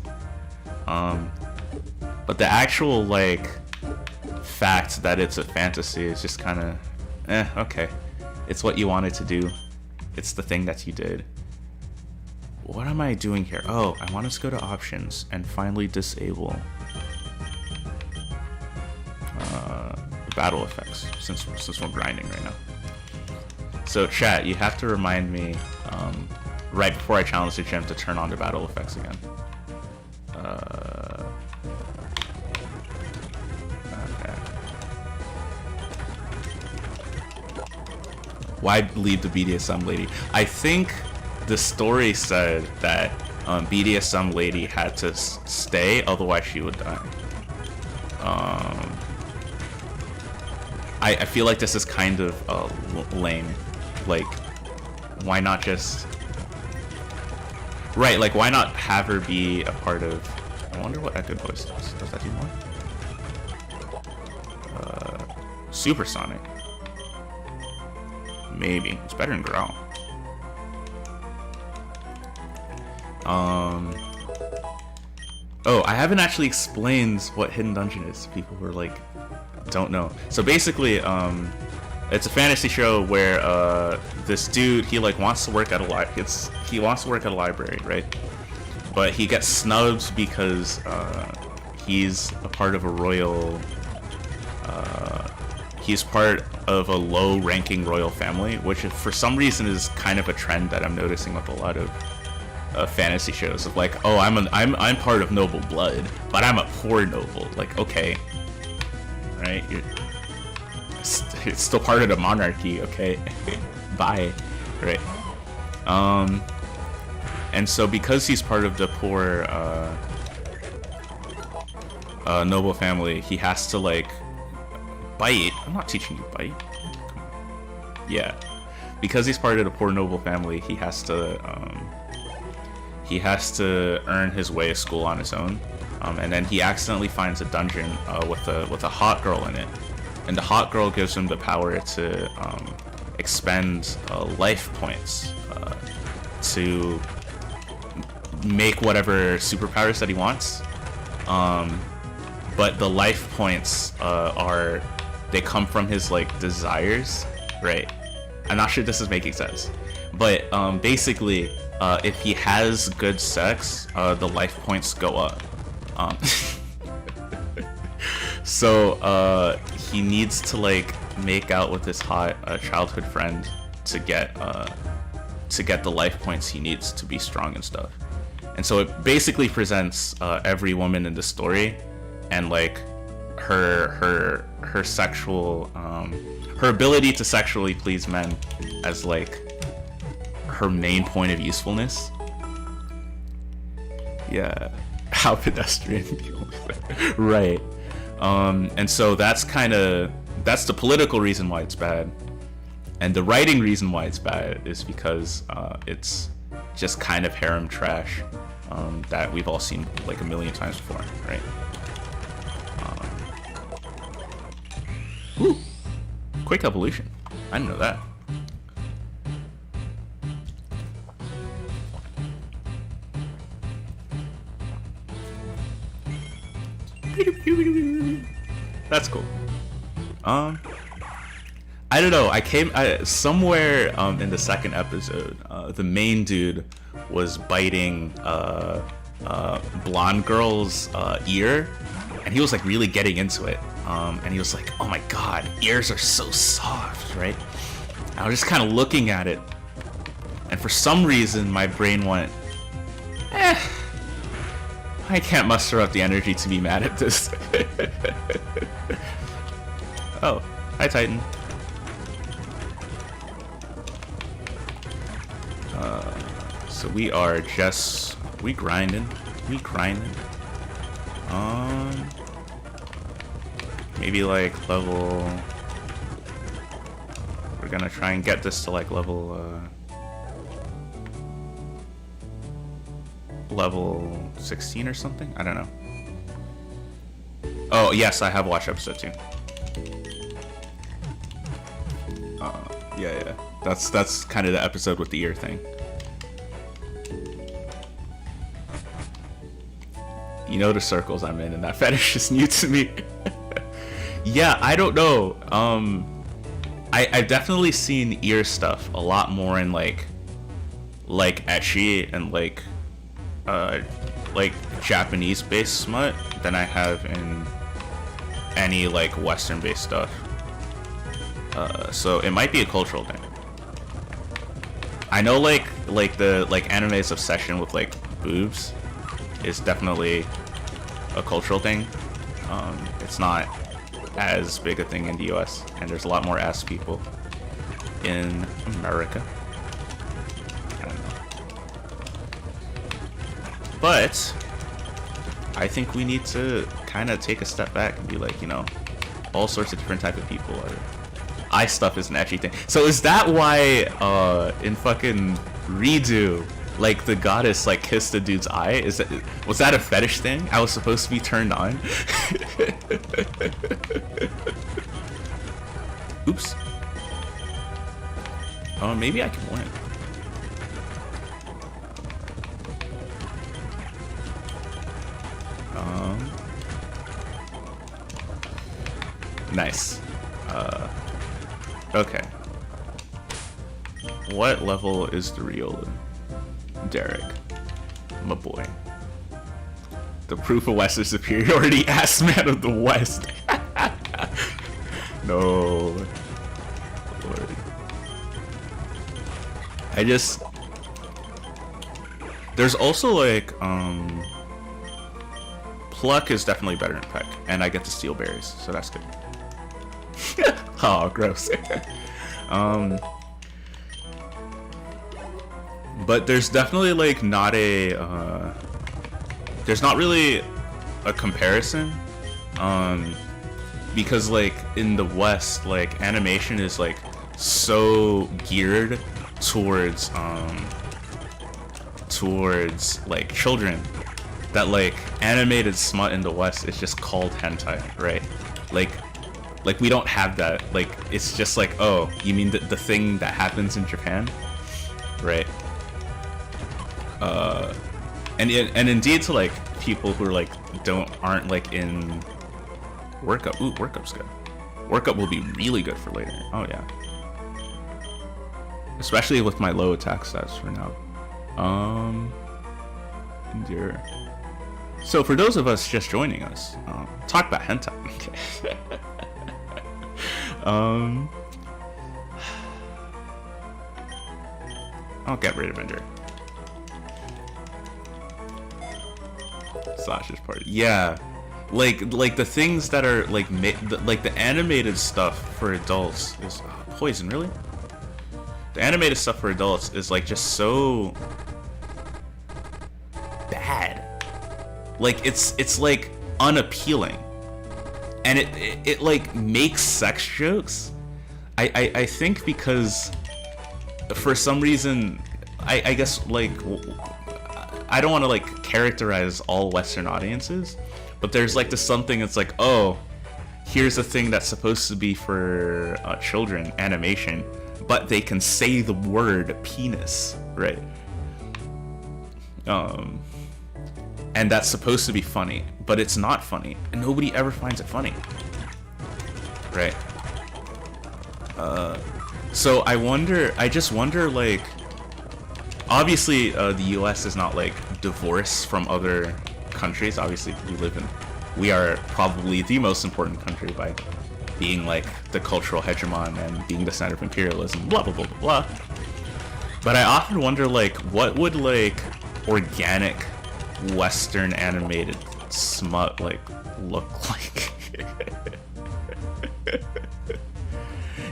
But the actual like fact that it's a fantasy is just kind of, okay. It's what you wanted to do. It's the thing that you did. What am I doing here? Oh, I want us to go to options and finally disable battle effects since we're grinding right now. So chat, you have to remind me right before I challenge the gym to turn on the battle effects again. Okay. Why leave the BDSM lady? I think the story said that BDSM lady had to stay, otherwise she would die. I feel like this is kind of lame. Like, why not just... Right, like, why not have her be a part of... I wonder what Echo Voice does. Does that do more? Supersonic. Maybe. It's better than Growl. Oh, I haven't actually explained what Hidden Dungeon is. People who are like, don't know. So basically, it's a fantasy show where this dude, he like wants to work at a library, right? But he gets snubbed because he's a part of a royal. He's part of a low-ranking royal family, which for some reason is kind of a trend that I'm noticing with a lot of fantasy shows of like, oh, I'm part of noble blood, but I'm a poor noble. Like, okay, right? It's still part of the monarchy, okay? Bye, right? And so because he's part of the poor noble family, he has to like bite. I'm not teaching you bite. Yeah, because he's part of the poor noble family, he has to earn his way to school on his own, and then he accidentally finds a dungeon with a hot girl in it, and the hot girl gives him the power to expend life points to make whatever superpowers that he wants. But the life points they come from his like desires, right? I'm not sure this is making sense, but basically, if he has good sex, the life points go up. So he needs to like make out with his hot childhood friend to get the life points he needs to be strong and stuff. And so it basically presents every woman in the story and like her sexual her ability to sexually please men as like her main point of usefulness. Yeah, how pedestrian. Right. And so that's the political reason why it's bad. And the writing reason why it's bad is because it's just kind of harem trash that we've all seen like a million times before, right? Ooh, quick evolution. I didn't know that. That's cool. I don't know. Somewhere in the second episode, the main dude was biting blonde girl's ear, and he was like really getting into it. And he was like, "Oh my god, ears are so soft, right?" And I was just kind of looking at it, and for some reason, my brain went, I can't muster up the energy to be mad at this. Oh, hi Titan. So we are just we grinding. Maybe like level. We're gonna try and get this to like level 16 or something. I don't know. Oh yes, I have watched episode 2. Yeah. That's kind of the episode with the ear thing. You know the circles I'm in, and that fetish is new to me. Yeah, I don't know. I've definitely seen ear stuff a lot more in like ecchi and like Japanese based smut than I have in any like Western based stuff. So it might be a cultural thing. I know like the anime's obsession with like boobs is definitely a cultural thing. It's not as big a thing in the US, and there's a lot more ass people in America. I don't know. But I think we need to kind of take a step back and be like, you know, all sorts of different type of people are. Eye stuff is an etchy thing. So is that why in fucking Redo, like the goddess like kissed the dude's eye? Was that a fetish thing? I was supposed to be turned on? Oops. Oh, maybe I can win. Nice. Okay. What level is the real Derek? My boy. The proof of Western superiority ass man of the West. No. Lord. There's also like, pluck is definitely better than peck, and I get to steal berries, so that's good. Oh, gross. But there's definitely like not a there's not really a comparison, because like in the West, like animation is like so geared towards like children that like animated smut in the West is just called hentai, right? Like we don't have that. Like it's just like, oh, you mean the thing that happens in Japan, right? And indeed to like people who are like aren't like in workup. Ooh, workup's good. Workup will be really good for later. Oh yeah. Especially with my low attack stats for now. Endure. So for those of us just joining us, talk about hentai. I'll get rid of Endure. Sasha's party. Yeah. Like the things that are like like the animated stuff for adults is poison, really? The animated stuff for adults is like just so bad. Like it's like unappealing. And it like makes sex jokes I think because for some reason, I guess like I don't want to like characterize all Western audiences, but there's like this something that's like, oh, here's a thing that's supposed to be for children, animation, but they can say the word penis, right? And that's supposed to be funny, but it's not funny, and nobody ever finds it funny, right? So I just wonder, like, obviously the US is not like divorced from other countries. Obviously we are probably the most important country by being like the cultural hegemon and being the center of imperialism, blah blah blah blah blah. But I often wonder, like, what would like organic Western animated smut like look like?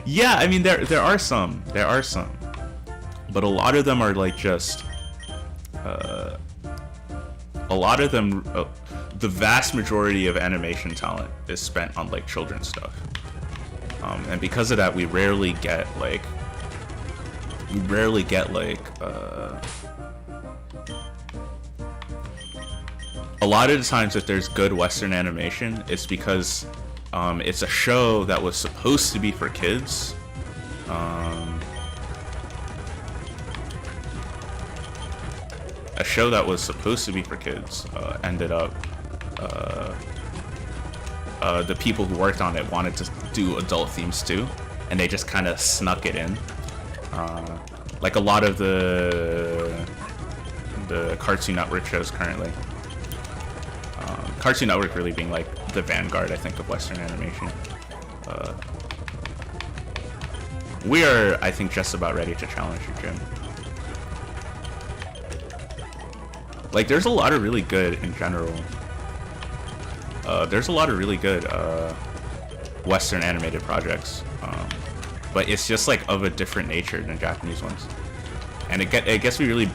Yeah, I mean there are some, but a lot of them are like just a lot of them, the vast majority of animation talent is spent on like children's stuff, and because of that, we rarely get like a lot of the times if there's good Western animation, it's because it's a show that was supposed to be for kids. A show that was supposed to be for kids ended up the people who worked on it wanted to do adult themes too, and they just kind of snuck it in. Like a lot of the Cartoon Network shows currently. Cartoon Network really being like the vanguard, I think, of Western animation. We are, I think, just about ready to challenge you, Jim. Like, there's a lot of really good, in general. There's a lot of really good Western animated projects, but it's just like of a different nature than Japanese ones. And it gets me really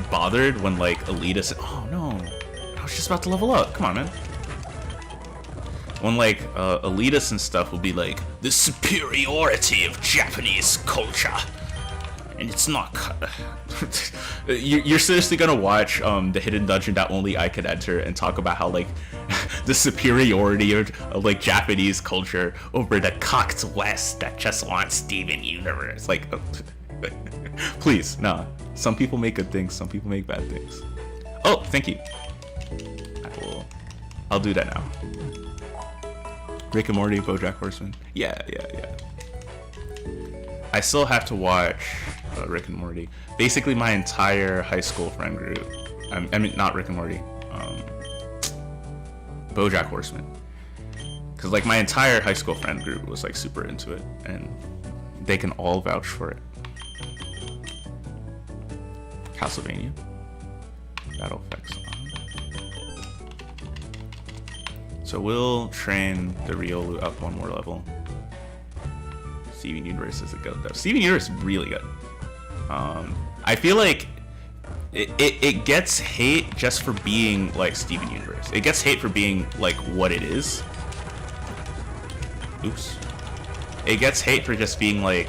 bothered when like elitists. Oh no, I was just about to level up. Come on, man. When like elitists and stuff will be like, the superiority of Japanese culture, and it's not. You're seriously gonna watch the hidden dungeon that only I could enter and talk about how like the superiority of like Japanese culture over the cocked West that just wants Steven Universe? Like, please, nah. Some people make good things, some people make bad things. Oh, thank you. I'll do that now. Rick and Morty, BoJack Horseman. Yeah. I still have to watch Rick and Morty. Basically, my entire high school friend group. I mean, not Rick and Morty. BoJack Horseman. Because like my entire high school friend group was like super into it, and they can all vouch for it. Castlevania. Battle effects on. So we'll train the Riolu up one more level. Steven Universe is a goat though. Steven Universe is really good. I feel like it gets hate just for being like Steven Universe. It gets hate for being like what it is. Oops. It gets hate for just being like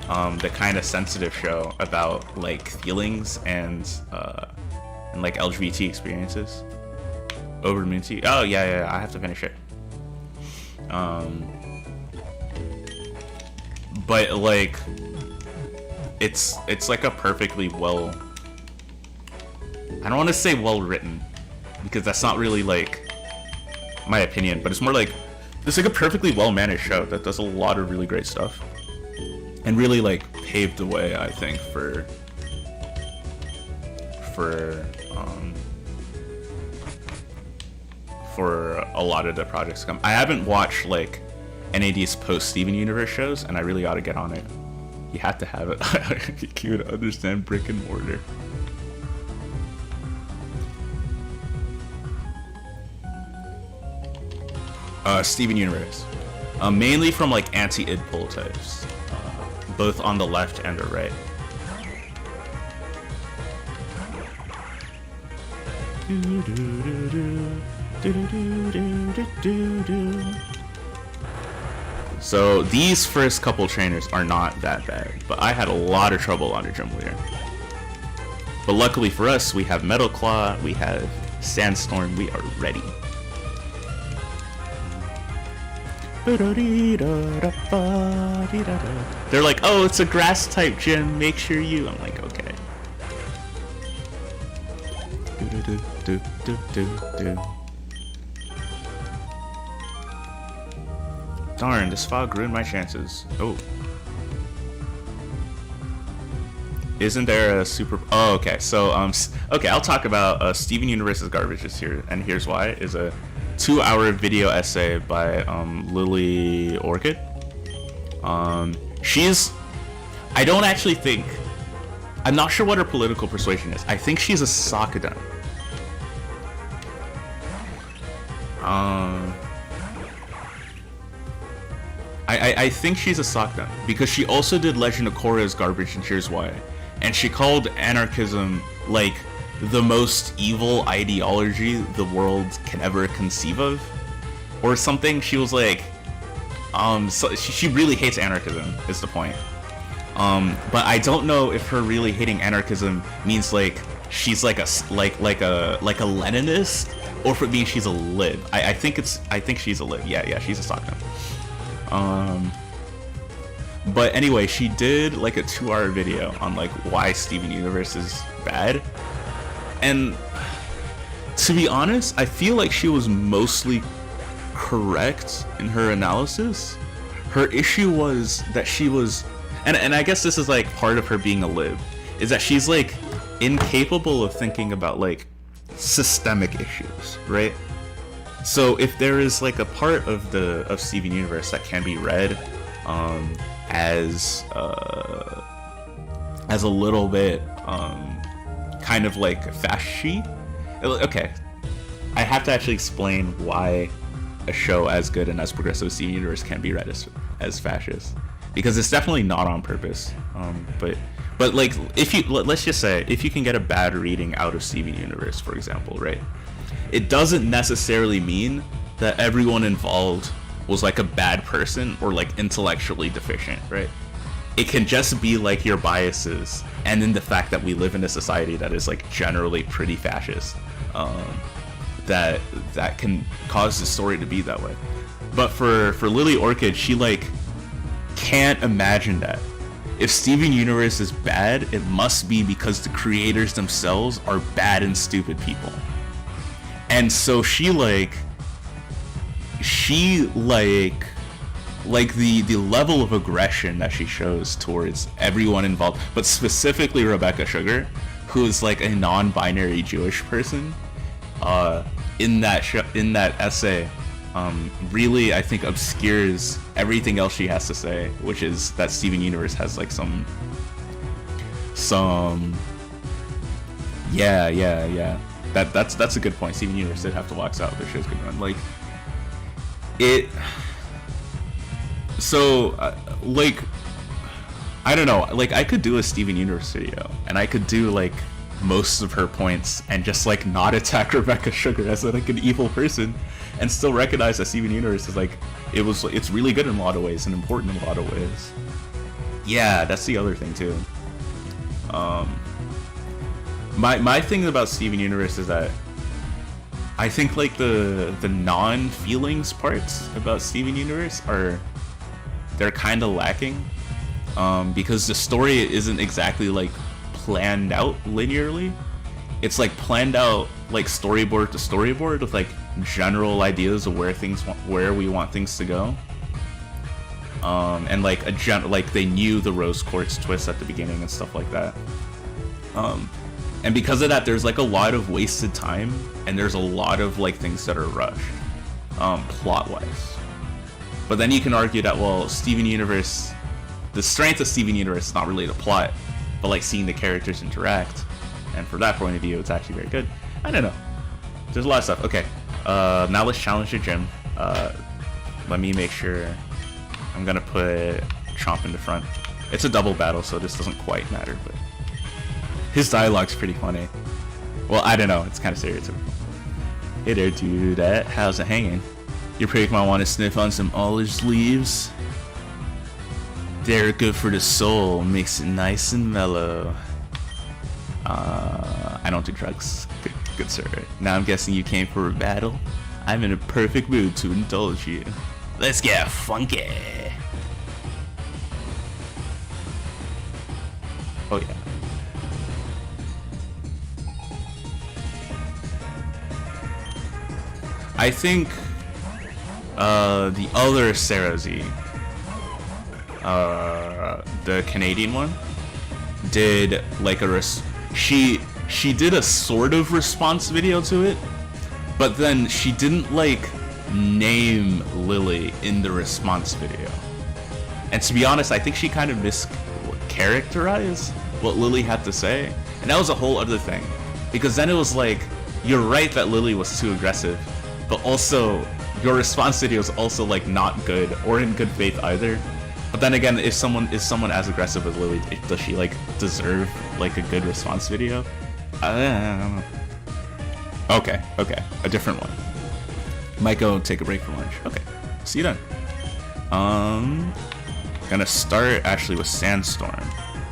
the kind of sensitive show about like feelings and like LGBT experiences. Over Moon Tea. Oh yeah, I have to finish it. But like it's like a perfectly well, I don't want to say well written, because that's not really like my opinion, but it's more like it's like a perfectly well managed show that does a lot of really great stuff and really like paved the way, I think, for a lot of the projects to come. I haven't watched like NAD's post Steven Universe shows, and I really ought to get on it. You have to have it. You would understand brick and mortar. Steven Universe. Mainly from like anti-id pull types, both on the left and the right. So these first couple trainers are not that bad, but I had a lot of trouble on a gym leader. But luckily for us, we have Metal Claw, we have Sandstorm, we are ready. They're like, oh, it's a grass type gym, make sure you... I'm like, okay. Darn, this fog ruined my chances. Oh. Isn't there a super... Oh, okay. So, okay, I'll talk about Steven Universe's Garbage is here, and here's why. Is a 2-hour video essay by Lily Orchid. She's... I don't actually think... I'm not sure what her political persuasion is. I think she's a Sakadon. I think she's a Sakadon because she also did Legend of Korra's Garbage, and here's why. And she called anarchism like the most evil ideology the world can ever conceive of, or something. She was like, so she really hates anarchism. Is the point? But I don't know if her really hating anarchism means like she's like a Leninist, or if it means she's a lib. I think she's a lib. Yeah, she's a Sakadon. But anyway, she did like a 2-hour video on like why Steven Universe is bad. And to be honest, I feel like she was mostly correct in her analysis. Her issue was that she was, and I guess this is like part of her being a lib, is that she's like incapable of thinking about like systemic issues, right? So if there is like a part of Steven Universe that can be read as a little bit kind of like fashy. Okay, I have to actually explain why a show as good and as progressive as Steven Universe can be read as fascist, because it's definitely not on purpose. But like let's just say if you can get a bad reading out of Steven Universe, for example, right? It doesn't necessarily mean that everyone involved was like a bad person or like intellectually deficient, right? It can just be like your biases, and then the fact that we live in a society that is like generally pretty fascist, that can cause the story to be that way. But for Lily Orchid, she like can't imagine that. If Steven Universe is bad, it must be because the creators themselves are bad and stupid people. And so the level of aggression that she shows towards everyone involved, but specifically Rebecca Sugar, who is like a non-binary Jewish person, in that essay, really I think obscures everything else she has to say, which is that Steven Universe has like some yeah. That's a good point. Steven Universe did have to wax out. The show's good run. Like it. So like I don't know. Like I could do a Steven Universe video, and I could do like most of her points, and just like not attack Rebecca Sugar as like an evil person, and still recognize that Steven Universe is like it's really good in a lot of ways and important in a lot of ways. Yeah, that's the other thing too. My thing about Steven Universe is that I think like the non-feelings parts about Steven Universe they're kind of lacking, because the story isn't exactly like planned out linearly. It's like planned out like storyboard to storyboard with like general ideas of where we want things to go, and like like they knew the rose quartz twist at the beginning and stuff like that. And because of that, there's like a lot of wasted time, and there's a lot of like things that are rushed, plot-wise. But then you can argue that, well, Steven Universe, the strength of Steven Universe is not really the plot, but like seeing the characters interact. And from that point of view, it's actually very good. I don't know. There's a lot of stuff. Okay, now let's challenge the gym. Let me make sure. I'm gonna put Chomp in the front. It's a double battle, so this doesn't quite matter, but his dialogue's pretty funny. Well, I don't know. It's kind of stereotypical. Hey there, dude. How's it hanging? Your pig might want to sniff on some olive leaves. They're good for the soul, makes it nice and mellow. I don't do drugs, good sir. Now I'm guessing you came for a battle. I'm in a perfect mood to indulge you. Let's get funky. Oh yeah. I think the other Sarah Z, the Canadian one, did like she did a sort of response video to it, but then she didn't like name Lily in the response video. And to be honest, I think she kind of mischaracterized what Lily had to say, and that was a whole other thing, because then it was like, you're right that Lily was too aggressive, but also your response video is also like not good or in good faith either. But then again, if someone is as aggressive as Lily, does she like deserve like a good response video? I don't know. Okay, a different one. Might go take a break for lunch. Okay, see you then. Gonna start actually with Sandstorm,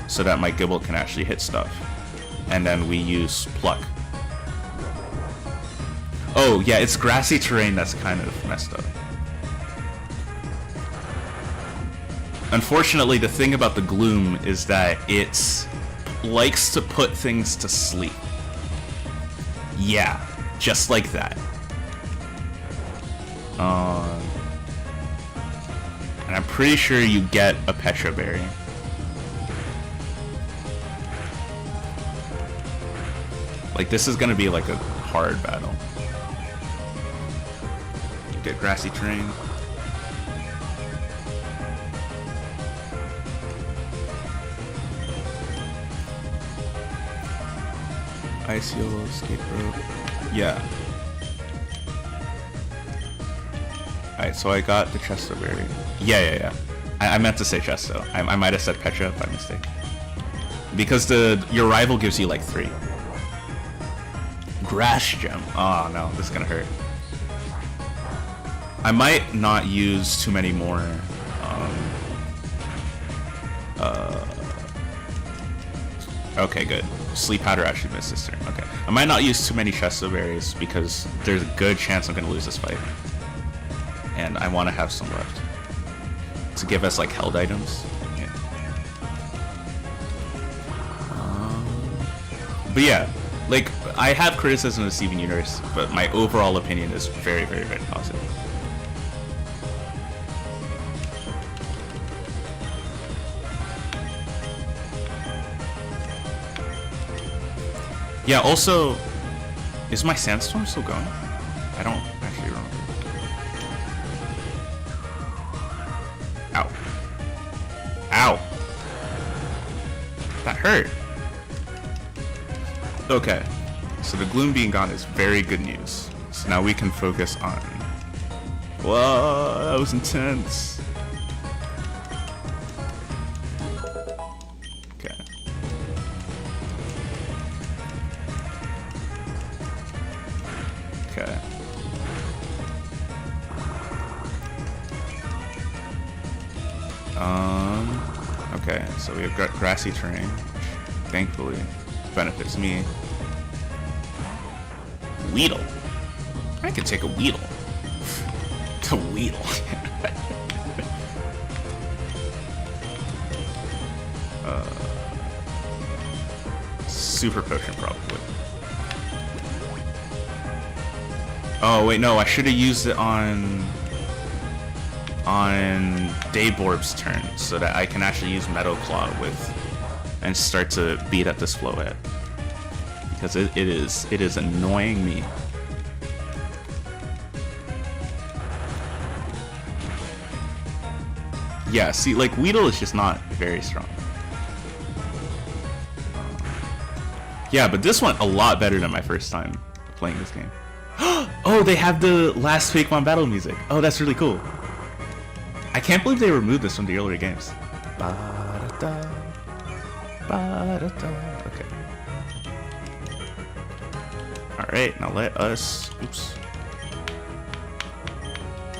so that my Gibble can actually hit stuff, and then we use Pluck. Oh yeah, it's grassy terrain that's kind of messed up. Unfortunately, the thing about the Gloom is that it likes to put things to sleep. Yeah, just like that. And I'm pretty sure you get a Petra Berry. Like, this is gonna be like a hard battle. Get grassy terrain. Ice Yellow, Escape Rope. Yeah. Alright, so I got the Chesto Berry. Yeah. I meant to say Chesto. I might have said Petra by mistake. Because your rival gives you like 3. Grass Gem. Oh no, this is gonna hurt. I might not use too many more. Okay, good. Sleep Powder actually missed this turn. Okay. I might not use too many Chesto Berries because there's a good chance I'm going to lose this fight. And I want to have some left to give us like held items. Yeah. But yeah, like I have criticism of Steven Universe, but my overall opinion is very, very, very positive. Yeah, also, is my Sandstorm still going? I don't actually remember. Ow. Ow. That hurt. Okay, so the Gloom being gone is very good news. So now we can focus on... Whoa, that was intense. Okay, so we have got grassy terrain, which thankfully benefits me. Weedle. I could take a Weedle. To Weedle. Super potion probably. Oh wait, no, I should have used it on Dayborb's turn so that I can actually use Meadow Claw with and start to beat at this Flowhead. Because it is annoying me. Yeah, see, like Weedle is just not very strong. Yeah, but this went a lot better than my first time playing this game. Oh, they have the last Fakemon battle music. Oh, that's really cool. I can't believe they removed this from the earlier games. Ba-da-da, ba-da-da. Okay. Alright, now let us... Oops.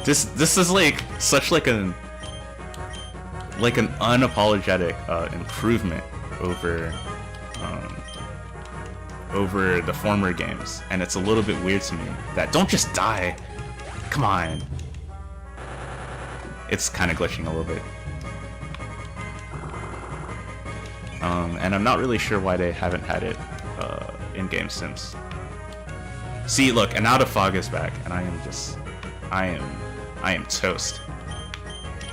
This is like such like an... like an unapologetic improvement over over the former games, and it's a little bit weird to me that don't just die. Come on. It's kind of glitching a little bit. And I'm not really sure why they haven't had it in-game since. See, look, and now the fog is back, and I am toast.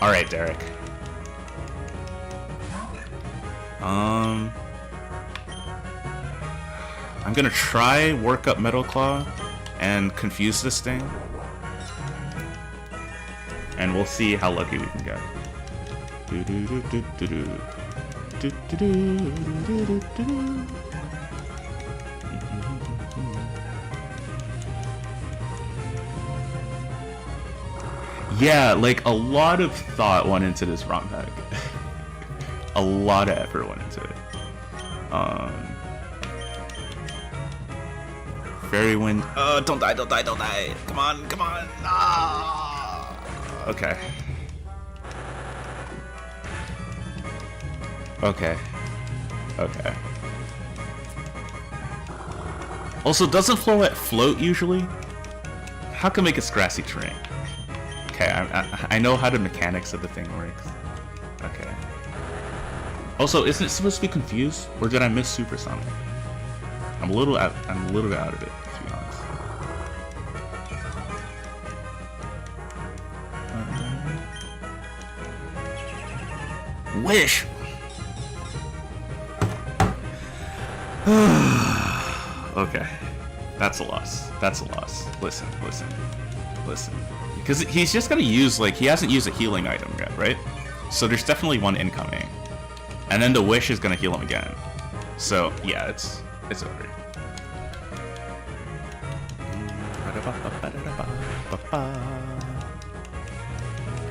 All right, Derek. I'm gonna try work up Metal Claw and confuse this thing, and we'll see how lucky we can get. Yeah, like a lot of thought went into this ROM pack. A lot of effort went into it. Fairy Wind. Don't die, don't die, don't die. Come on, come on. Ah. Okay. Okay. Okay. Also, doesn't float usually? How come it gets grassy terrain? Okay, I know how the mechanics of the thing works. Okay. Also, isn't it supposed to be confused, or did I miss Supersonic? I'm a little bit out of it, to be honest. Wish. Okay, that's a loss. That's a loss. Listen. Because he's just gonna use, like, he hasn't used a healing item yet, right? So there's definitely one incoming. And then the Wish is gonna heal him again. So, yeah, it's over.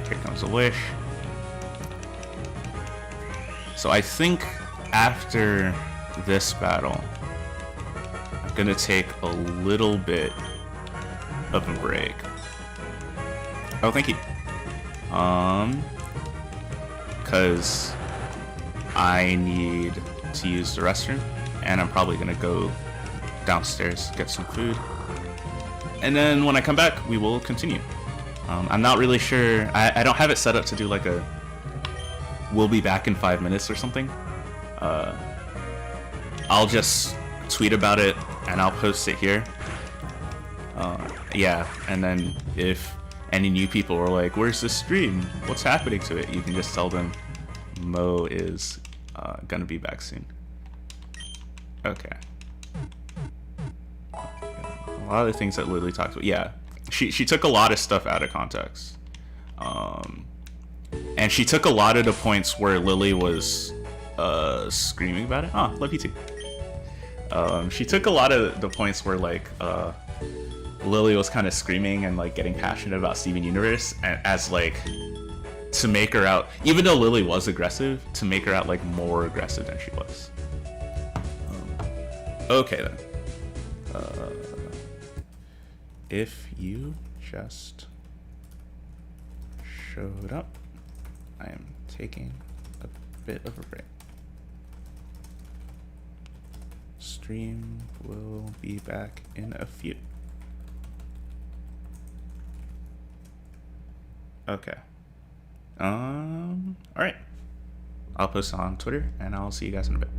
Here comes a Wish. So I think after this battle, I'm gonna take a little bit of a break. Oh, thank you. Because I need to use the restroom, and I'm probably gonna go downstairs, get some food. And then when I come back, we will continue. I'm not really sure. I don't have it set up to do like a we'll be back in 5 minutes or something. I'll just tweet about it and I'll post it here. Yeah, and then if any new people are like, where's the stream? What's happening to it? You can just tell them Mo is gonna be back soon. Okay. A lot of the things that Lily talked about. Yeah, she took a lot of stuff out of context. And she took a lot of the points where Lily was screaming about it. Oh, love you too. She took a lot of the points where like Lily was kind of screaming and like getting passionate about Steven Universe, and as like to make her out, even though Lily was aggressive, to make her out like more aggressive than she was. Okay then. If you just showed up, I am taking a bit of a break. Stream will be back in a few. Okay. Alright. I'll post on Twitter and I'll see you guys in a bit.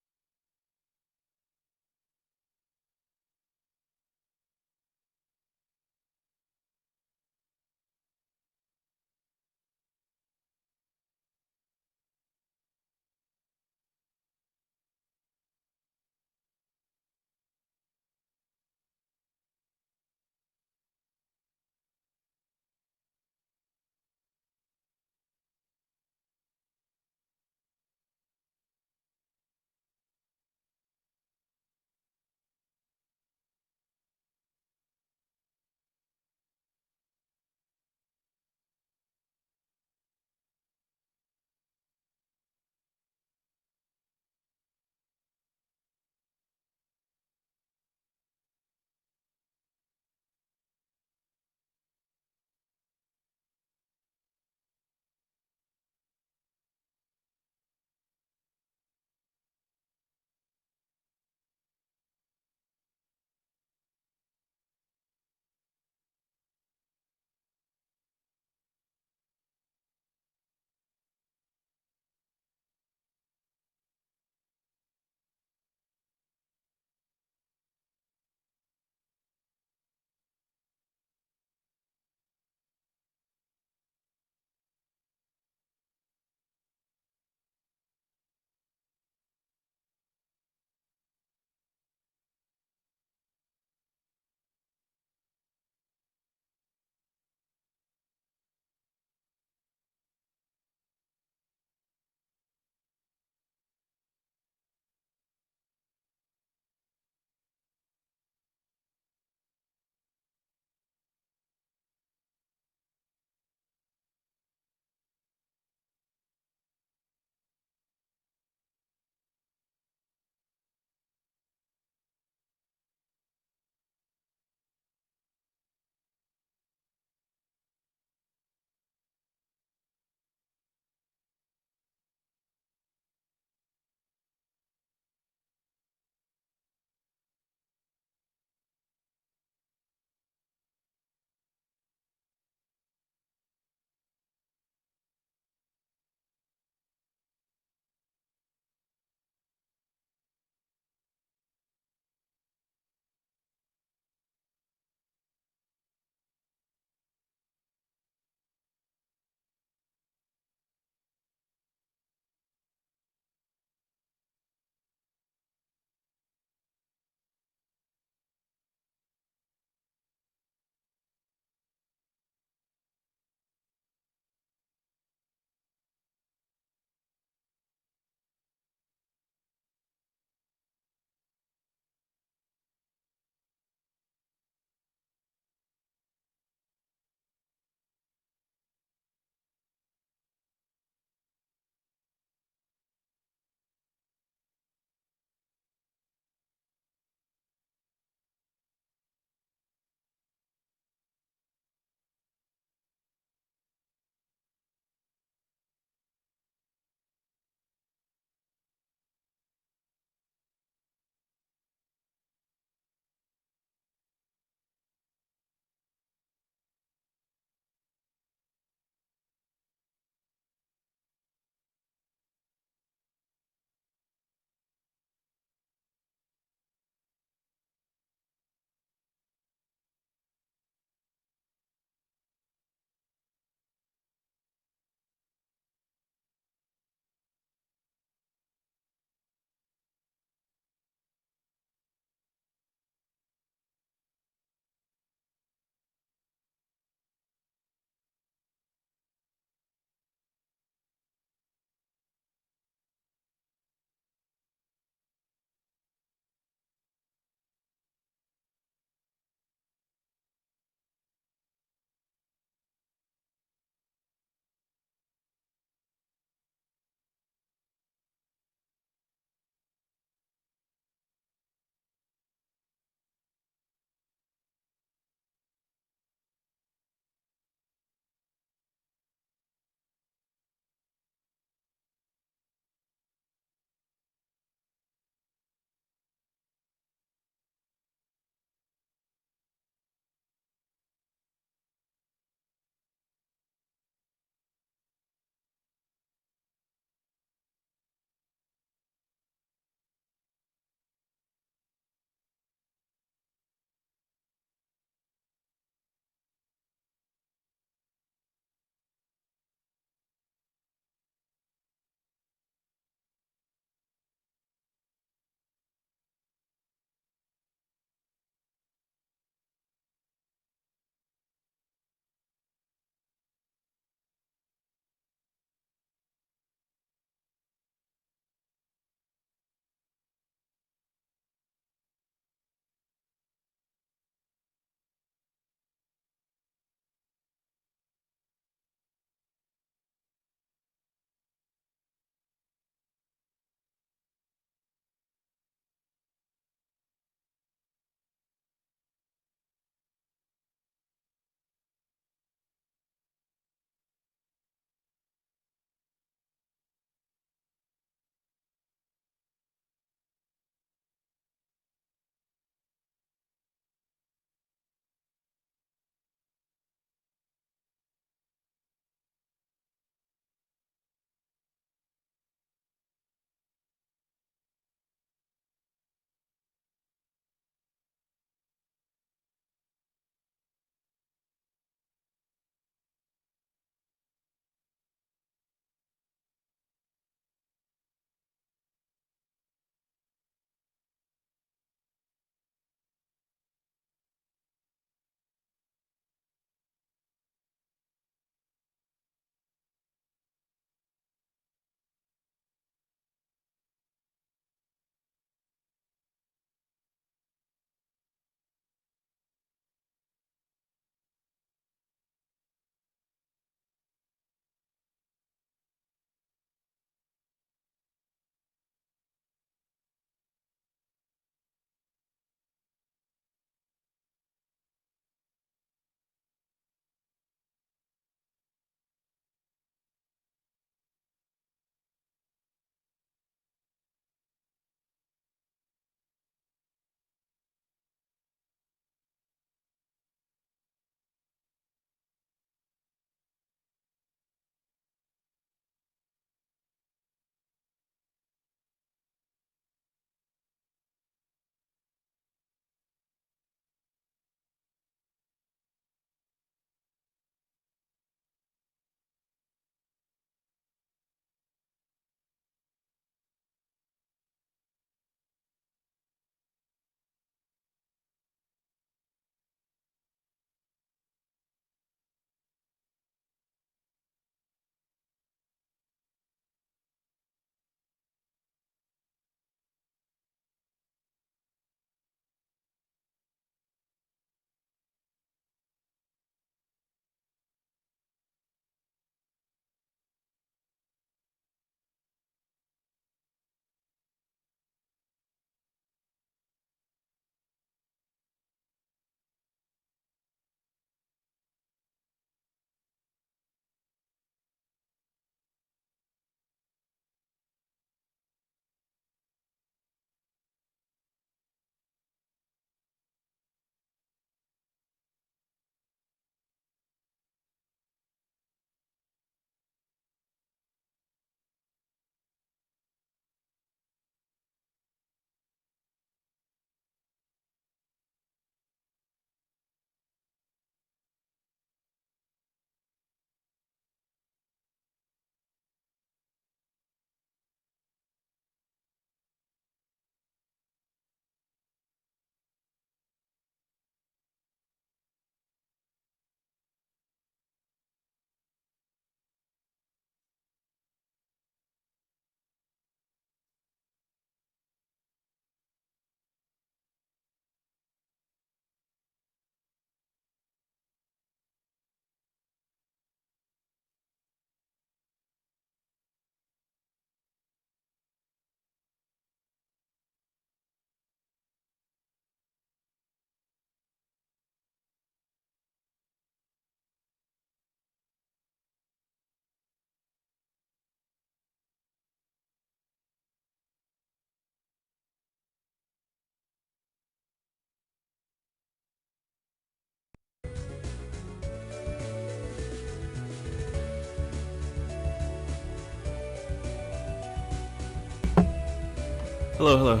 Hello, hello.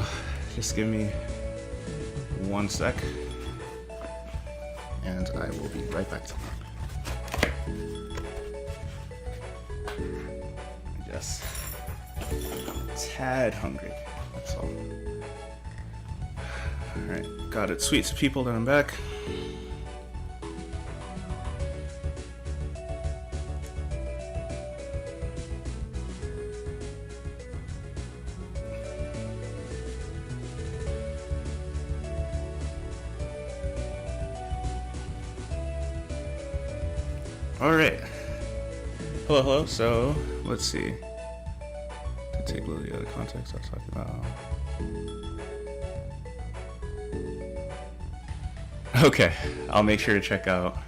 Just give me 1 sec. And I will be right back to you. Just a tad hungry. That's all. Alright, got it. Sweet people that I'm back. Alright. Hello, hello. So, let's see. To take a look at the other context I was talking about. Okay, I'll make sure to check out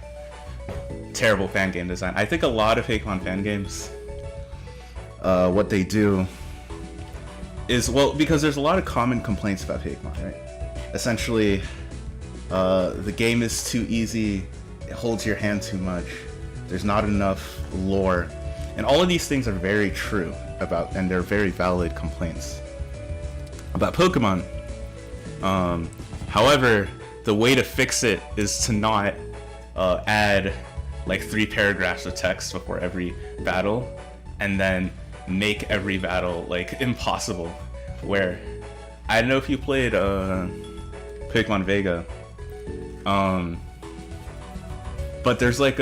terrible fan game design. I think a lot of Pokemon fan games, what they do is, well, because there's a lot of common complaints about Pokemon, right? Essentially, the game is too easy, it holds your hand too much, there's not enough lore, and all of these things are very true about, and they're very valid complaints about Pokemon. However, the way to fix it is to not add like 3 paragraphs of text before every battle, and then make every battle like impossible. Where, I don't know if you played Pokemon Vega, but there's like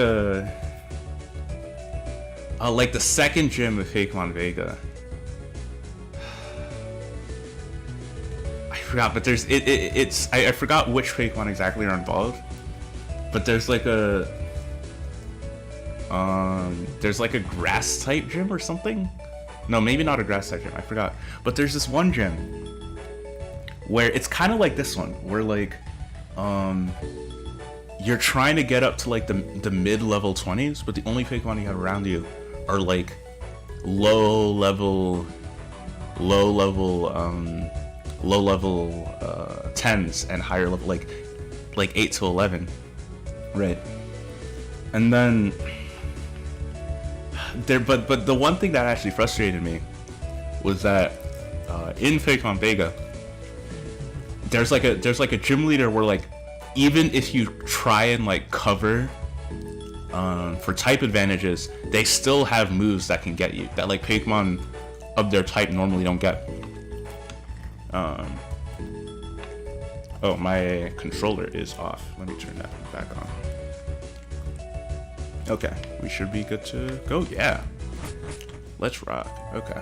like the second gym of Pokemon Vega. I forgot, but there's I forgot which Pokemon exactly are involved, but there's like a grass type gym or something. No, maybe not a grass type gym. I forgot. But there's this one gym where it's kind of like this one, where like you're trying to get up to like the mid-level 20s, but the only Pokemon you have around you are like low level 10s and higher level, like 8 to 11, right? And then but the one thing that actually frustrated me was that in Pokemon Vega, there's like a gym leader where like even if you try and like cover for type advantages, they still have moves that can get you that like Pokemon of their type normally don't get. Oh, my controller is off. Let me turn that back on. Okay, we should be good to go. Yeah, let's rock. Okay.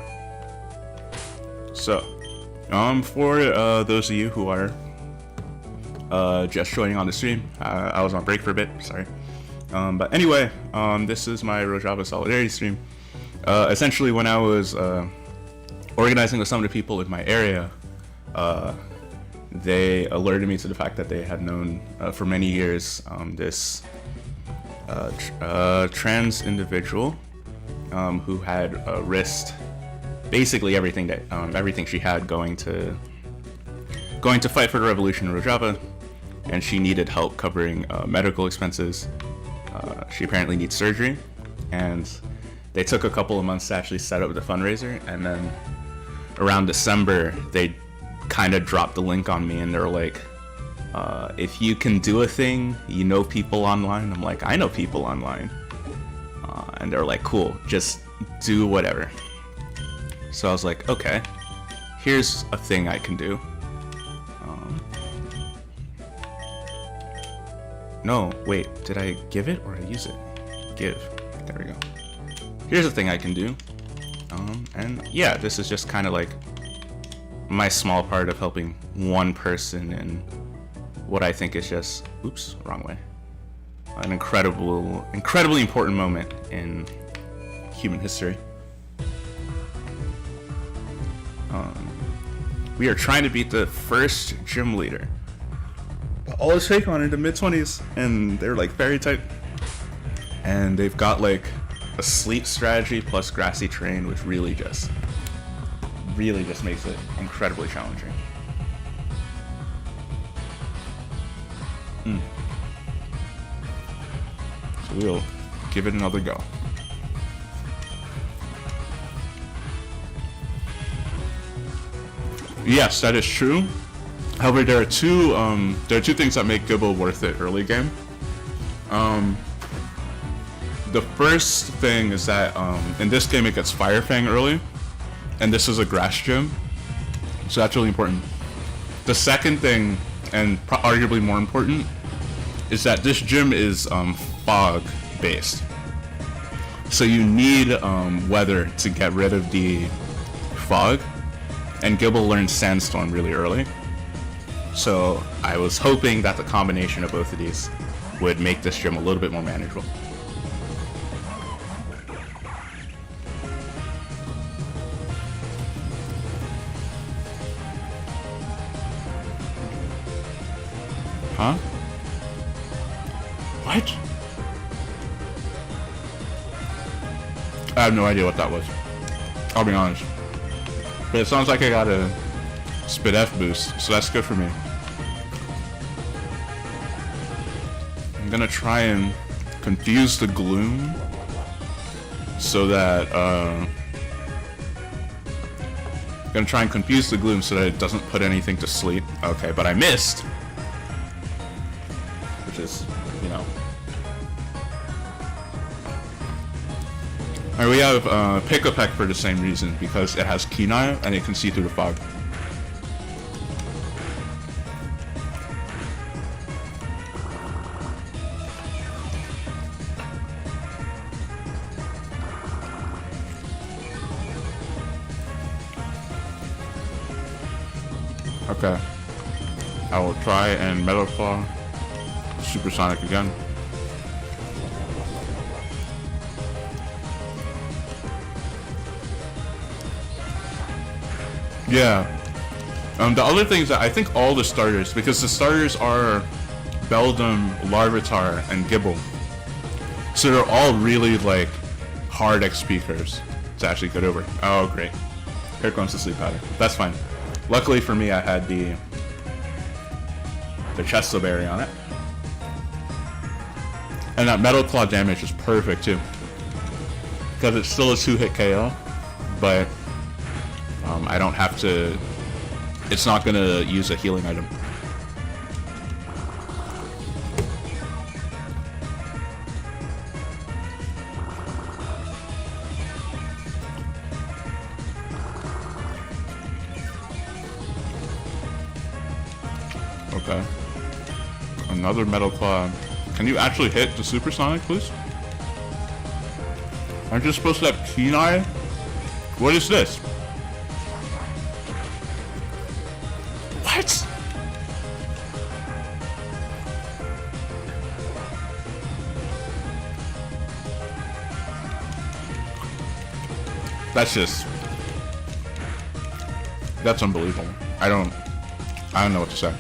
So, for those of you who are just joining on the stream, I was on break for a bit. Sorry. But anyway, this is my Rojava Solidarity stream. Essentially, when I was organizing with some of the people in my area, they alerted me to the fact that they had known for many years this trans individual who had risked basically everything that everything she had going to fight for the revolution in Rojava, and she needed help covering medical expenses. She apparently needs surgery, and they took a couple of months to actually set up the fundraiser, and then around December they kind of dropped the link on me, and they were like, if you can do a thing, you know people online. I'm like, I know people online. And they were like, cool, just do whatever. So I was like, okay, here's a thing I can do. No, wait, did I give it or did I use it? Give. There we go. Here's a thing I can do. And yeah, this is just kind of like my small part of helping one person in what I think is just, oops, wrong way, an incredibly important moment in human history. We are trying to beat the first gym leader. All his Pokemon in the mid-20s, and they're like very tight. And they've got like a sleep strategy plus grassy terrain, which really just makes it incredibly challenging. So we'll give it another go. Yes, that is true. However, there are two things that make Gibble worth it early game. The first thing is that in this game it gets Fire Fang early, and this is a grass gym, so that's really important. The second thing, and arguably more important, is that this gym is fog based. So you need weather to get rid of the fog, and Gibble learns Sandstorm really early. So I was hoping that the combination of both of these would make this gym a little bit more manageable. Huh? What? I have no idea what that was. I'll be honest. But it sounds like I got a Spit F boost, so that's good for me. I'm gonna try and confuse the gloom so that I'm gonna try and confuse the gloom so that it doesn't put anything to sleep. Okay, but I missed. Which is, you know. Alright, we have Pick-a-Peck for the same reason, because it has Kenai and it can see through the fog. Okay. I will try and Metal Claw Supersonic again. Yeah. The other thing is that I think all the starters, because the starters are Beldum, Larvitar, and Gibble. So they're all really like hard XP curves to actually get over. Oh great. Here comes the sleep powder. That's fine. Luckily for me I had the Chesto Berry on it. And that Metal Claw damage is perfect too. Because it's still a 2-hit KO, but I don't have to... It's not going to use a healing item. Okay. Another Metal Claw. Can you actually hit the Supersonic, please? Aren't you supposed to have Kenai? What is this? What? That's just... That's unbelievable. I don't know what to say.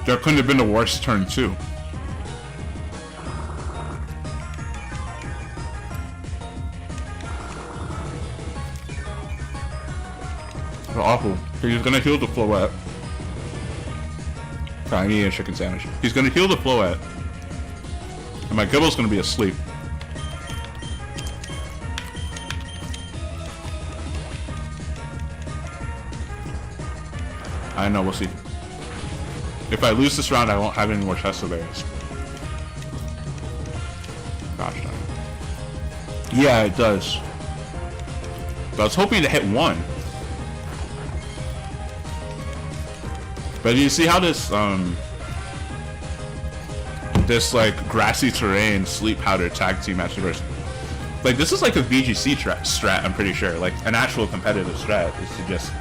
There couldn't have been a worse turn too. They're awful. He's gonna heal the Floette. I need a chicken sandwich. He's gonna heal the Floette. And my Gibble's gonna be asleep. I know, we'll see. If I lose this round, I won't have any more Chesto Berries. Gosh darn. Yeah, it does. But I was hoping to hit one. But you see how this, this like grassy terrain sleep powder tag team match versus, like this is like a VGC strat, I'm pretty sure. Like an actual competitive strat is to just,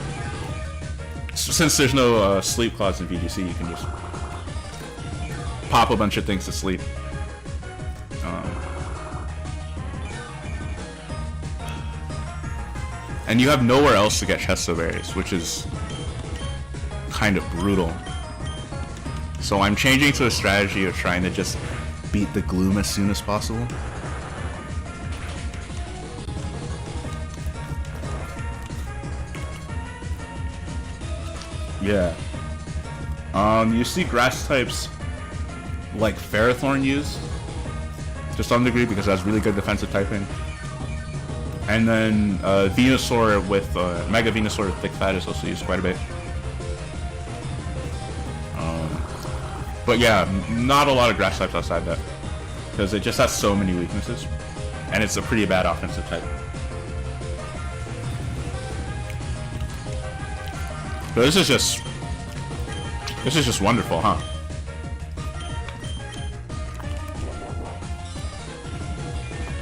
since there's no sleep clause in VGC, you can just pop a bunch of things to sleep. And you have nowhere else to get Chesto Berries, which is kind of brutal. So I'm changing to a strategy of trying to just beat the gloom as soon as possible. Yeah. You see grass types like Ferrothorn use to some degree because it has really good defensive typing. And then Venusaur with Mega Venusaur with Thick Fat is also used quite a bit. But yeah, not a lot of grass types outside that, because it just has so many weaknesses, and it's a pretty bad offensive type. So this is just wonderful, huh?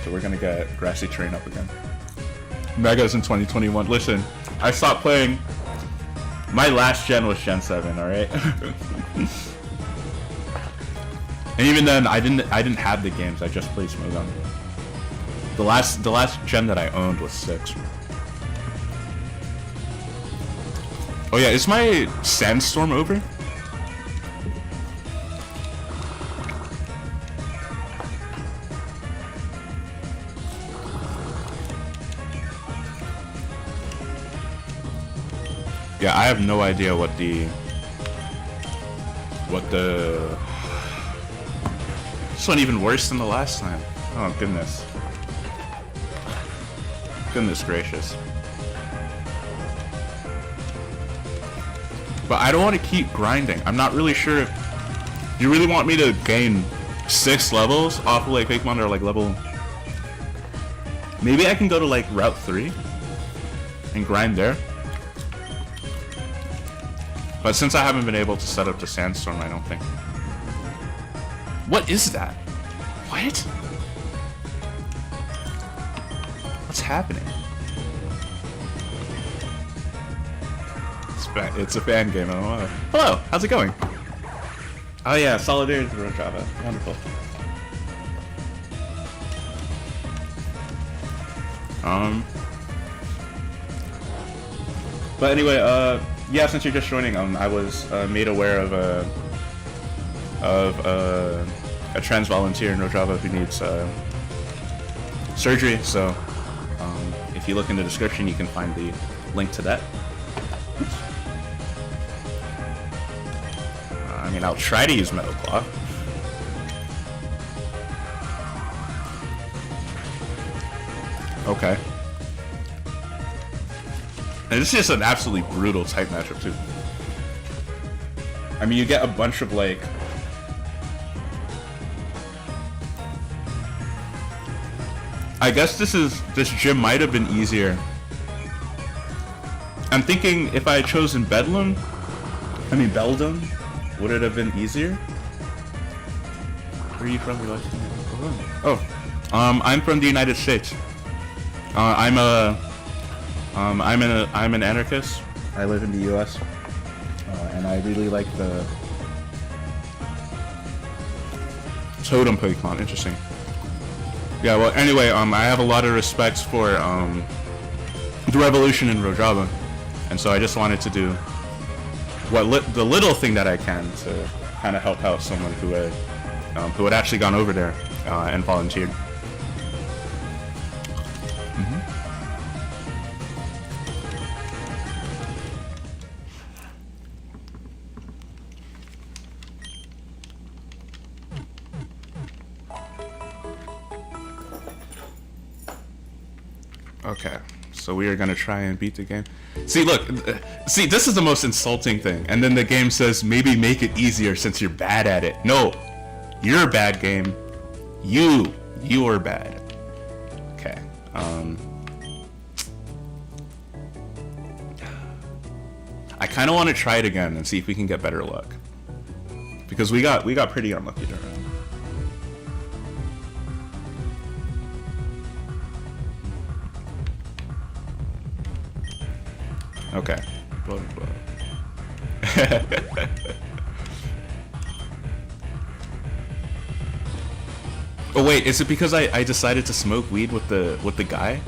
So we're gonna get Grassy Terrain up again. Megas in 2021. Listen, I stopped playing. My last gen was Gen 7, alright? And even then, I didn't have the games. I just played Smogon. The last gen that I owned was 6. Oh yeah, is my Sandstorm over? Yeah, I have no idea what the this one even worse than the last time. Oh goodness. Goodness gracious. But I don't want to keep grinding. I'm not really sure if you really want me to gain 6 levels off of like Pokemon or like level. Maybe I can go to like Route 3 and grind there. But since I haven't been able to set up the Sandstorm, I don't think. What is that? What? What's happening? It's a fan game. I don't know. Hello, how's it going? Oh yeah, Solidarity with Rojava. Wonderful. But anyway, yeah, since you're just joining, I was made aware of a trans volunteer in Rojava who needs surgery. So, if you look in the description, you can find the link to that. I mean, I'll try to use Metal Claw. Okay. And it's just an absolutely brutal type matchup too. I mean, you get a bunch of like I guess this gym might have been easier. I'm thinking if I had chosen Beldum, would it have been easier? Where are you from? Oh, I'm from the United States. I'm an anarchist. I live in the U.S. And I really like the totem Pokemon. Interesting. Yeah. Well, anyway, I have a lot of respect for the revolution in Rojava, and so I just wanted to do the little thing that I can to kind of help out someone who had actually gone over there and volunteered. Okay, so we are gonna try and beat the game. See, look, see, this is the most insulting thing. And then the game says, maybe make it easier since you're bad at it. No, you're a bad game. You are bad. Okay. I kind of want to try it again and see if we can get better luck, because we got pretty unlucky during. Okay. Blah, blah. Oh wait, is it because I decided to smoke weed with the guy?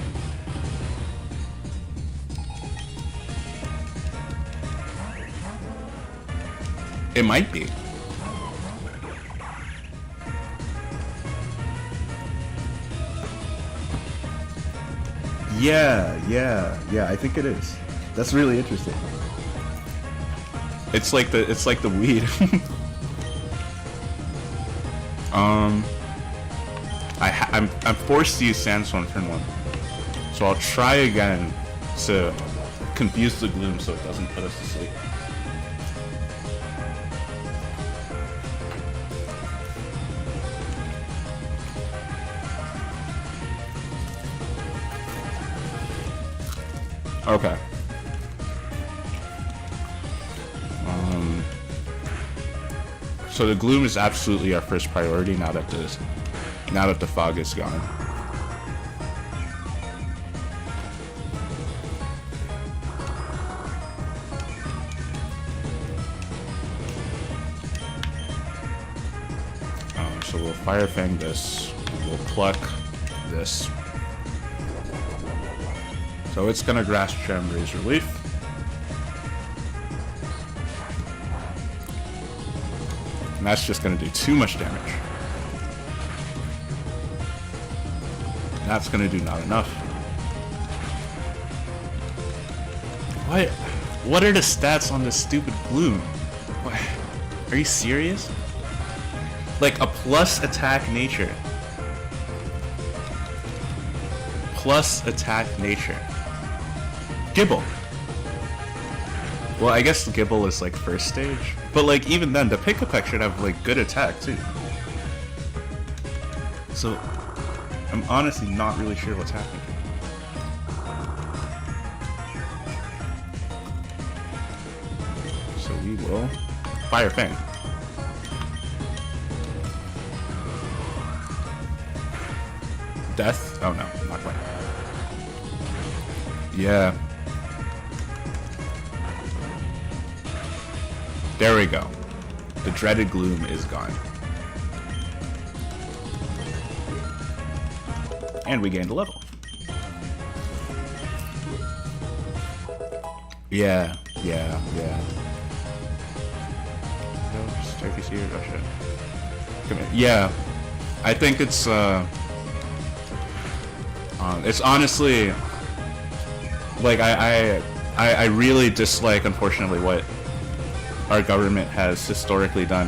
It might be. Yeah, I think it is. That's really interesting. It's like the weed. I'm forced to use Sandstorm turn 1. So I'll try again to confuse the gloom so it doesn't put us to sleep. Okay. So the gloom is absolutely our first priority now that the fog is gone. So we'll fire fang this. We'll pluck this. So it's gonna grasp gem, raise relief. And that's just gonna do too much damage. And that's gonna do not enough. What are the stats on this stupid gloom? What? Are you serious? Like a plus attack nature. Plus attack nature. Gibble. Well, I guess Gibble is like first stage. But like even then, the Pick-a-Peck should have like good attack too. So I'm honestly not really sure what's happening. So we will fire Fang. Death? Oh no, not quite. Yeah. There we go. The dreaded gloom is gone. And we gained a level. Yeah. No, just Turkey's here. Oh shit. Come here. Yeah. I think it's honestly like I really dislike, unfortunately, what our government has historically done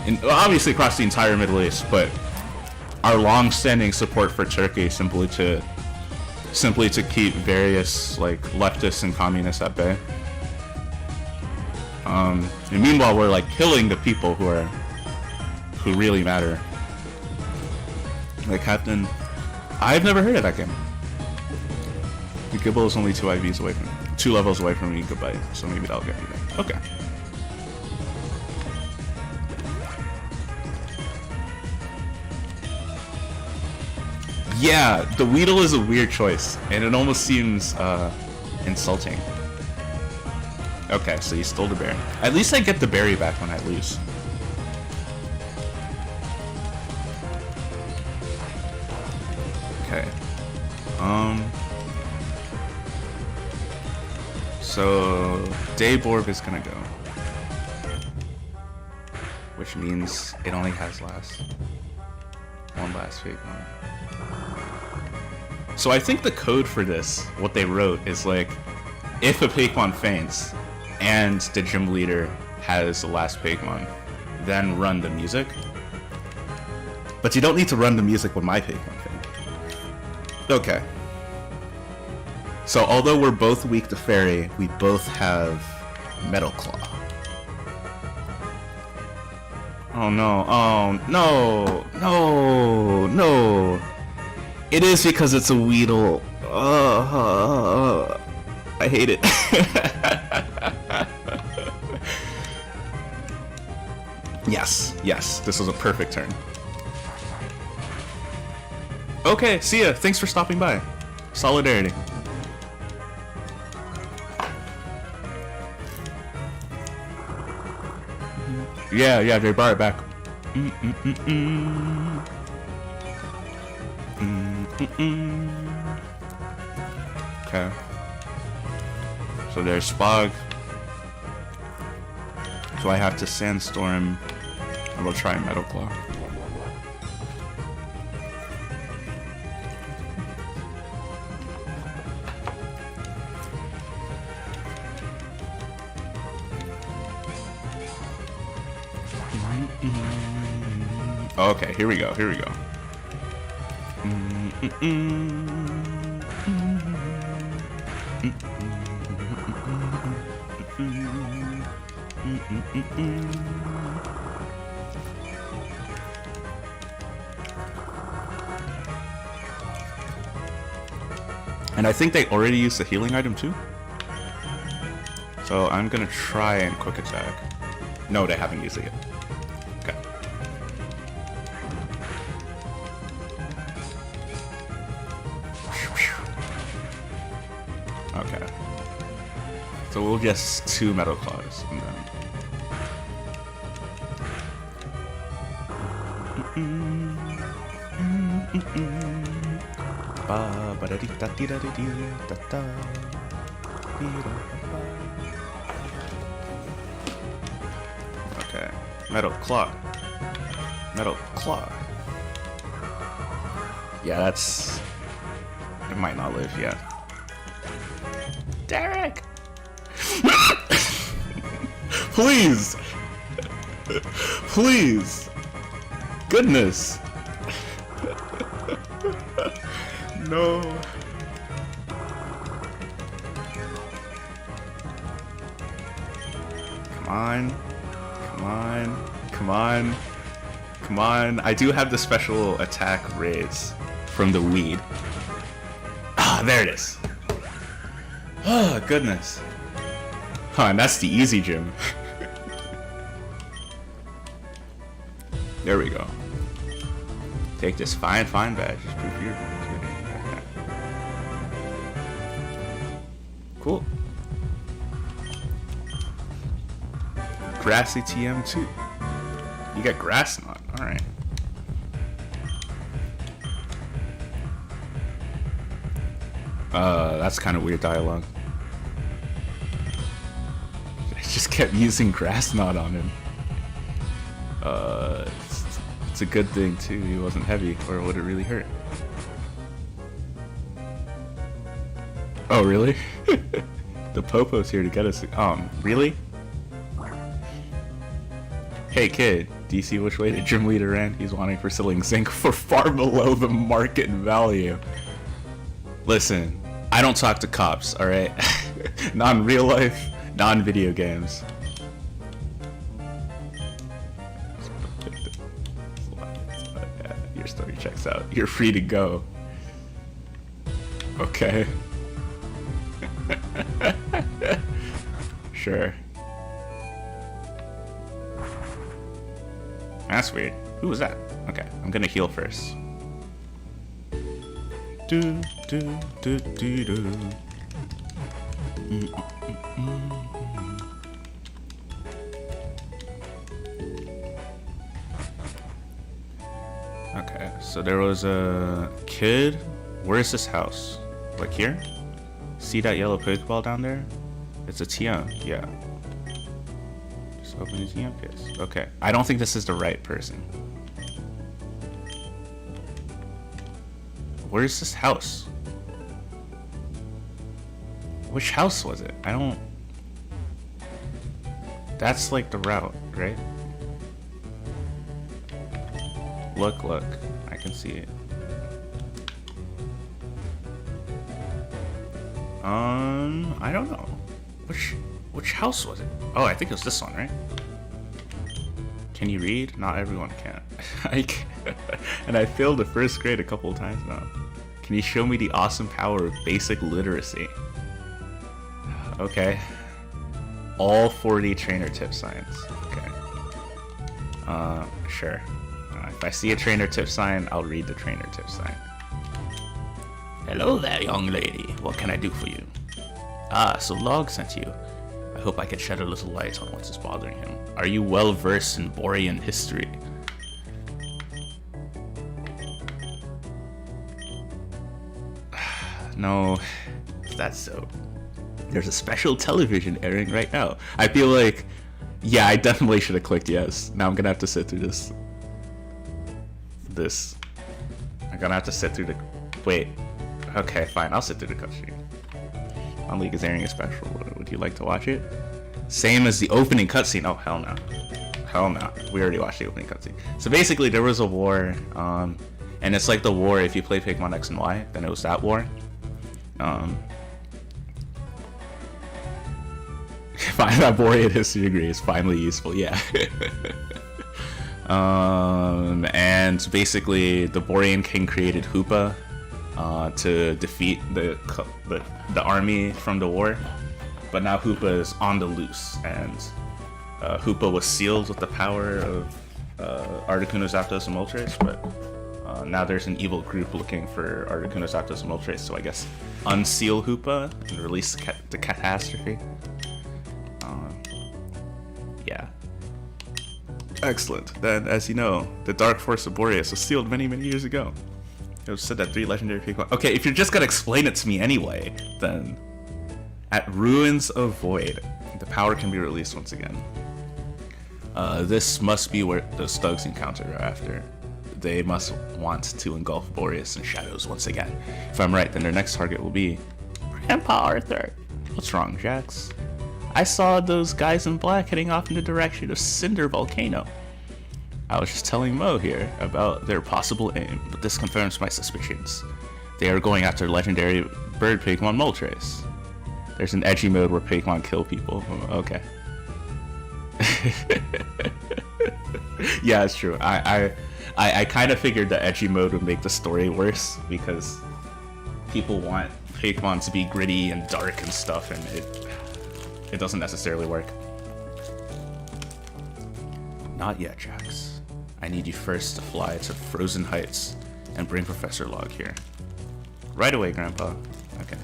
in obviously across the entire Middle East, but our long-standing support for Turkey simply to keep various like leftists and communists at bay. And meanwhile, we're like killing the people who really matter. Like Captain, I've never heard of that game. The Gibble is only 2 IVs away from me. 2 levels away from me, goodbye. So maybe that'll get me there. Okay. Yeah, the Weedle is a weird choice, and it almost seems insulting. Okay, so you stole the berry. At least I get the berry back when I lose. Okay. So Dayborb is gonna go, which means it only has one last fake one. So I think the code for this, what they wrote, is like, if a Pokemon faints and the gym leader has the last Pokemon, then run the music. But you don't need to run the music when my Pokemon faint. Okay. So although we're both weak to Fairy, we both have Metal Claw. Oh no, no. It is because it's a Weedle. I hate it. Yes, this was a perfect turn. Okay, see ya. Thanks for stopping by. Solidarity. Yeah, they brought it back. Okay. So there's Spog. So I have to Sandstorm. I will try Metal Claw. Okay, here we go. And I think they already used the healing item too. So I'm gonna try and quick attack. No, they haven't used it yet. Okay. Okay. So we'll just 2 metal claws and then. Okay, metal claw. Metal claw. Yeah, that's... It might not live, yeah. Derek! Please! Please! Goodness! No. Come on. Come on. Come on. Come on. I do have the special attack raise from the weed. Ah, there it is. Oh, goodness. Huh, and that's the easy gym. There we go. Take this fine badge. Just prove your... Cool. Grassy TM2. You got grass knot. Alright. That's kind of weird dialogue. I just kept using grass knot on him. It's a good thing too, he wasn't heavy, or would it really hurt? Oh, really? The Popo's here to get us. Really? Hey kid, do you see which way the gym leader ran? He's wanting for selling zinc for far below the market value. Listen, I don't talk to cops, alright? Not in real life, not in video games. Your story checks out. You're free to go. Okay. Sure. That's weird. Who was that? Okay, I'm gonna heal first. Do do do do do. Okay, so there was a kid. Where's this house? Like here? See that yellow Pokeball down there? It's a TM, yeah. Just open the TM case. Okay, I don't think this is the right person. Where's this house? Which house was it? I don't... That's like the route, right? Look, look. I can see it. I don't know. Which house was it? Oh, I think it was this one, right? Can you read? Not everyone can. And I failed the first grade a couple of times now. Can you show me the awesome power of basic literacy? Okay. All 40 trainer tip signs. Okay. Sure. If I see a trainer tip sign, I'll read the trainer tip sign. Hello there, young lady. What can I do for you? Ah, so Log sent you. I hope I can shed a little light on what's bothering him. Are you well versed in Borean history? No, that's so. There's a special television airing right now. I feel like, yeah, I definitely should have clicked yes. Now I'm gonna have to sit through this. I'm gonna have to sit through the. Wait. Okay, fine. I'll sit through the cutscene. On League is airing a special. Would you like to watch it? Same as the opening cutscene. Oh, hell no. Hell no. We already watched the opening cutscene. So basically, there was a war, and it's like the war if you play Pokemon X and Y, then it was that war. that Borean history degree is finally useful. Yeah. And basically, the Borean king created Hoopa to defeat the army from the war. But now Hoopa is on the loose, and Hoopa was sealed with the power of Articunos, Aptos, and Moltres, but now there's an evil group looking for Articunos, Aptos, and Moltres, so I guess unseal Hoopa and release the catastrophe. Yeah. Excellent. Then, as you know, the Dark Force of Boreas was sealed many, many years ago. It was said that 3 legendary Pokemon... Okay, if you're just gonna explain it to me anyway, then... At Ruins of Void, the power can be released once again. This must be where the Stugs encounter are after. They must want to engulf Boreas in shadows once again. If I'm right, then their next target will be... Grandpa Arthur! What's wrong, Jax? I saw those guys in black heading off in the direction of Cinder Volcano. I was just telling Mo here about their possible aim, but this confirms my suspicions. They are going after legendary bird Pokemon Moltres. There's an edgy mode where Pokemon kill people. Okay. Yeah, it's true. I kind of figured the edgy mode would make the story worse because people want Pokemon to be gritty and dark and stuff, and it doesn't necessarily work. Not yet, Jax. I need you first to fly to Frozen Heights and bring Professor Log here. Right away, Grandpa. Okay.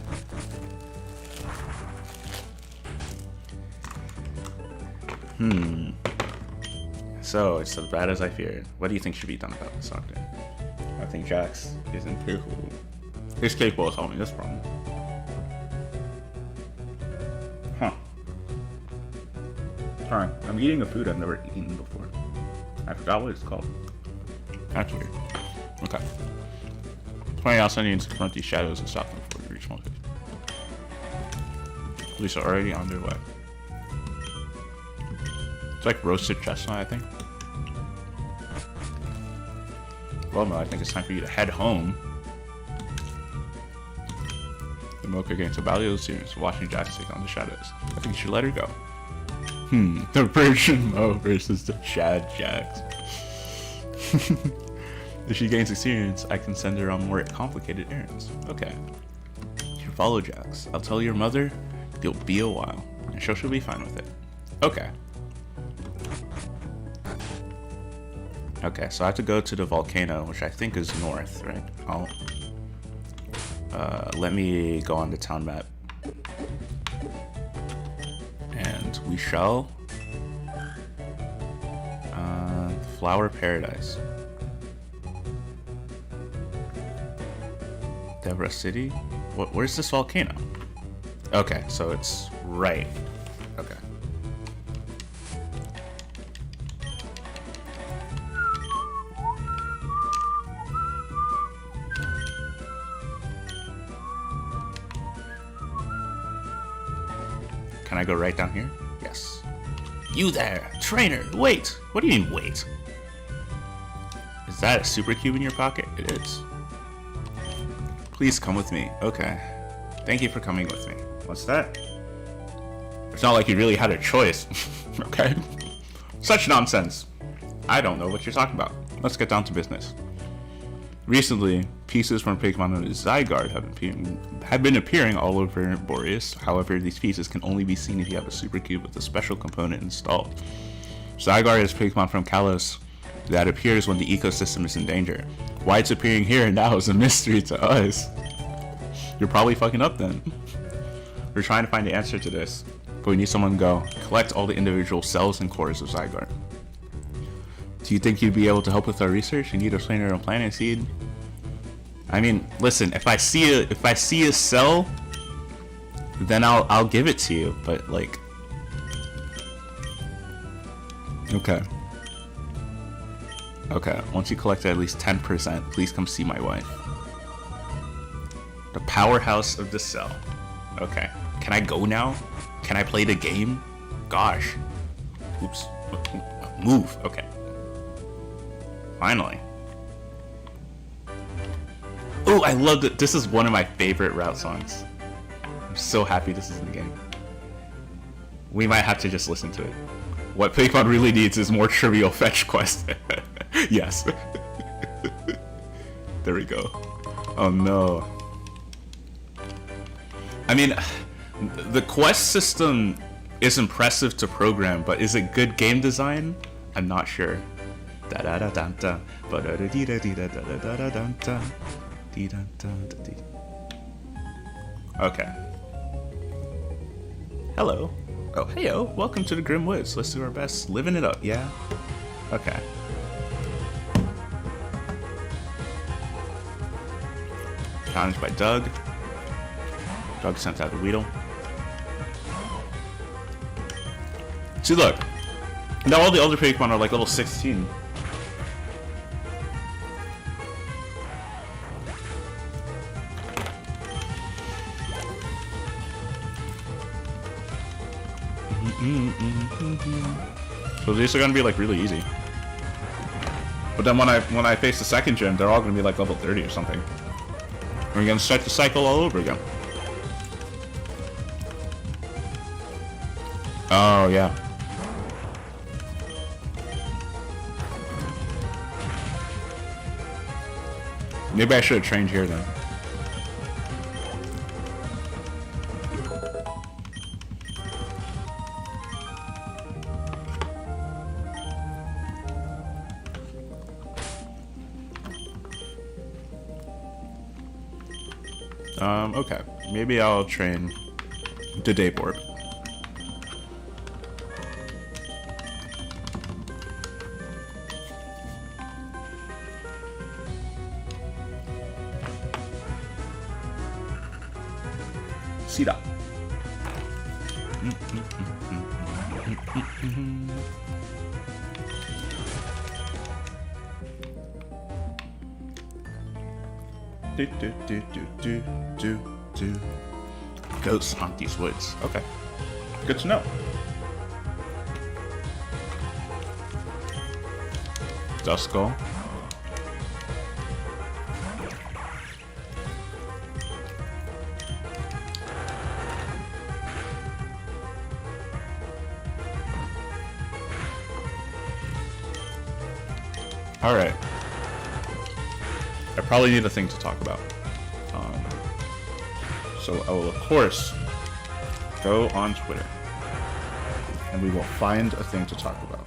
So, it's as bad as I feared. What do you think should be done about this, Doctor? I think Jax is incapable. He's capable of solving this problem. Huh. Sorry, I'm eating a food I've never eaten before. I forgot what it's called. That's weird. Okay. 20 else I need to confront these shadows and stop them before we reach Moltres. Police are already on their way. It's like roasted chestnut, I think. Well, Mo, I think it's time for you to head home. The Mocha against the Valley of the Series, watching Jax take on the shadows. I think you should let her go. The Virgin Mo versus the Chad Jax. If she gains experience, I can send her on more complicated errands. Okay. You should follow Jax. I'll tell your mother it'll be a while, and she'll be fine with it. Okay. Okay, so I have to go to the volcano, which I think is north, right? Let me go on the town map. And we shall... Flower Paradise. Devra City? Where's this volcano? Okay, so it's right. Okay. Can I go right down here? Yes. You there! Trainer! Wait! What do you mean, wait? Is that a super cube in your pocket? It is. Please come with me. Okay. Thank you for coming with me. What's that? It's not like you really had a choice. Okay? Such nonsense. I don't know what you're talking about. Let's get down to business. Recently, pieces from Pokemon known as Zygarde have been appearing all over Boreas. However, these pieces can only be seen if you have a Super Cube with a special component installed. Zygarde is Pokemon from Kalos that appears when the ecosystem is in danger. Why it's appearing here and now is a mystery to us. You're probably fucking up then. We're trying to find the answer to this, but we need someone to go collect all the individual cells and cores of Zygarde. Do you think you'd be able to help with our research? You need a trainer on Planet Seed. I mean, listen, if I see a cell, then I'll give it to you. But like, okay. Once you collect at least 10%, please come see my wife. The powerhouse of the cell. Okay. Can I go now? Can I play the game? Gosh. Oops. Move. Okay. Finally. Oh, I love it. This is one of my favorite route songs. I'm so happy this is in the game. We might have to just listen to it. What Pokemon really needs is more trivial fetch quests. Yes. There we go. Oh no. I mean, the quest system is impressive to program, but is it good game design? I'm not sure. Okay. Hello. Oh, heyo. Welcome to the Grim Woods. Let's do our best. Living it up, yeah? Okay. Challenged by Doug. Doug sent out the Weedle. See, look. Now all the other Pokemon are like level 16. So these are gonna be like really easy. But then when I face the second gym, they're all gonna be like level 30 or something. We're gonna start the cycle all over again. Oh yeah. Maybe I should have trained here then. Okay. Maybe I'll train the day board. See that. Do. Ghosts haunt these woods. Okay. Good to know. Duskull. Alright. I probably need a thing to talk about. So I will, of course, go on Twitter. And we will find a thing to talk about.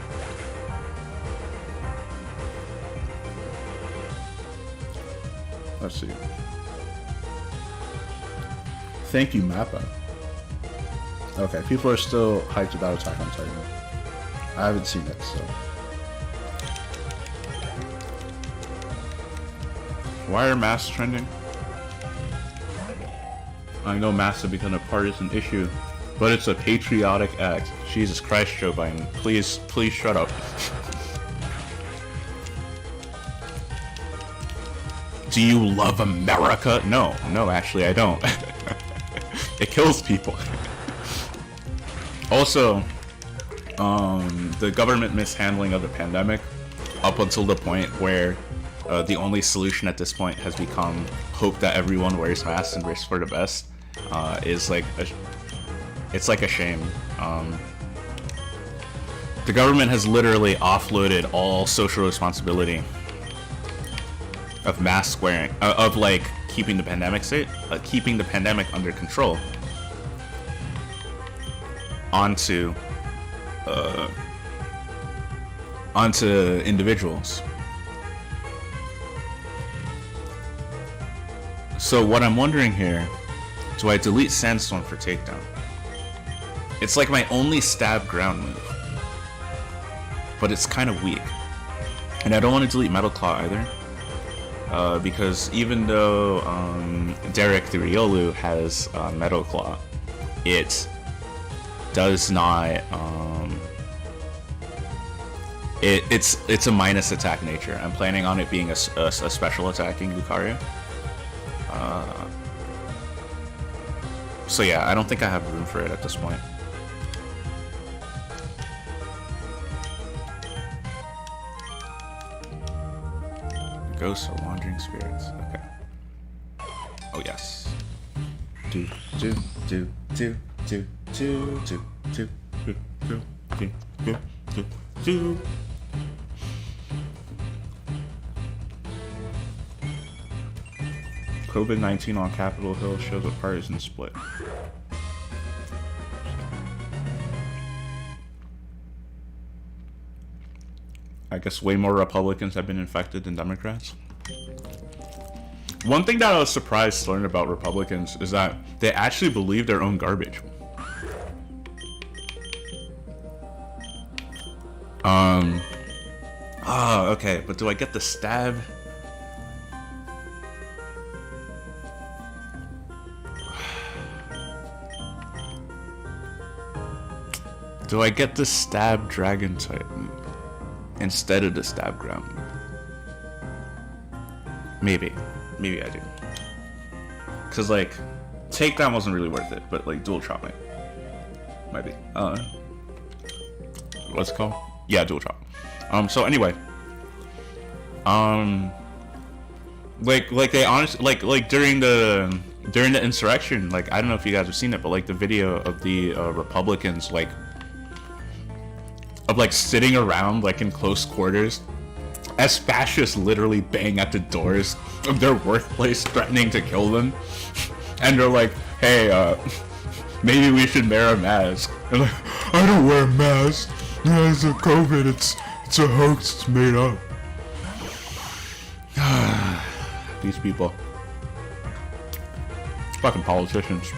Let's see. Thank you, Mappa. Okay, people are still hyped about Attack on Titan. I haven't seen it, so... Why are masks trending? I know masks have become a partisan issue, but it's a patriotic act. Jesus Christ, Joe Biden. Please shut up. Do you love America? No, actually I don't. It kills people. Also, the government mishandling of the pandemic up until the point where the only solution at this point has become hope that everyone wears masks and wish for the best, is like it's like a shame. The government has literally offloaded all social responsibility of mask wearing, of like keeping the pandemic keeping the pandemic under control, onto individuals. So what I'm wondering here, do I delete Sandstorm for takedown? It's like my only stab ground move, but it's kind of weak. And I don't want to delete Metal Claw either, because even though Derek the Riolu has Metal Claw, it does not. It's a minus attack nature. I'm planning on it being a special attacking Lucario. So yeah, I don't think I have room for it at this point. Ghosts or wandering spirits. Okay. Oh yes. Do. COVID-19 on Capitol Hill shows a partisan split. I guess way more Republicans have been infected than Democrats. One thing that I was surprised to learn about Republicans is that they actually believe their own garbage. Okay, but do I get the stab? Do I get the stab dragon titan instead of the stab ground? Maybe I do. Cause like, takedown wasn't really worth it, but like dual chopping might be. What's it called? Yeah, dual chop. So anyway, like they honestly like during the insurrection, like I don't know if you guys have seen it, but like the video of the Republicans like sitting around like in close quarters as fascists literally bang at the doors of their workplace threatening to kill them, and they're like, hey, maybe we should wear a mask. And like, I don't wear a mask. Yeah, it's a COVID. It's a hoax. It's made up. These people. Fucking politicians.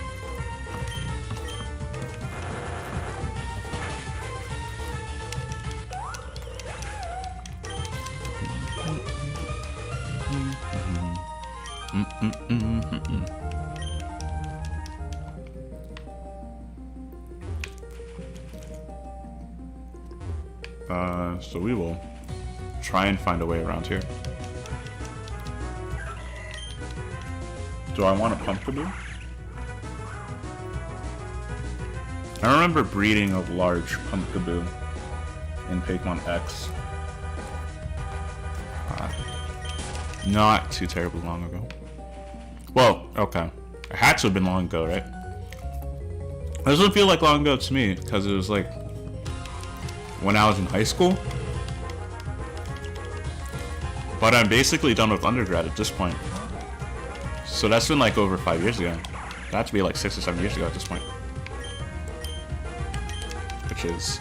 So we will try and find a way around here. Do I want a pumpkaboo? I remember breeding a large pumpkaboo in Pokemon X. Not too terribly long ago. Well, okay. It had to have been long ago, right? It doesn't feel like long ago to me, because it was like when I was in high school. But I'm basically done with undergrad at this point. So that's been like over 5 years ago. That had to be like 6 or 7 years ago at this point. Which is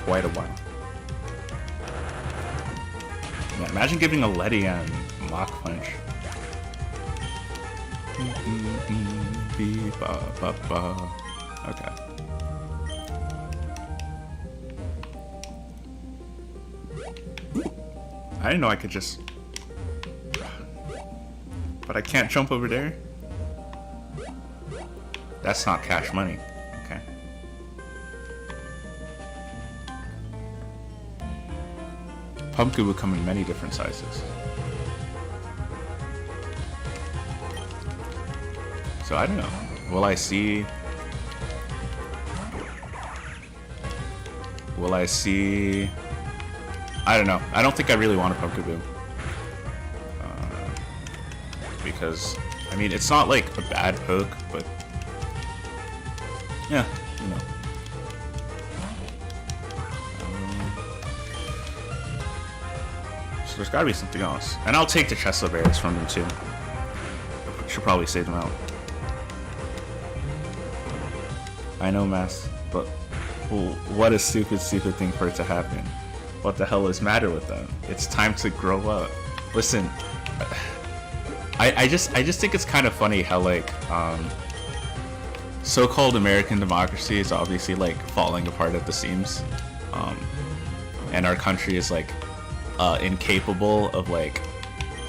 quite a while. Yeah, imagine giving a Ledian Mach Punch. Okay. I didn't know I could just... But I can't jump over there? That's not cash money. Okay. Pumpkin will come in many different sizes. So I don't know. Will I see... I don't know. I don't think I really want a pumpkaboo. Because, I mean, it's not like a bad poke, but yeah, you know. So there's gotta be something else. And I'll take the Chesla berries from them too. Should probably save them out. I know, Mass, but what a stupid thing for it to happen. What the hell is matter with them? It's time to grow up. Listen, I just think it's kind of funny how like so-called American democracy is obviously like falling apart at the seams, and our country is like incapable of like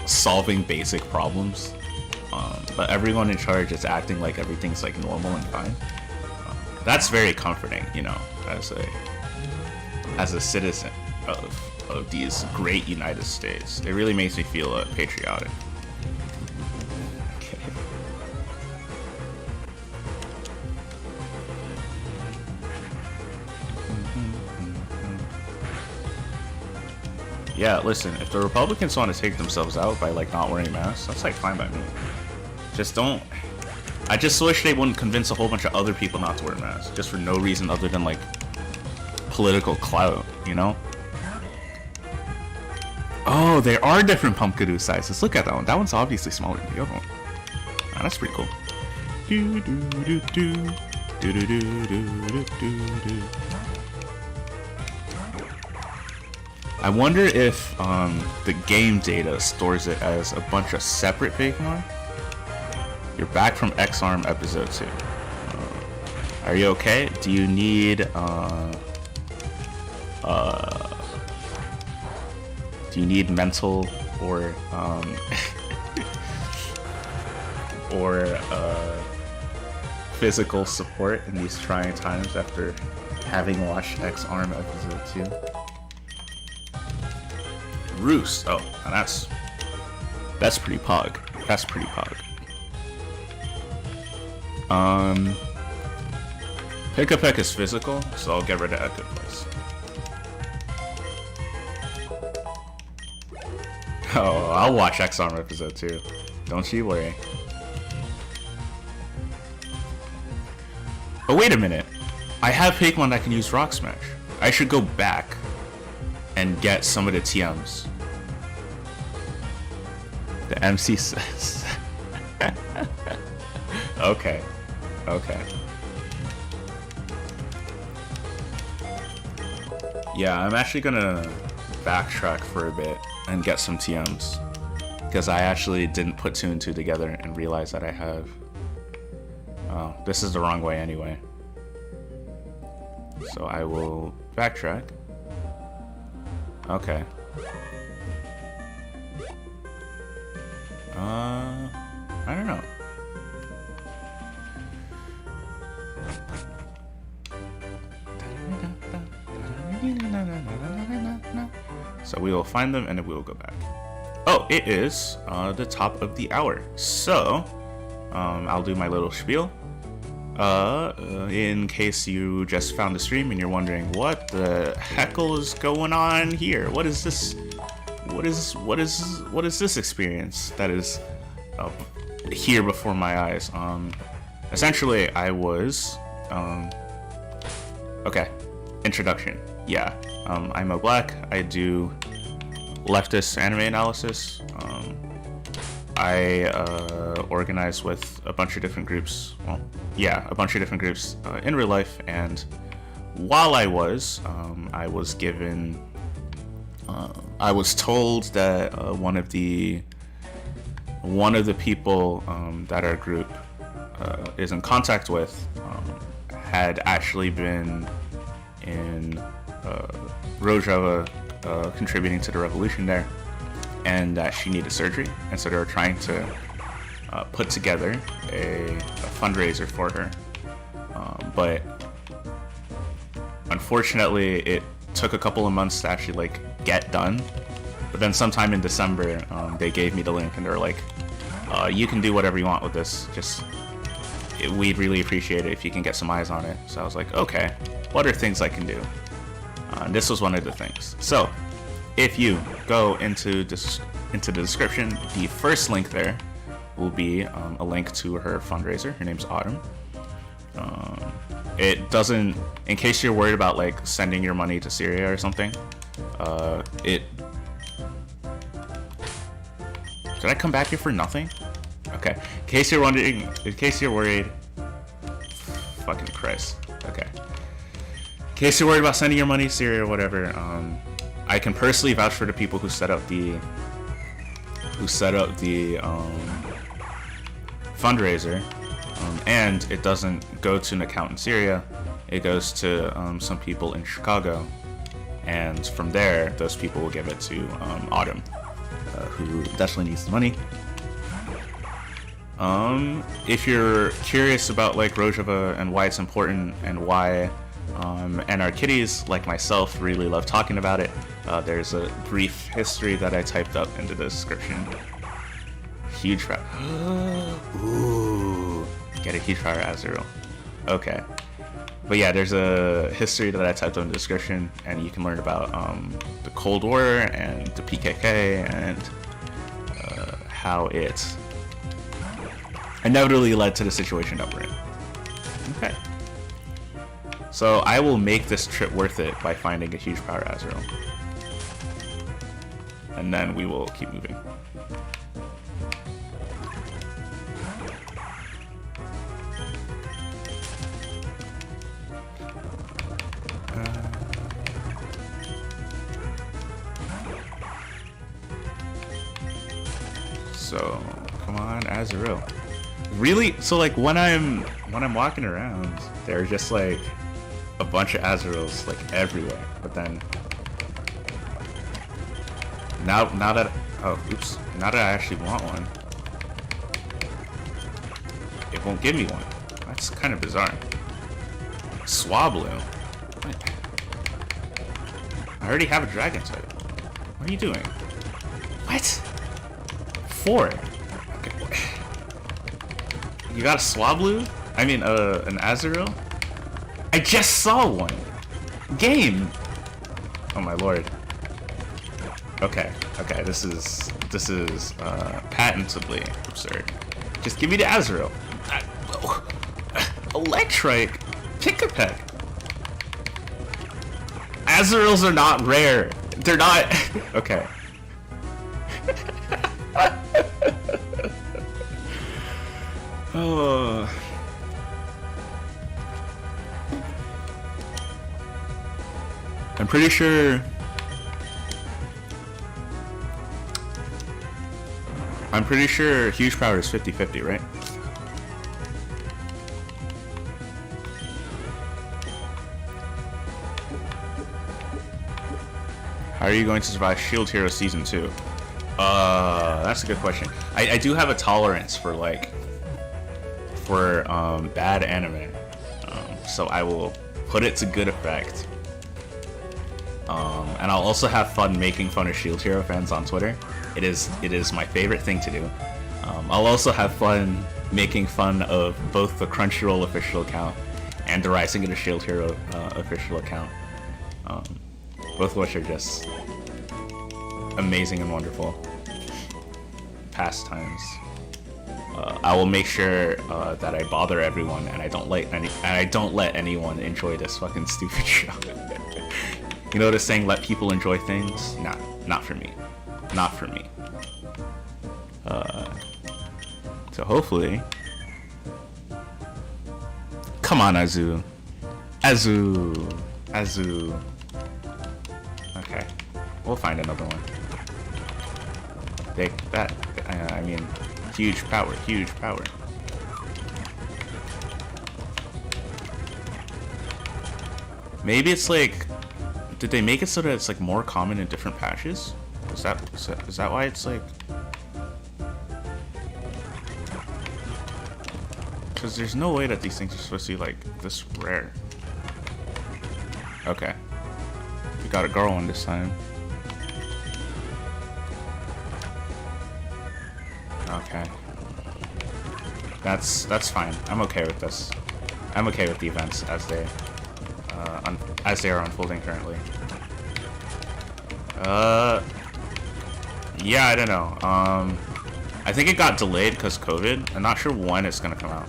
solving basic problems, but everyone in charge is acting like everything's like normal and fine. That's very comforting, you know, as a citizen of these great United States. It really makes me feel patriotic. Okay. Yeah, listen, if the Republicans want to take themselves out by like not wearing masks, that's like fine by me. Just don't. I just wish they wouldn't convince a whole bunch of other people not to wear masks, just for no reason other than like political clout, you know? Oh, there are different pumpkadoo sizes. Look at that one. That one's obviously smaller than the other one. Oh, that's pretty cool. Do do do do do do do do do. I wonder if the game data stores it as a bunch of separate Pokemon. You're back from X-Arm episode 2. Are you okay? Do you need do you need mental or physical support in these trying times after having watched X-Arm episode 2? Roost. Oh, and that's pretty pog. That's pretty pog. Pick-a-Peck is physical, so I'll get rid of Echo Place. Oh, I'll watch X-Arm episode 2. Don't you worry. Oh, wait a minute. I have Pokemon that can use Rock Smash. I should go back and get some of the TMs. The MC says. Okay. Okay. Yeah, I'm actually gonna backtrack for a bit and get some TMs. Because I actually didn't put 2 and 2 together and realize that I have... Oh, this is the wrong way anyway. So I will backtrack. Okay. I don't know. So we will find them and then we will go back. Oh, it is the top of the hour. So, I'll do my little spiel. In case you just found the stream and you're wondering what the heckle is going on here, what is this? What is this experience that is here before my eyes? Essentially, I was okay. Introduction. Yeah, I'm a black. I do leftist anime analysis. I organize with a bunch of different groups. Well, yeah, a bunch of different groups in real life. And while I was given, I was told that one of the people that our group is in contact with had actually been in Rojava contributing to the revolution there, and that she needed surgery, and so they were trying to put together a fundraiser for her, but unfortunately it took a couple of months to actually like get done. But then sometime in December they gave me the link and they were like, you can do whatever you want with this, just we'd really appreciate it if you can get some eyes on it. So I was like, okay, what are things I can do? And this was one of the things. So if you go into the description, the first link there will be a link to her fundraiser. Her name's Autumn. It doesn't, in case you're worried about like sending your money to Syria or something, did I come back here for nothing? Okay, in case you're wondering, in case you're worried, fucking Christ, okay. In case you're worried about sending your money to Syria or whatever, I can personally vouch for the people who set up the fundraiser, and it doesn't go to an account in Syria, it goes to some people in Chicago, and from there those people will give it to Autumn, who definitely needs the money. If you're curious about like Rojava and why it's important and why and our kitties like myself really love talking about it, there's a brief history that I typed up in the description. Huge fire. Ooh, get a huge fire Azurill. Okay, but yeah, there's a history that I typed up in the description, and you can learn about the Cold War and the PKK and how it inevitably led to the situation that we're in. Okay. So I will make this trip worth it by finding a huge power Azrael. And then we will keep moving. So come on, Azrael. Really? So like when I'm walking around, there are just like a bunch of Azraels like everywhere. But then now that now that I actually want one, it won't give me one. That's kind of bizarre. Swablu. What? I already have a dragon type. What are you doing? What? 4. Okay. You got a Swablu? I mean, an Azrael? I just saw one. Game. Oh my lord. Okay. This is patentably absurd. Just give me the Azrael. Electric. Pick a peck. Azraels are not rare. They're not. Okay. Oh. I'm pretty sure huge power is 50-50, right? How are you going to survive Shield Hero Season 2? That's a good question. I do have a tolerance for bad anime, so I will put it to good effect. And I'll also have fun making fun of Shield Hero fans on Twitter. It is my favorite thing to do. I'll also have fun making fun of both the Crunchyroll official account and the Rising of the Shield Hero official account, both of which are just amazing and wonderful pastimes. I will make sure that I bother everyone and I don't let anyone enjoy this fucking stupid show. You know the saying, let people enjoy things? Nah, not for me. Not for me. So hopefully... Come on, Azu. Azu. Okay. We'll find another one. I mean, huge power. Maybe it's like... Did they make it so that it's like more common in different patches? Is that why it's like? Because there's no way that these things are supposed to be like this rare. Okay, we got a girl one this time. Okay, that's fine. I'm okay with this. I'm okay with the events as they are unfolding currently. Yeah, I don't know. I think it got delayed because COVID. I'm not sure when it's gonna come out.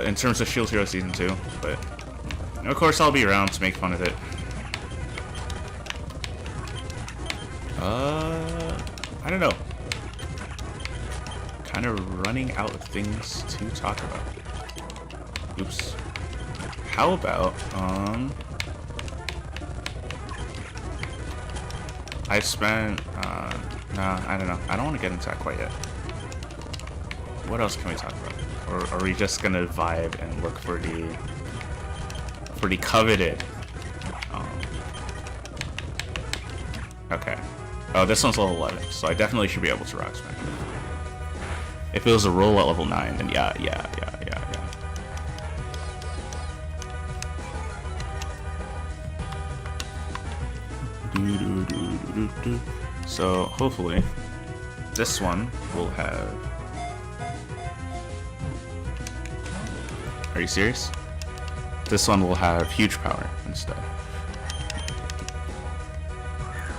In terms of Shield Hero Season 2, but of course I'll be around to make fun of it. I don't know. Kind of running out of things to talk about. Oops. How about, I spent, nah, I don't know. I don't want to get into that quite yet. What else can we talk about? Or are we just gonna vibe and look for the coveted, okay. Oh, this one's level 11, so I definitely should be able to rock smash. If it was a roll at level 9, then yeah. So hopefully this one will have... Are you serious? This one will have huge power instead.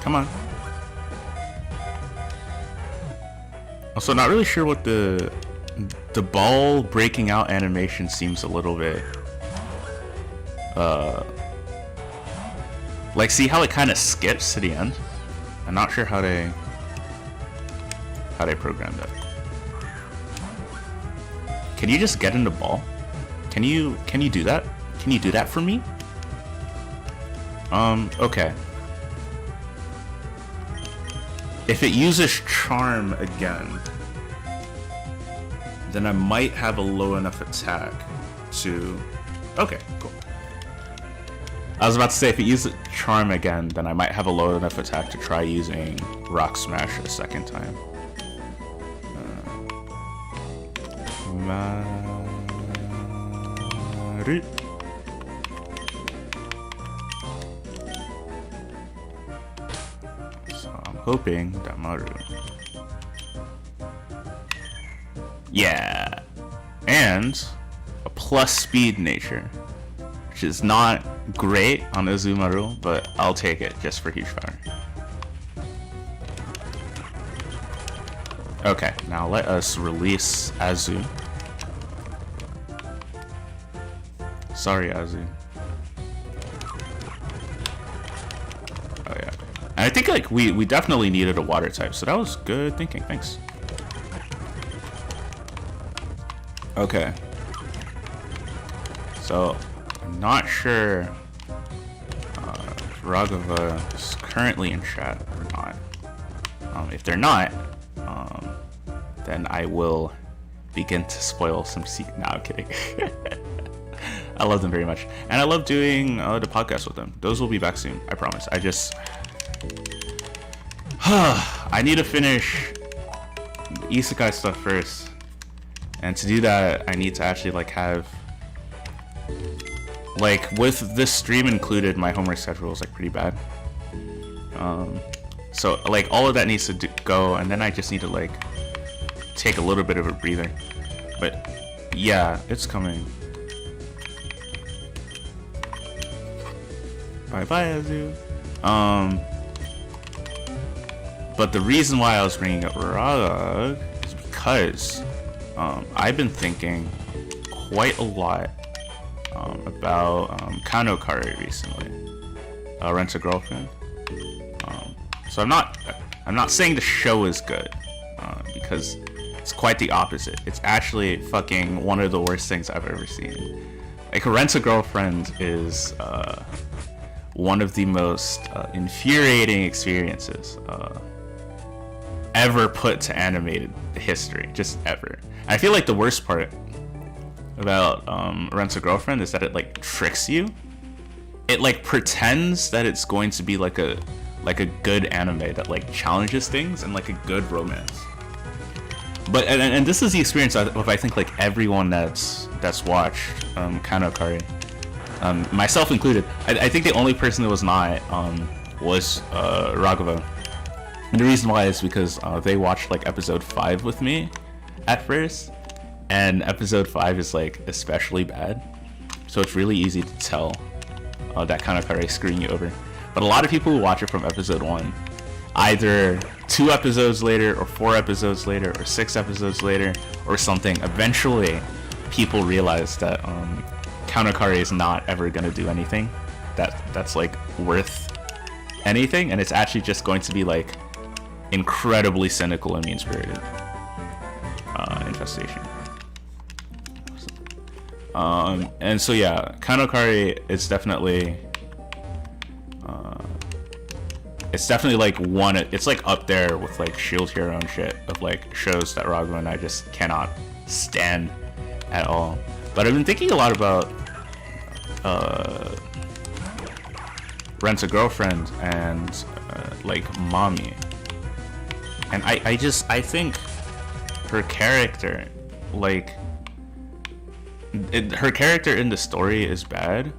Come on. Also, not really sure what the the ball breaking out animation seems a little bit like, see how it kind of skips to the end? I'm not sure how they programmed that. Can you just get in the ball? Can you do that? Can you do that for me? Okay. If it uses charm again, then I might have a low enough attack to... Okay, cool. I was about to say, if it uses charm again, then I might have a low enough attack to try using Rock Smash a second time. Maru. So I'm hoping that Maru... Yeah, and a plus speed nature, which is not great on Uzumaru, but I'll take it just for huge power. Okay, now let us release Azu. Sorry, Azu. Oh yeah, and I think like we definitely needed a water type, so that was good thinking. Thanks. Okay. So, I'm not sure if Rojava is currently in chat or not. If they're not, then I will begin to spoil some secret. No, I'm kidding. I love them very much. And I love doing the podcast with them. Those will be back soon, I promise. I just... I need to finish the Isekai stuff first. And to do that, I need to actually like have, like with this stream included, my homework schedule is like pretty bad. So like all of that needs to go, and then I just need to like take a little bit of a breather. But yeah, it's coming. Bye bye, Azu. But the reason why I was bringing up Rog is because I've been thinking quite a lot about Kanokari recently. Rent a Girlfriend. So I'm not saying the show is good, because it's quite the opposite. It's actually fucking one of the worst things I've ever seen. Like, Rent a Girlfriend is one of the most infuriating experiences ever put to animated history, just ever. I feel like the worst part about Rent a Girlfriend is that it like tricks you. It like pretends that it's going to be like a good anime that like challenges things and like a good romance. But and this is the experience of I think like everyone that's watched Kanokari, myself included. I think the only person that was not was Ragava. And the reason why is because they watched like episode 5 with me at first, and episode 5 is like especially bad, so it's really easy to tell that Kanokari is screwing you over. But a lot of people who watch it from episode 1, either 2 episodes later or 4 episodes later or 6 episodes later or something, eventually people realize that Kanokari is not ever going to do anything that's like worth anything, and it's actually just going to be like incredibly cynical and mean-spirited infestation. And so yeah, Kanokari is definitely like one. It's like up there with like Shield Hero and shit of like shows that Raghu and I just cannot stand at all. But I've been thinking a lot about Rent a Girlfriend and like Mommy, and I think her character, like her character in the story is bad,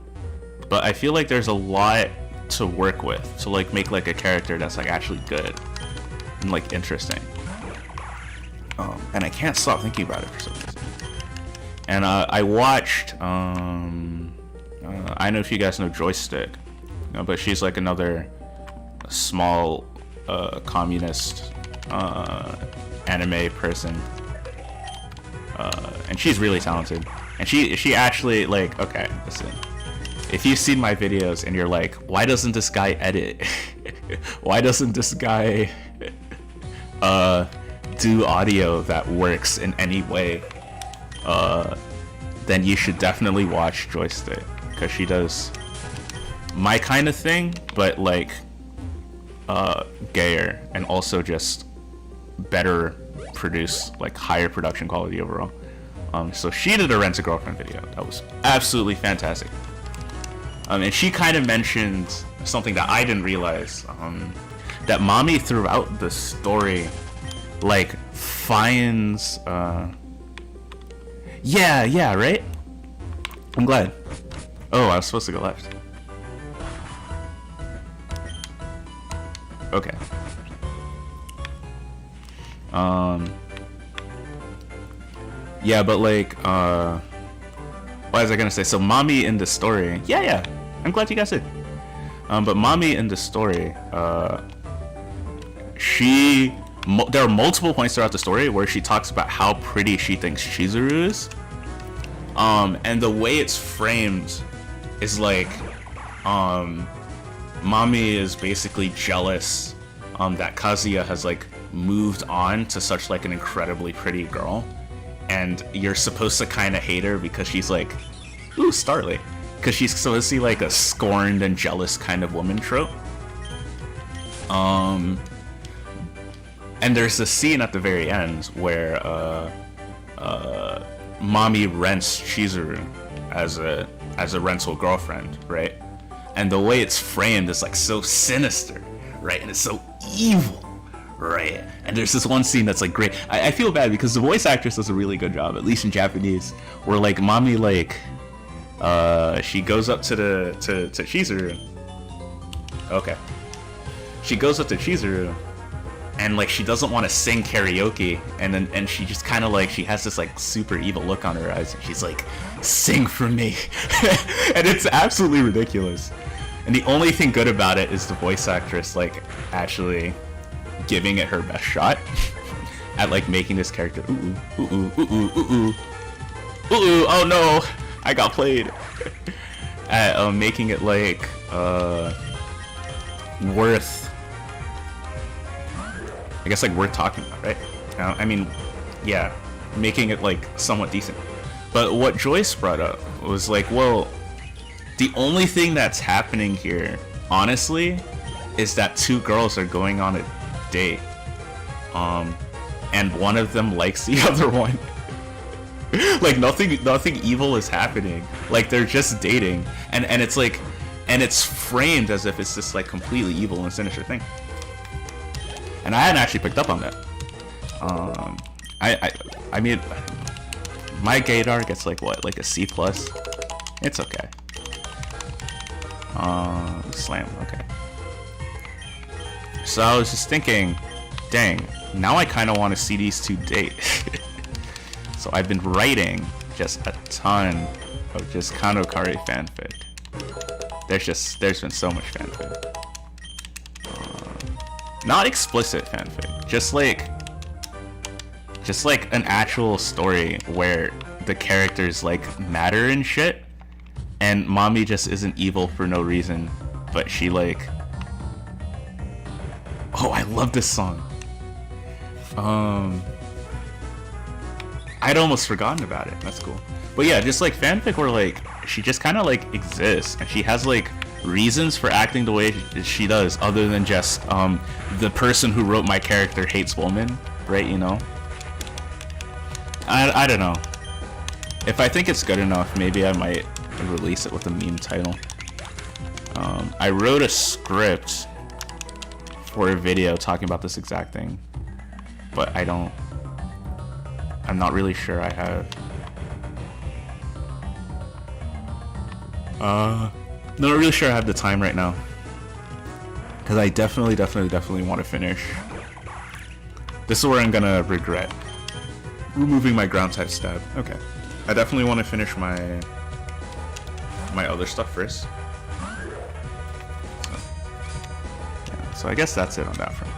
but I feel like there's a lot to work with to like make like a character that's like actually good and like interesting. And I can't stop thinking about it for some reason. And I watched I don't know if you guys know Joystick, but she's like another small communist anime person and she's really talented. And she actually, like, okay, listen. If you've seen my videos and you're like, why doesn't this guy edit? Why doesn't this guy do audio that works in any way? Then you should definitely watch Joystick, because she does my kind of thing, but like gayer, and also just better produced, like higher production quality overall. So she did a Rent a Girlfriend video that was absolutely fantastic. And she kind of mentioned something that I didn't realize, that mommy throughout the story, like, finds, yeah, right? I'm glad. Oh, I was supposed to go left. Okay. Yeah, but like, what was I gonna say? So mommy in the story, yeah, I'm glad you guys did. But mommy in the story, there are multiple points throughout the story where she talks about how pretty she thinks Chizuru is. And the way it's framed is like, mommy is basically jealous that Kazuya has like moved on to such like an incredibly pretty girl, and you're supposed to kind of hate her because she's like, ooh, Starlight, because she's supposed to be like a scorned and jealous kind of woman trope. And there's a scene at the very end where mommy rents Chizuru as a rental girlfriend, right? And the way it's framed is like so sinister, right? And it's so evil, right? And there's this one scene that's like great. I feel bad because the voice actress does a really good job, at least in Japanese, where like mommy like she goes up to Chizuru. Okay. She goes up to Chizuru and like she doesn't want to sing karaoke, and she just kind of like, she has this like super evil look on her eyes, and she's like, sing for me. And it's absolutely ridiculous. And the only thing good about it is the voice actress like actually giving it her best shot at like making this character oh no, I got played. At making it like worth, I guess, like worth talking about, right? I mean, yeah, making it like somewhat decent. But what Joyce brought up was like, well, the only thing that's happening here, honestly, is that two girls are going on a date, and one of them likes the other one. Like nothing evil is happening. Like they're just dating, and it's like, and it's framed as if it's this like completely evil and sinister thing. And I hadn't actually picked up on that. I mean, my gaydar gets like what, like a C+. It's okay. Slam. Okay. So I was just thinking, dang, now I kind of want to see these two date. So I've been writing just a ton of just Kanokari fanfic. There's been so much fanfic. Not explicit fanfic, just like an actual story where the characters like matter and shit, and mommy just isn't evil for no reason, but she like, oh, I love this song. I'd almost forgotten about it. That's cool. But yeah, just like fanfic where like she just kind of like exists, and she has like reasons for acting the way she does, other than just the person who wrote my character hates women, right? You know, I don't know. If I think it's good enough, maybe I might release it with a meme title. I wrote a script for a video talking about this exact thing, but I'm not really sure I have. Not really sure I have the time right now, because I definitely want to finish. This is where I'm gonna regret removing my ground type stab. Okay, I definitely want to finish my other stuff first. So I guess that's it on that front.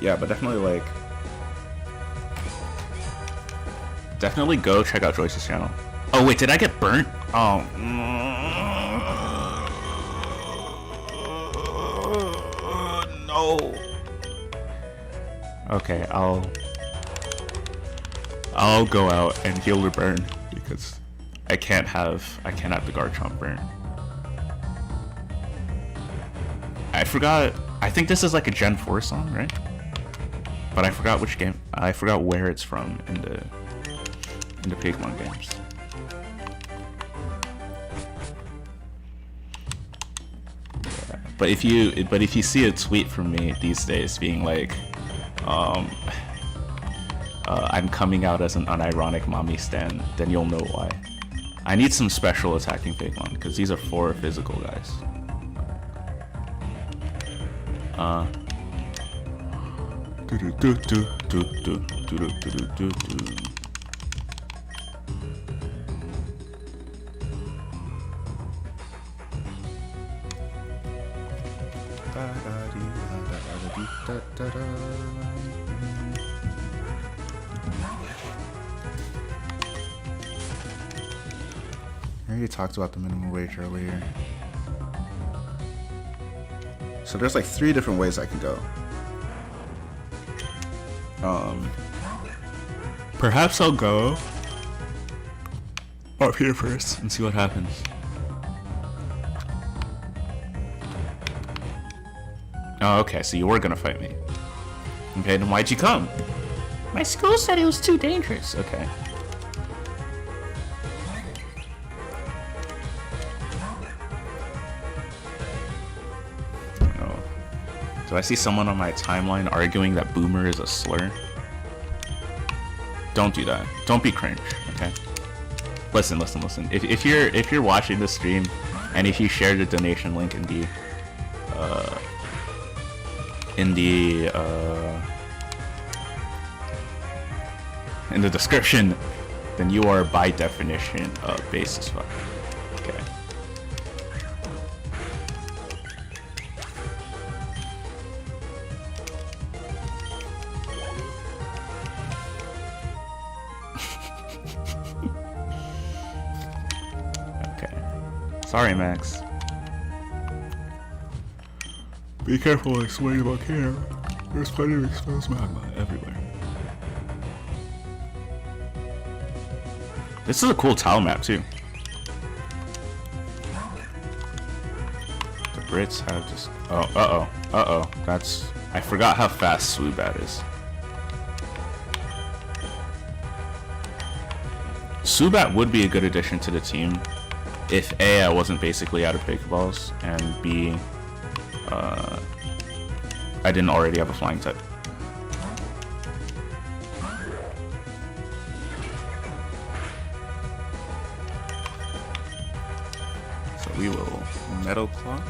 Yeah, but definitely definitely go check out Joyce's channel. Oh wait, did I get burnt? Oh. No. Okay, I'll go out and heal the burn because I can't have the Garchomp burn. I forgot. I think this is like a Gen 4 song, right? But I forgot which game. I forgot where it's from in the Pokemon games. Yeah. But if you see a tweet from me these days being like, I'm coming out as an unironic mommy stan, then you'll know why. I need some special attacking Pokemon because these are 4 physical guys. I already talked about the minimum wage earlier. So there's like 3 different ways I can go. Perhaps I'll go up here first and see what happens. Oh, okay, so you were gonna fight me. Okay, then why'd you come? My school said it was too dangerous. Okay. Oh. Do I see someone on my timeline arguing that boomer is a slur? Don't do that. Don't be cringe, okay? Listen. If you're watching the stream and if you share the donation link in the description, then you are by definition base as fuck. Okay. Okay. Sorry, Max. Be careful explaining about care. There's plenty of exposed magma everywhere. This is a cool tile map too. The Brits have just... Oh, uh-oh. That's... I forgot how fast Swoobat is. Swoobat would be a good addition to the team if A, I wasn't basically out of Pokeballs, and B, I didn't already have a flying type. So we will Metal Claw.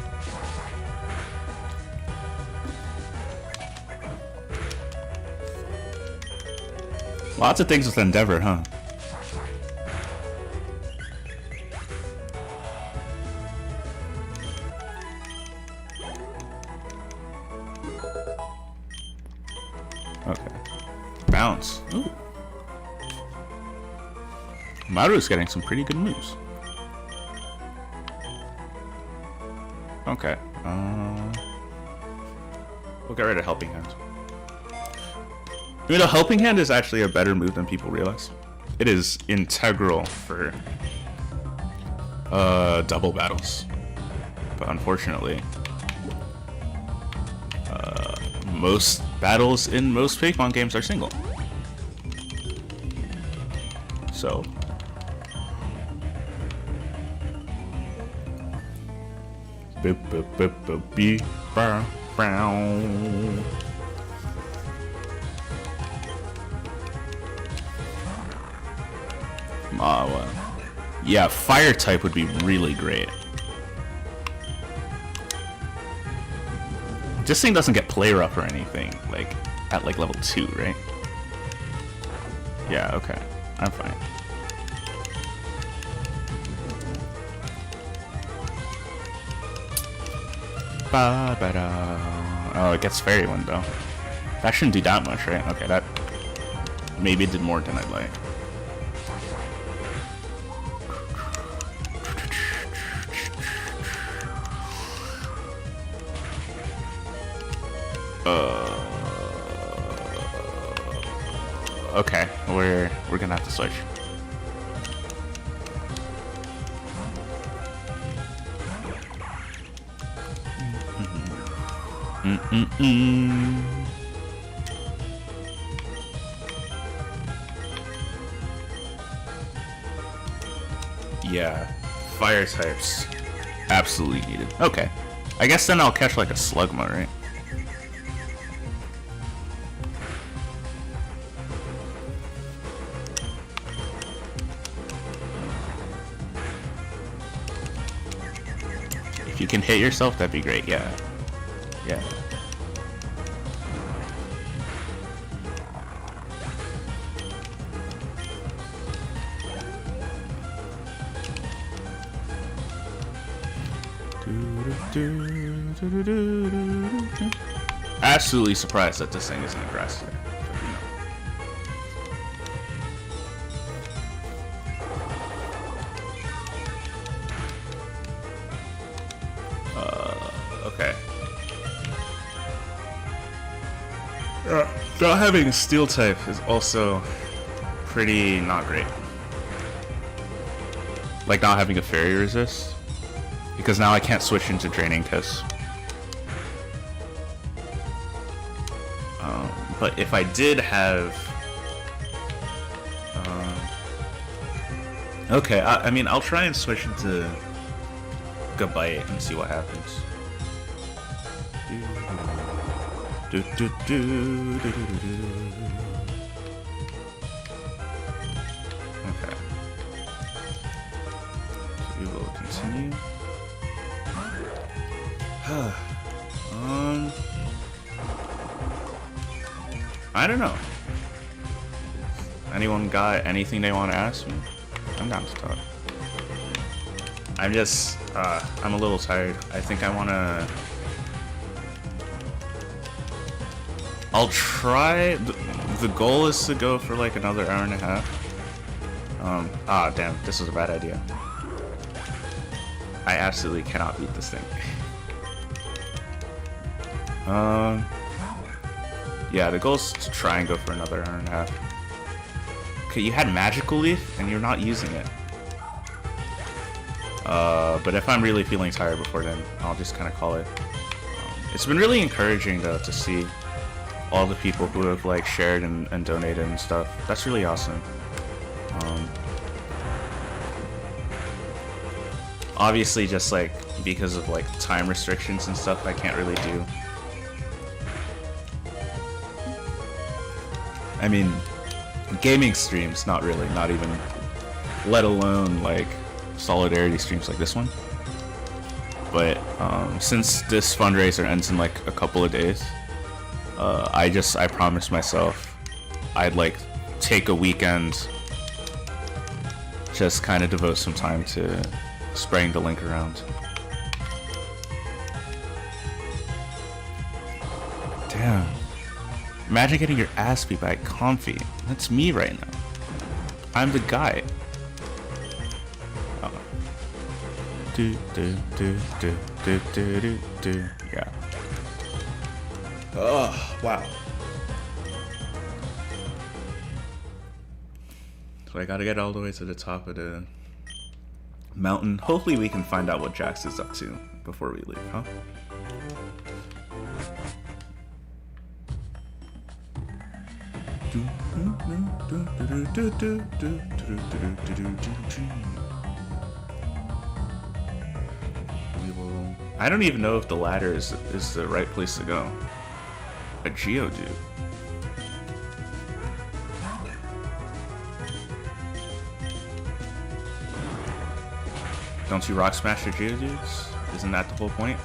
Lots of things with Endeavor, huh? Bounce. Ooh. Maru's getting some pretty good moves. Okay. We'll get rid of Helping Hand. You know, Helping Hand is actually a better move than people realize. It is integral for double battles. But unfortunately, most battles in most Pokemon games are single. So yeah, fire type would be really great. This thing doesn't get play rough or anything, like, at, like, level 2, right? Yeah, okay. I'm fine. Oh, it gets fairy wind though. That shouldn't do that much, right? Okay, that maybe did more than I'd like. Okay, we're gonna have to switch. Yeah, fire types absolutely needed. Okay, I guess then I'll catch like a Slugma, right? If you can hit yourself, that'd be great. Yeah. Yeah. Absolutely surprised that this thing isn't aggressive. Okay. Not having steel type is also pretty not great. Like not having a fairy resist. Because now I can't switch into draining kiss. But if I did have... okay, I mean, I'll try and switch into Gabite and see what happens. Okay. So we will continue. I don't know. Anyone got anything they want to ask me? I'm down to talk. I'm just, I'm a little tired. I think I want to... I'll try... The goal is to go for like another hour and a half. Damn, this is a bad idea. I absolutely cannot beat this thing. Yeah, the goal is to try and go for another hour and a half. Okay, you had Magical Leaf, and you're not using it. But if I'm really feeling tired before then, I'll just kind of call it. It's been really encouraging, though, to see all the people who have, like, shared and donated and stuff. That's really awesome. Obviously, just, like, because of, like, time restrictions and stuff, I can't really do... I mean, gaming streams, not really, not even, let alone, like, solidarity streams like this one. But, since this fundraiser ends in, like, a couple of days, I promised myself I'd, like, take a weekend, just kind of devote some time to spraying the link around. Damn. Imagine getting your ass beat by Comfy. That's me right now. I'm the guy. Oh. Yeah. Oh, wow. So I gotta get all the way to the top of the mountain. Hopefully we can find out what Jax is up to before we leave, huh? I don't even know if the ladder is the right place to go. A Geodude. Don't you rock smash your Geodudes? Isn't that the whole point?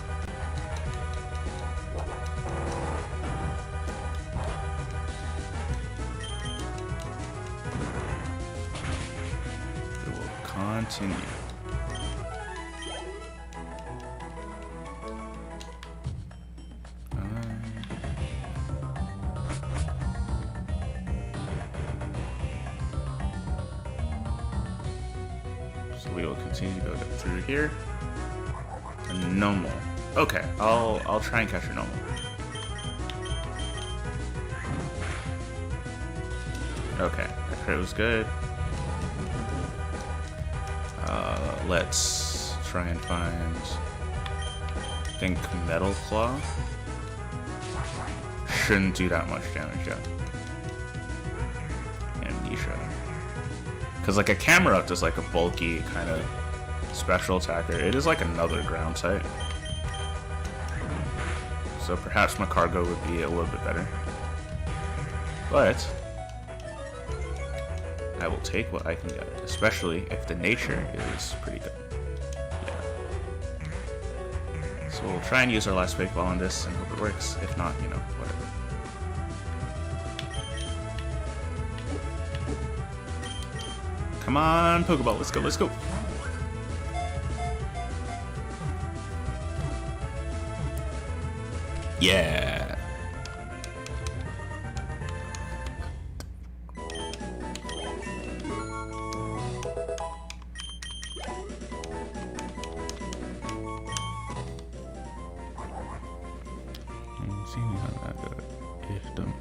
We will continue. go through here. And no more. Okay, I'll try and catch her normal. Okay, that crit was good. Let's try and find, I think, Metal Claw. Shouldn't do that much damage yet. Amnesia. Because like a camera up is like a bulky kind of special attacker. It is like another ground type. So perhaps my cargo would be a little bit better. But I will take what I can get, especially if the nature is pretty good. Yeah. So we'll try and use our last fake ball on this and hope it works. If not, you know, whatever. Come on, Pokeball, let's go, let's go. Yeah.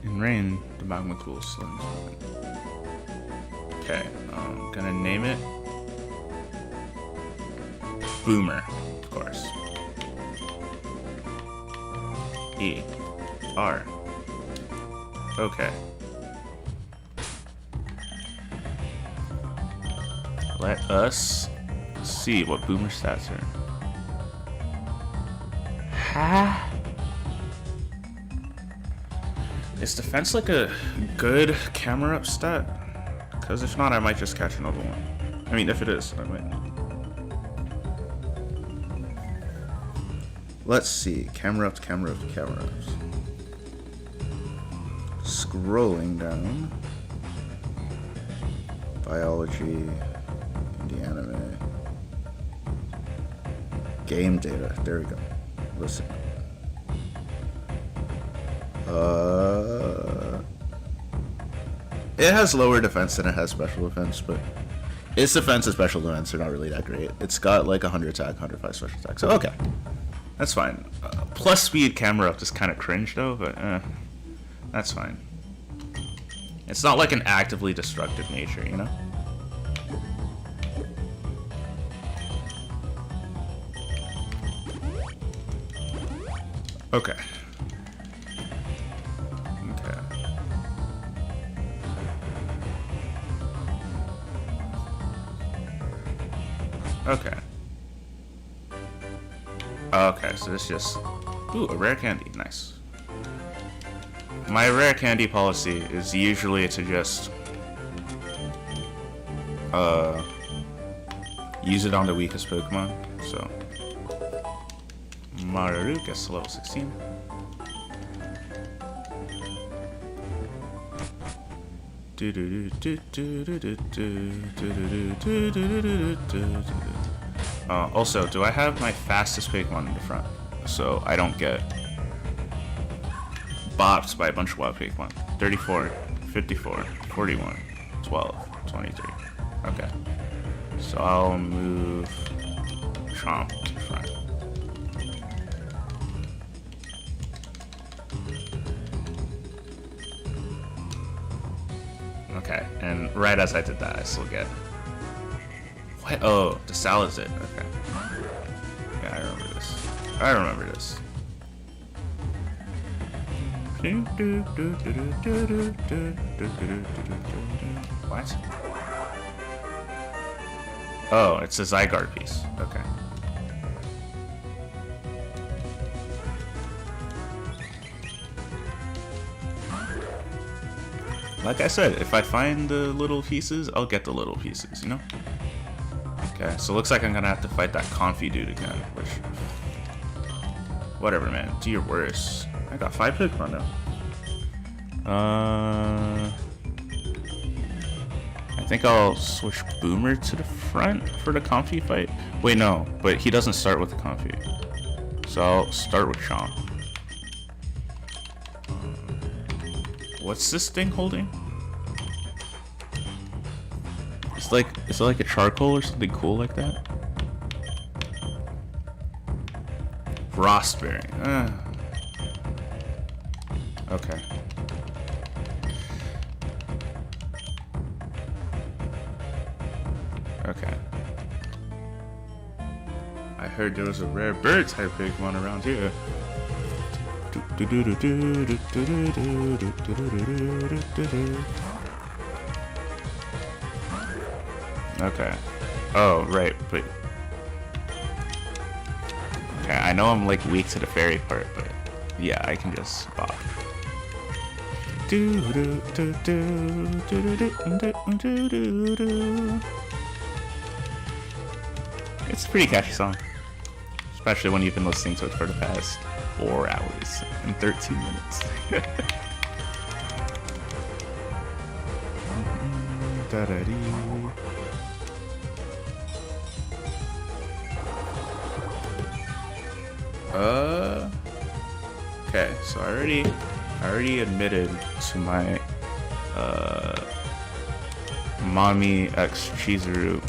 In rain, the magma tool slings. Okay, I'm gonna name it Boomer, of course. E-R. Okay. Let us see what Boomer stats are. Ha! Is defense like a good camera up stat? Because if not, I might just catch another one. I mean, if it is, I might. Let's see. Camera up, camera up, camera up. Scrolling down. Biology. Indie anime. Game data. There we go. Listen. It has lower defense than it has special defense, but its defense and special defense are not really that great. It's got like 100 attack, 105 special attack, so okay. That's fine. Plus speed camera up is kind of cringe though, but that's fine. It's not like an actively destructive nature, you know? Okay. Okay. Okay, so this just... Ooh, a rare candy. Nice. My rare candy policy is usually to just... use it on the weakest Pokemon, so... Mararu gets to level 16. Also, do I have my fastest Pokemon in the front? So I don't get bopped by a bunch of wild Pokemon. 34, 54, 41, 12, 23. Okay. So I'll move Chomp to the front. Okay, and right as I did that, I still get... What? Oh, the salad's it. Okay. Yeah, I remember this. I remember this. What? Oh, it's a Zygarde piece. Okay. Like I said, if I find the little pieces, I'll get the little pieces, you know? Okay, so looks like I'm gonna have to fight that Comfy dude again, which... Whatever, man. Do your worst. I got 5 Pokemon now. I think I'll switch Boomer to the front for the Comfy fight. Wait, no, but he doesn't start with the Comfy. So I'll start with Chomp. What's this thing holding? Is it like a charcoal or something cool like that? Frostberry. Okay. Okay. I heard there was a rare bird type Pokemon around here. Okay. Oh, right, but... Okay, I know I'm like weak to the fairy part, but yeah, I can just bop. It's a pretty catchy song, especially when you've been listening to it for the past 4 hours and 13 minutes. Okay, so I already admitted to my mommy x Chizuru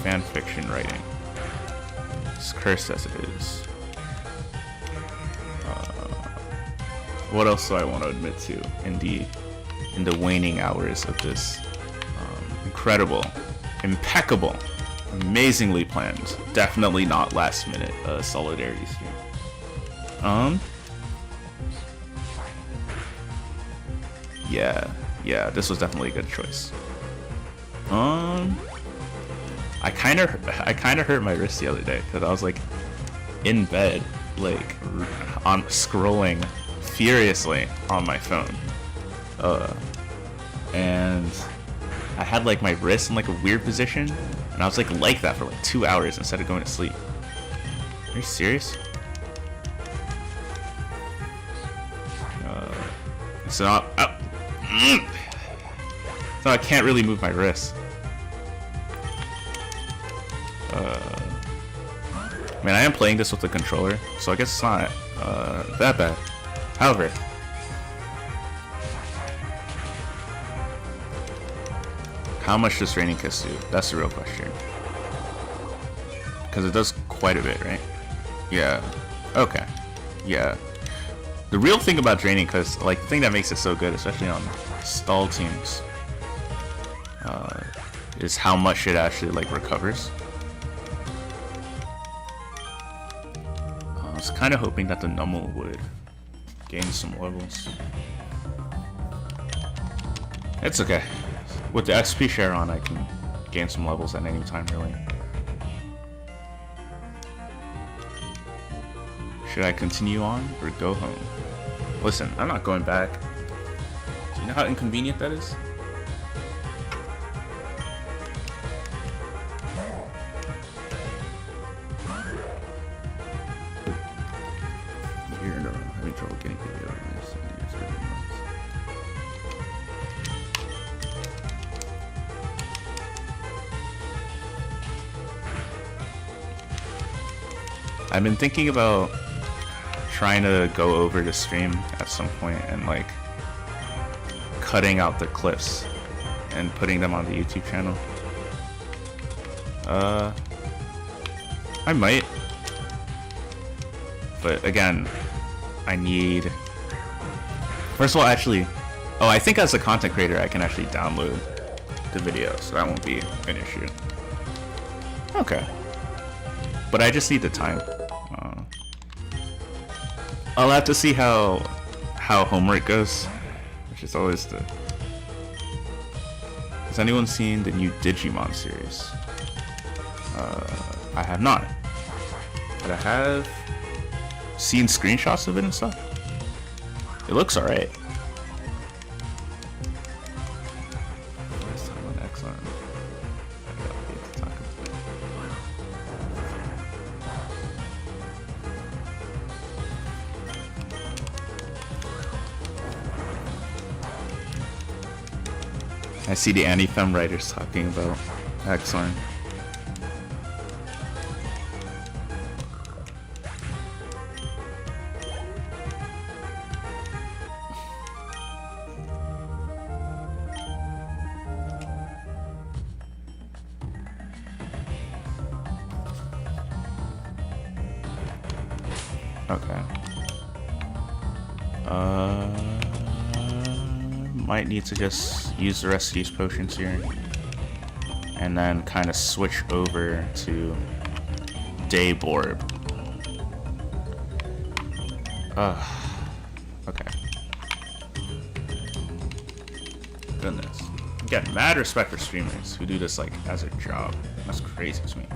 fan fiction writing. As cursed as it is. What else do I want to admit to in the waning hours of this incredible, impeccable, amazingly planned, definitely not last minute solidarity stream? Yeah, this was definitely a good choice. I kind of hurt my wrist the other day because I was like in bed, like on scrolling furiously on my phone, and I had like my wrist in like a weird position, and I was like that for like 2 hours instead of going to sleep. Are you serious? So now, so I can't really move my wrist. Man, I am playing this with the controller, so I guess it's not that bad. However, how much does Raining Kiss do? That's the real question. Because it does quite a bit, right? Yeah. Okay. Yeah. The real thing about Draining Kiss, like the thing that makes it so good, especially on stall teams, is how much it actually like recovers. I was kind of hoping that the Nummel would gain some levels. It's okay. With the XP share on, I can gain some levels at any time, really. Should I continue on or go home? Listen, I'm not going back. Do you know how inconvenient that is? You're having trouble getting video over this. I've been thinking about trying to go over the stream at some point and like cutting out the clips and putting them on the YouTube channel. I might, but again, I need, first of all, actually, I think as a content creator I can actually download the video, so that won't be an issue. Okay, but I just need the time. I'll have to see how homework goes, which is always the... Has anyone seen the new Digimon series? I have not, but I have seen screenshots of it and stuff. It looks alright. I see the anti-fem writers talking about Axorn. Okay. Might need to just use the rest of these potions here. And then kind of switch over to Dayborb. Okay. Goodness. I'm getting mad respect for streamers who do this like as a job. That's crazy to me.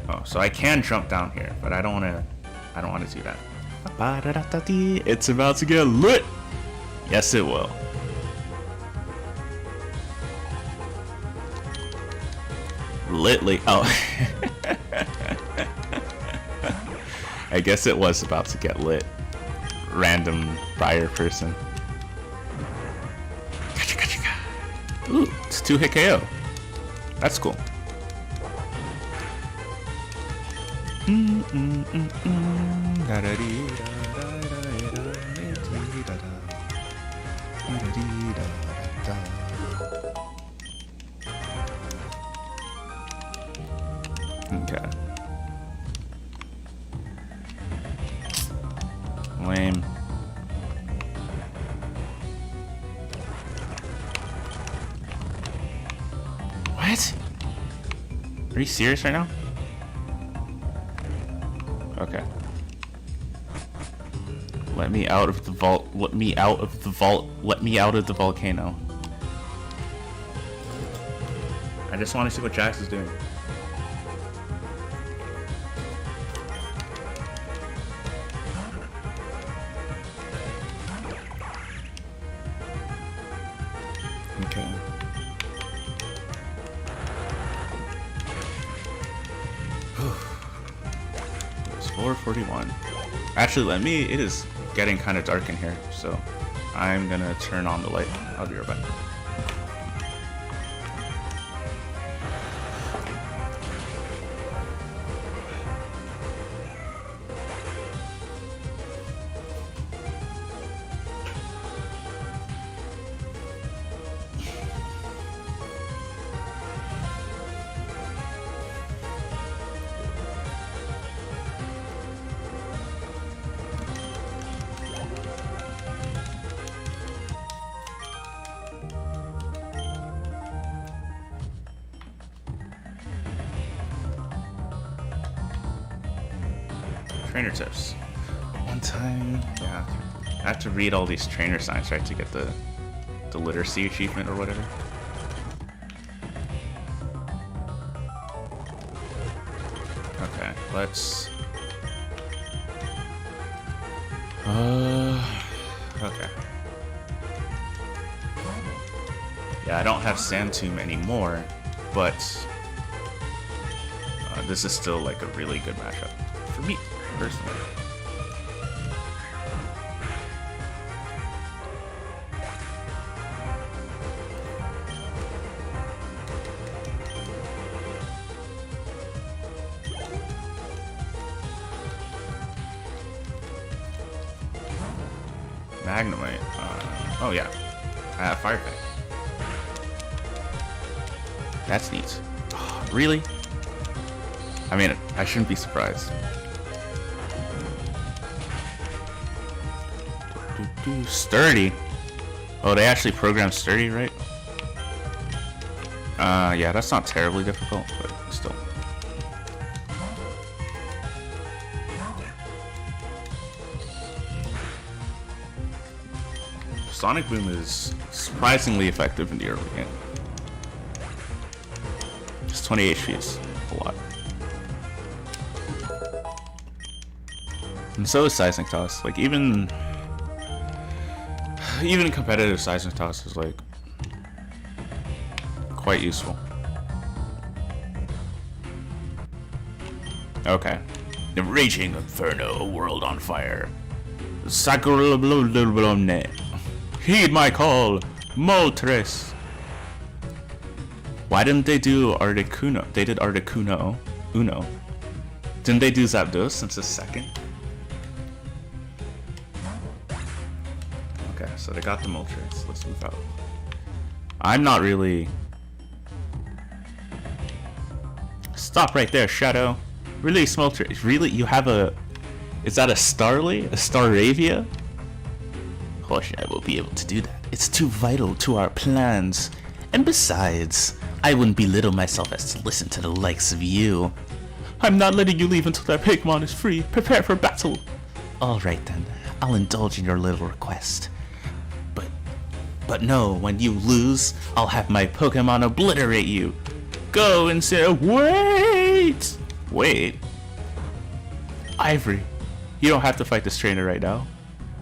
Oh, so I can jump down here, but I don't wanna do that. It's about to get lit! Yes it will. Litly. Oh. I guess it was about to get lit. Random buyer person. Ooh, it's 2-hit KO. That's cool. Okay. Lame. What? Are you serious right now? Okay. Let me out of the vault. Let me out of the vault. Let me out of the volcano. I just want to see what Jax is doing. Okay. It's 4:41. Actually, it is getting kind of dark in here, so I'm gonna turn on the light. I'll be right back. Trainer tips. One time, yeah, I have to read all these trainer signs, right, to get the literacy achievement or whatever. Okay, let's. Okay. Yeah, I don't have Sand Tomb anymore, but this is still like a really good matchup for me. Personally. Magnemite. Oh yeah. Fire Pit. That's neat. Oh, really? I mean, I shouldn't be surprised. Sturdy. Oh, they actually programmed sturdy, right? Yeah, that's not terribly difficult, but still. Sonic Boom is surprisingly effective in the early game. Just 20 HP is a lot. And so is Seismic Toss. Like, even competitive Seismic Toss is like quite useful. Okay. The Raging Inferno, a world on fire. Sacrolblone. Heed my call, Moltres. Why didn't they do Articuno? They did Articuno Uno. Didn't they do Zapdos since the second? Okay, so they got the Moltres. Let's move out. I'm not really... Stop right there, Shadow. Really, Smolter? Really, you have a... Is that a Starly? A Staravia? Gosh, I won't be able to do that. It's too vital to our plans. And besides, I wouldn't belittle myself as to listen to the likes of you. I'm not letting you leave until that Pokemon is free. Prepare for battle. Alright then, I'll indulge in your little request. But no, when you lose, I'll have my Pokemon obliterate you. Go and say, wait! Wait? Ivory, you don't have to fight this trainer right now.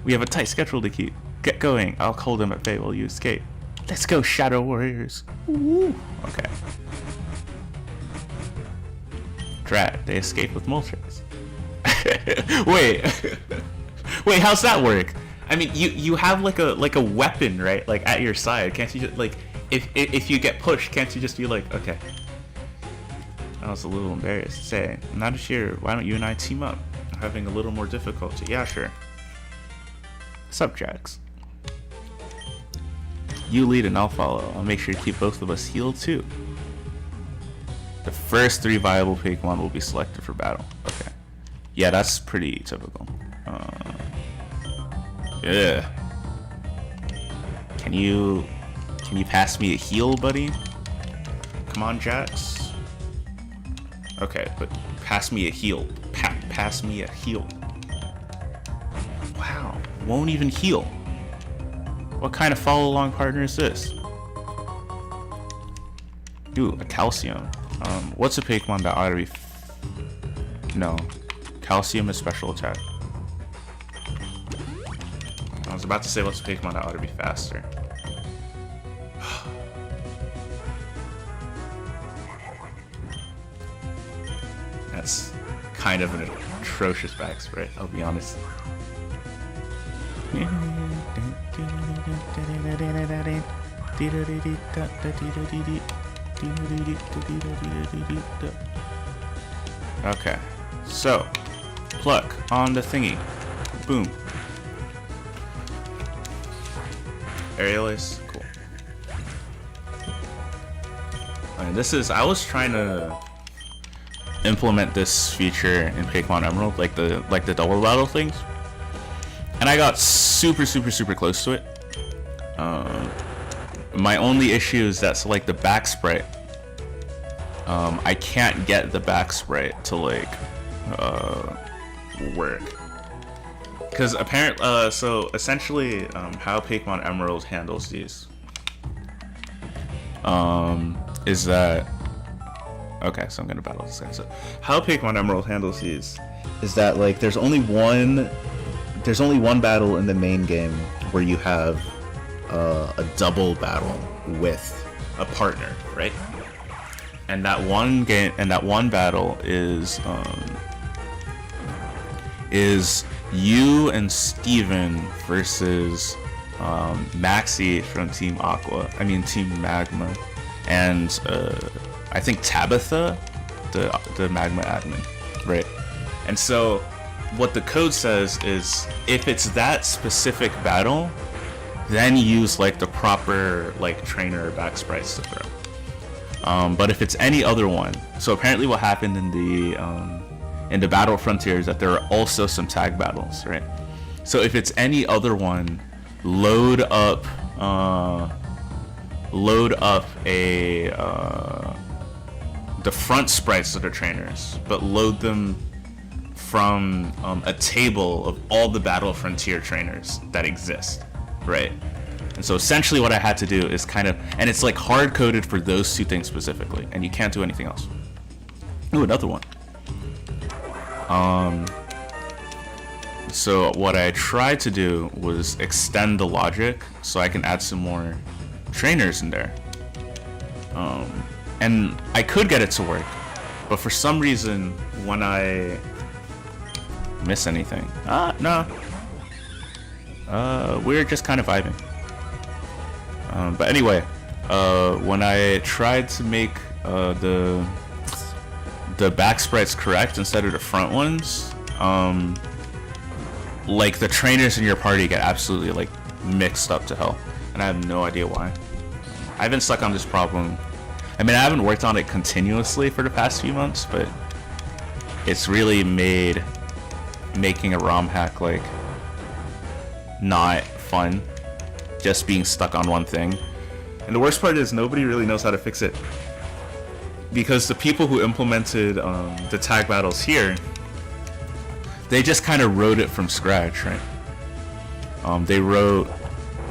We have a tight schedule to keep. Get going, I'll hold him at bay while you escape. Let's go, Shadow Warriors. Woo. Okay. Drat, they escaped with Moltres. Wait. Wait, how's that work? I mean, you have like a weapon, right? Like at your side. Can't you just like if you get pushed, can't you just be like, okay? I was a little embarrassed to say. I'm not sure. Why don't you and I team up? I'm having a little more difficulty. Yeah, sure. Sup, Jax? You lead and I'll follow. I'll make sure to keep both of us healed too. The first 3 viable Pokemon will be selected for battle. Okay. Yeah, that's pretty typical. Yeah. Can you pass me a heal, buddy? Come on, Jax. Okay, but pass me a heal. Pass me a heal. Wow, won't even heal. What kind of follow-along partner is this? Ooh, a Calcium. What's a Pokemon that ought to be... No. Calcium is special attack. I was about to say what's a Pokemon that ought to be faster. That's kind of an atrocious back spray, I'll be honest. Okay, so pluck on the thingy. Boom. Aerialist, cool. And this is, I was trying to implement this feature in Pokemon Emerald, like the double battle things, and I got super close to it. My only issue is that, so like the back sprite, I can't get the back sprite to like work. Because apparently, so essentially, how Pokemon Emerald handles these is that, okay, so I'm gonna battle this guy. So how Pokemon Emerald handles these is that like there's only one battle in the main game where you have a double battle with a partner, right? And that one game and that one battle is you and Steven versus Maxie from Team Team Magma, and I think Tabitha, the Magma admin, right? And so what the code says is if it's that specific battle, then use like the proper like trainer back sprites to throw. But if it's any other one, so apparently what happened in the Battle Frontier is that there are also some tag battles, right? So if it's any other one, load up the front sprites that are trainers, but load them from a table of all the Battle Frontier trainers that exist, right? And so essentially what I had to do is kind of, and it's like hard coded for those two things specifically, and you can't do anything else. Ooh, another one. So what I tried to do was extend the logic so I can add some more trainers in there. And I could get it to work, but for some reason when I miss anything, no, we're just kind of vibing. But anyway, when I tried to make the back sprites correct instead of the front ones, like the trainers in your party get absolutely like mixed up to hell, and I have no idea why. I've been stuck on this problem. I mean, I haven't worked on it continuously for the past few months, but it's really made making a ROM hack like not fun, just being stuck on one thing. And the worst part is nobody really knows how to fix it, because the people who implemented the tag battles here, they just kind of wrote it from scratch, right? They wrote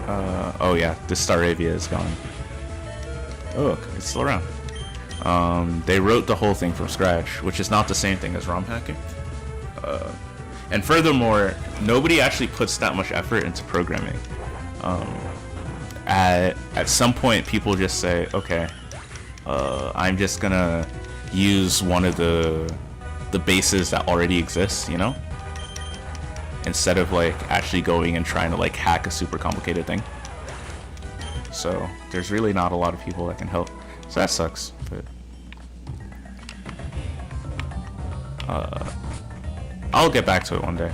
oh yeah, the Staravia is gone. Oh, it's still around. They wrote the whole thing from scratch, which is not the same thing as ROM hacking. And furthermore, nobody actually puts that much effort into programming. At some point, people just say, okay, I'm just gonna use one of the bases that already exists, you know? Instead of like actually going and trying to like hack a super complicated thing. So there's really not a lot of people that can help. So that sucks, but I'll get back to it one day.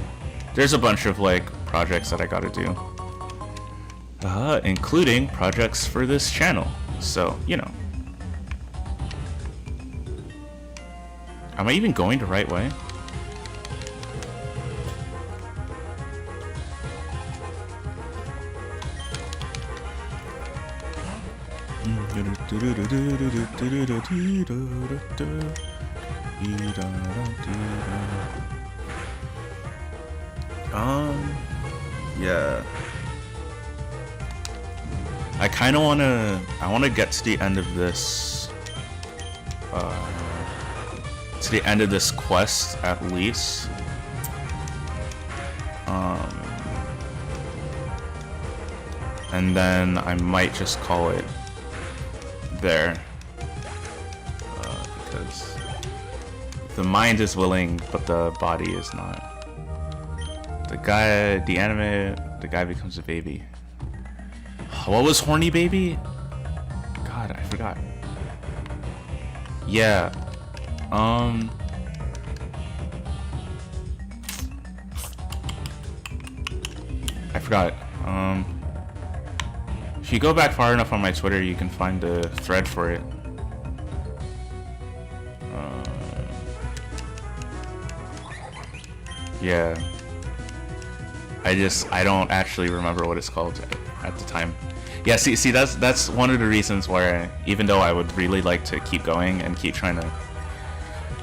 There's a bunch of like projects that I gotta do, including projects for this channel. So, you know. Am I even going the right way? Yeah. I kind of wanna get to the end of this, quest at least. And then I might just call it there, because the mind is willing, but the body is not. The guy becomes a baby. What was horny baby? God, I forgot. Yeah. I forgot. If you go back far enough on my Twitter, you can find the thread for it. Yeah. I don't actually remember what it's called at the time. Yeah, see, that's one of the reasons where, even though I would really like to keep going and keep trying to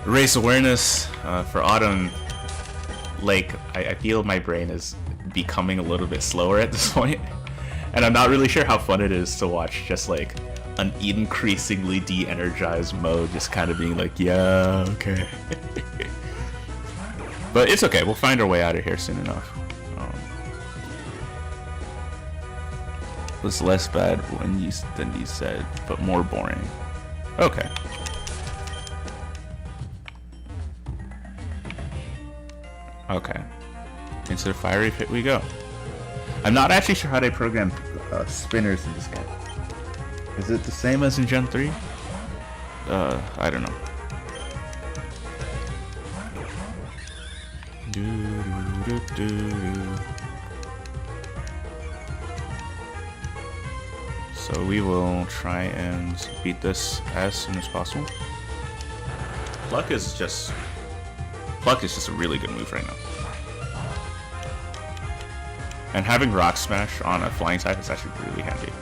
raise awareness for Autumn, like, I feel my brain is becoming a little bit slower at this point. And I'm not really sure how fun it is to watch just like an increasingly de-energized mode just kind of being like, yeah, okay. But it's okay, we'll find our way out of here soon enough. It was less bad than you said, but more boring. Okay. Okay. Into the fiery pit we go. I'm not actually sure how they program spinners in this game. Is it the same as in Gen 3? I don't know. So we will try and beat this as soon as possible. Pluck is just a really good move right now. And having Rock Smash on a flying type is actually really handy.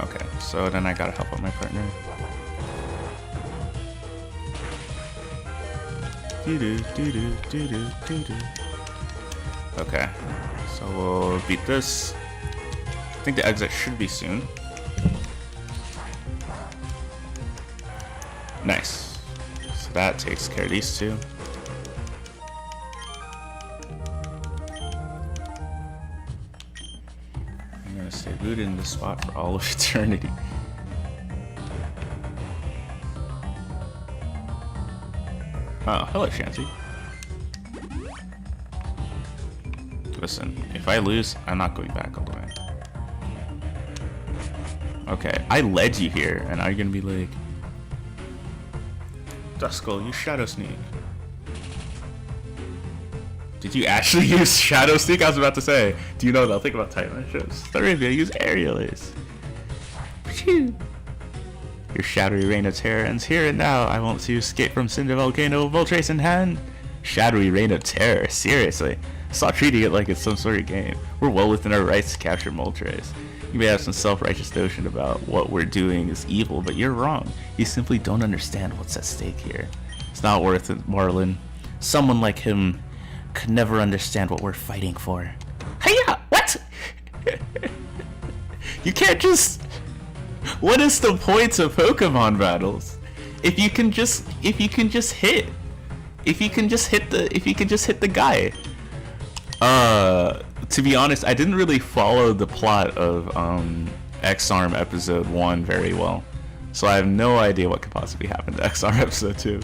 Okay, so then I gotta help out my partner. Okay, so we'll beat this. I think the exit should be soon. Nice. So that takes care of these two. I'm gonna stay rooted in this spot for all of eternity. Oh, hello, Shanty. Listen, if I lose, I'm not going back all the way. Okay, I led you here, and now you're gonna be like, Duskull, you Shadow Sneak. Did you actually use Shadow Sneak? I was about to say, do you know nothing about Titan ships? Arabia, use Aerialist. Your shadowy reign of terror ends here and now. I won't see you escape from Cinder Volcano, Voltrace in hand. Shadowy reign of terror? Seriously? Stop treating it like it's some sort of game. We're well within our rights to capture Moltres. You may have some self-righteous notion about what we're doing is evil, but you're wrong. You simply don't understand what's at stake here. It's not worth it, Marlin. Someone like him could never understand what we're fighting for. Hiya! What? You can't just... What is the point of Pokemon battles? If you can just hit the guy. To be honest, I didn't really follow the plot of X-Arm episode 1 very well. So I have no idea what could possibly happen to X-Arm episode 2.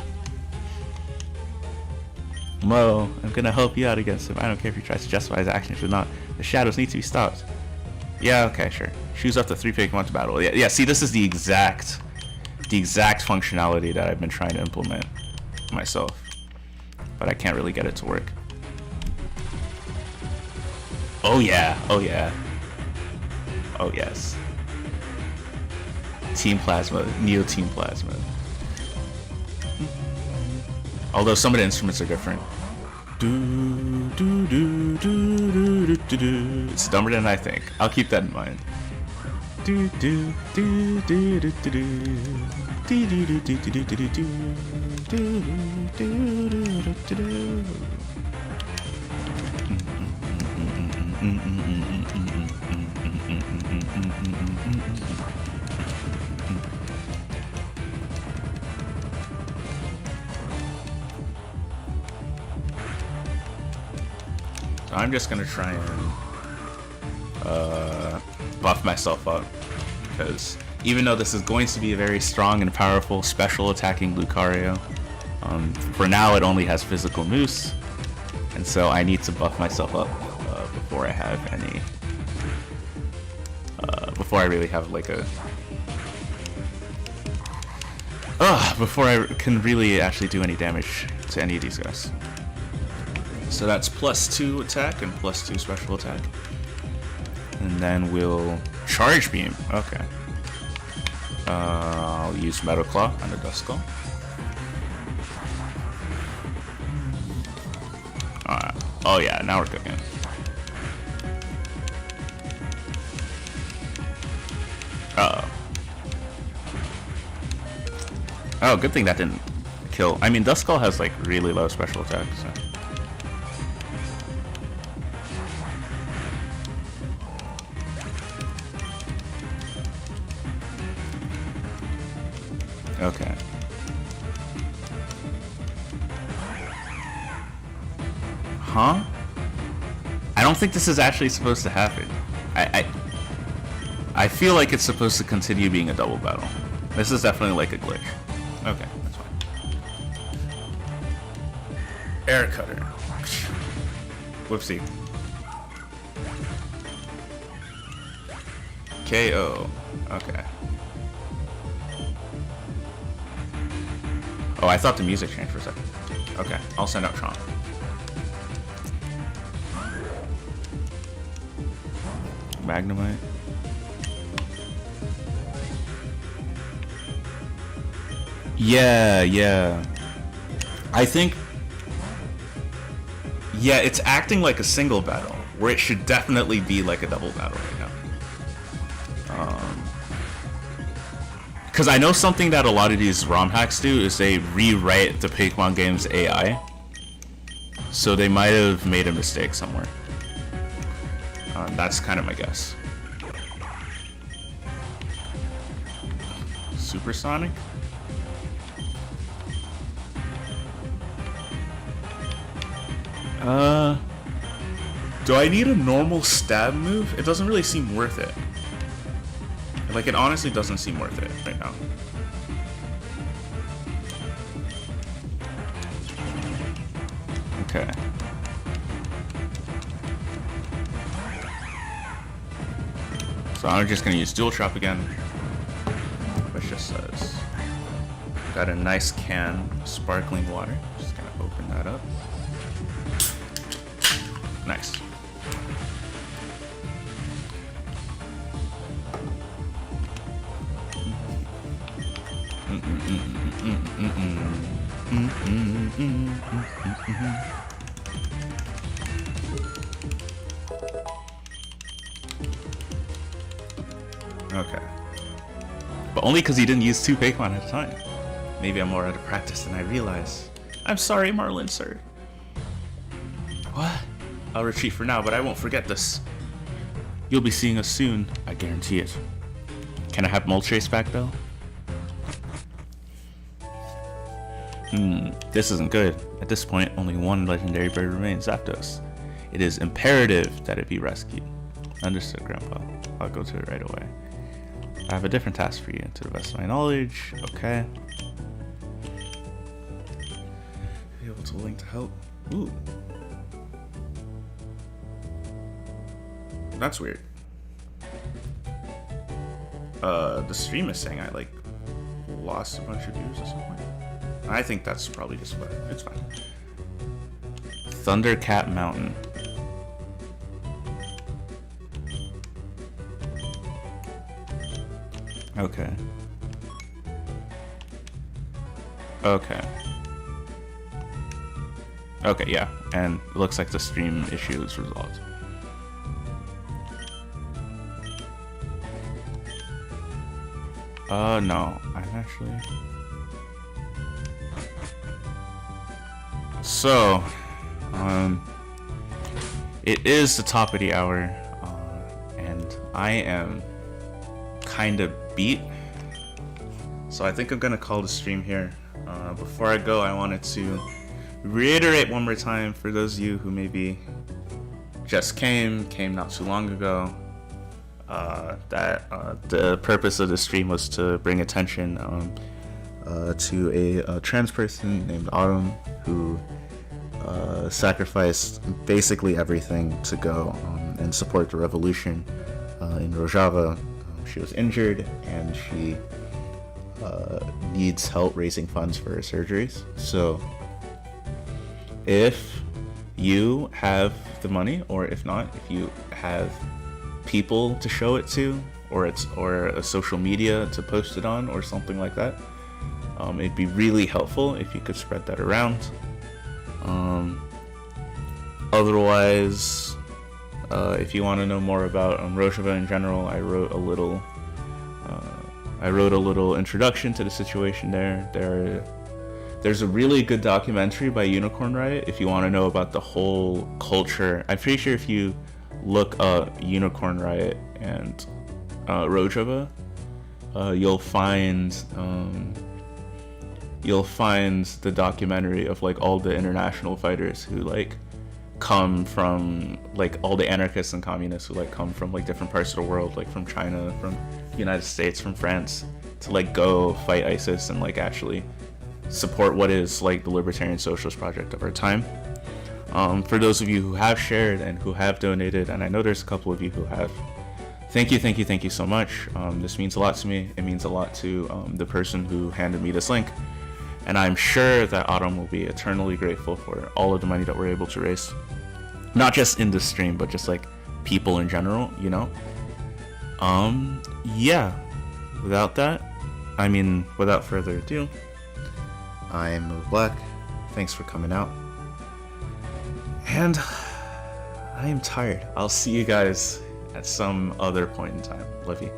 Mo, I'm gonna help you out against him. I don't care if he tries to justify his actions or not. The shadows need to be stopped. Yeah, okay, sure. Choose up to 3 Pokemon to battle. Yeah, see, this is the exact functionality that I've been trying to implement myself. But I can't really get it to work. Oh yeah, oh yeah. Oh yes. Team Plasma, Neo Team Plasma. Although some of the instruments are different. It's dumber than I think. I'll keep that in mind. I'm just gonna try and buff myself up, because even though this is going to be a very strong and powerful special attacking Lucario, for now it only has physical moves, and so I need to buff myself up before I have any, before I really have like a, before I can really actually do any damage to any of these guys. So that's +2 attack and +2 special attack. And then we'll charge beam. Okay. I'll use Metal Claw on the Duskull. Oh yeah, now we're cooking. Uh-oh. Oh, good thing that didn't kill. I mean, Duskull has like really low special attack, so. Okay. Huh? I don't think this is actually supposed to happen. I feel like it's supposed to continue being a double battle. This is definitely like a glitch. Okay, that's fine. Air Cutter. Whoopsie. KO. Okay. Oh, I thought the music changed for a second. Okay, I'll send out Tron. Magnemite. Yeah. I think... Yeah, it's acting like a single battle, where it should definitely be like a double battle right now. Because I know something that a lot of these ROM hacks do is they rewrite the Pokemon game's AI. So they might have made a mistake somewhere. That's kind of my guess. Supersonic? Do I need a normal stab move? It doesn't really seem worth it. Like, it honestly doesn't seem worth it right now. Okay. So I'm just gonna use dual shop again, which just says, got a nice can of sparkling water. Just gonna open that up. Nice. Okay. But only because he didn't use 2 Pokemon at a time. Maybe I'm more out of practice than I realize. I'm sorry, Marlin, sir. What? I'll retreat for now, but I won't forget this. You'll be seeing us soon, I guarantee it. Can I have Moltres back, though? This isn't good. At this point, only one legendary bird remains, Zapdos. It is imperative that it be rescued. Understood, Grandpa. I'll go to it right away. I have a different task for you, to the best of my knowledge. Okay. Be able to link to help. Ooh. That's weird. The stream is saying I like lost a bunch of views or something. I think that's probably just what it's fine. Thundercat Mountain. Okay. Okay. Okay, yeah. And it looks like the stream issue is resolved. No. I'm actually... So, it is the top of the hour, and I am kind of beat, so I think I'm gonna call the stream here. Before I go, I wanted to reiterate one more time for those of you who maybe just came not too long ago, that the purpose of the stream was to bring attention to a trans person named Autumn who sacrificed basically everything to go and support the revolution in Rojava. She was injured and she needs help raising funds for her surgeries. So if you have the money, or if not, if you have people to show it to, or a social media to post it on, or something like that, it'd be really helpful if you could spread that around. Otherwise, if you want to know more about Rojava in general, I wrote a little introduction to the situation there. There's a really good documentary by Unicorn Riot if you want to know about the whole culture. I'm pretty sure if you look up Unicorn Riot and Rojava, you'll find the documentary of like all the international fighters who like come from, like all the anarchists and communists who like come from like different parts of the world, like from China, from the United States, from France, to like go fight ISIS and like actually support what is like the libertarian socialist project of our time. For those of you who have shared and who have donated, and I know there's a couple of you who have, thank you so much. This means a lot to me. It means a lot to the person who handed me this link, and I'm sure that Autumn will be eternally grateful for all of the money that we're able to raise, not just in this stream, but just like people in general, you know. Yeah, without further ado, I'm Move Black. Thanks for coming out. And I am tired. I'll see you guys at some other point in time. Love you.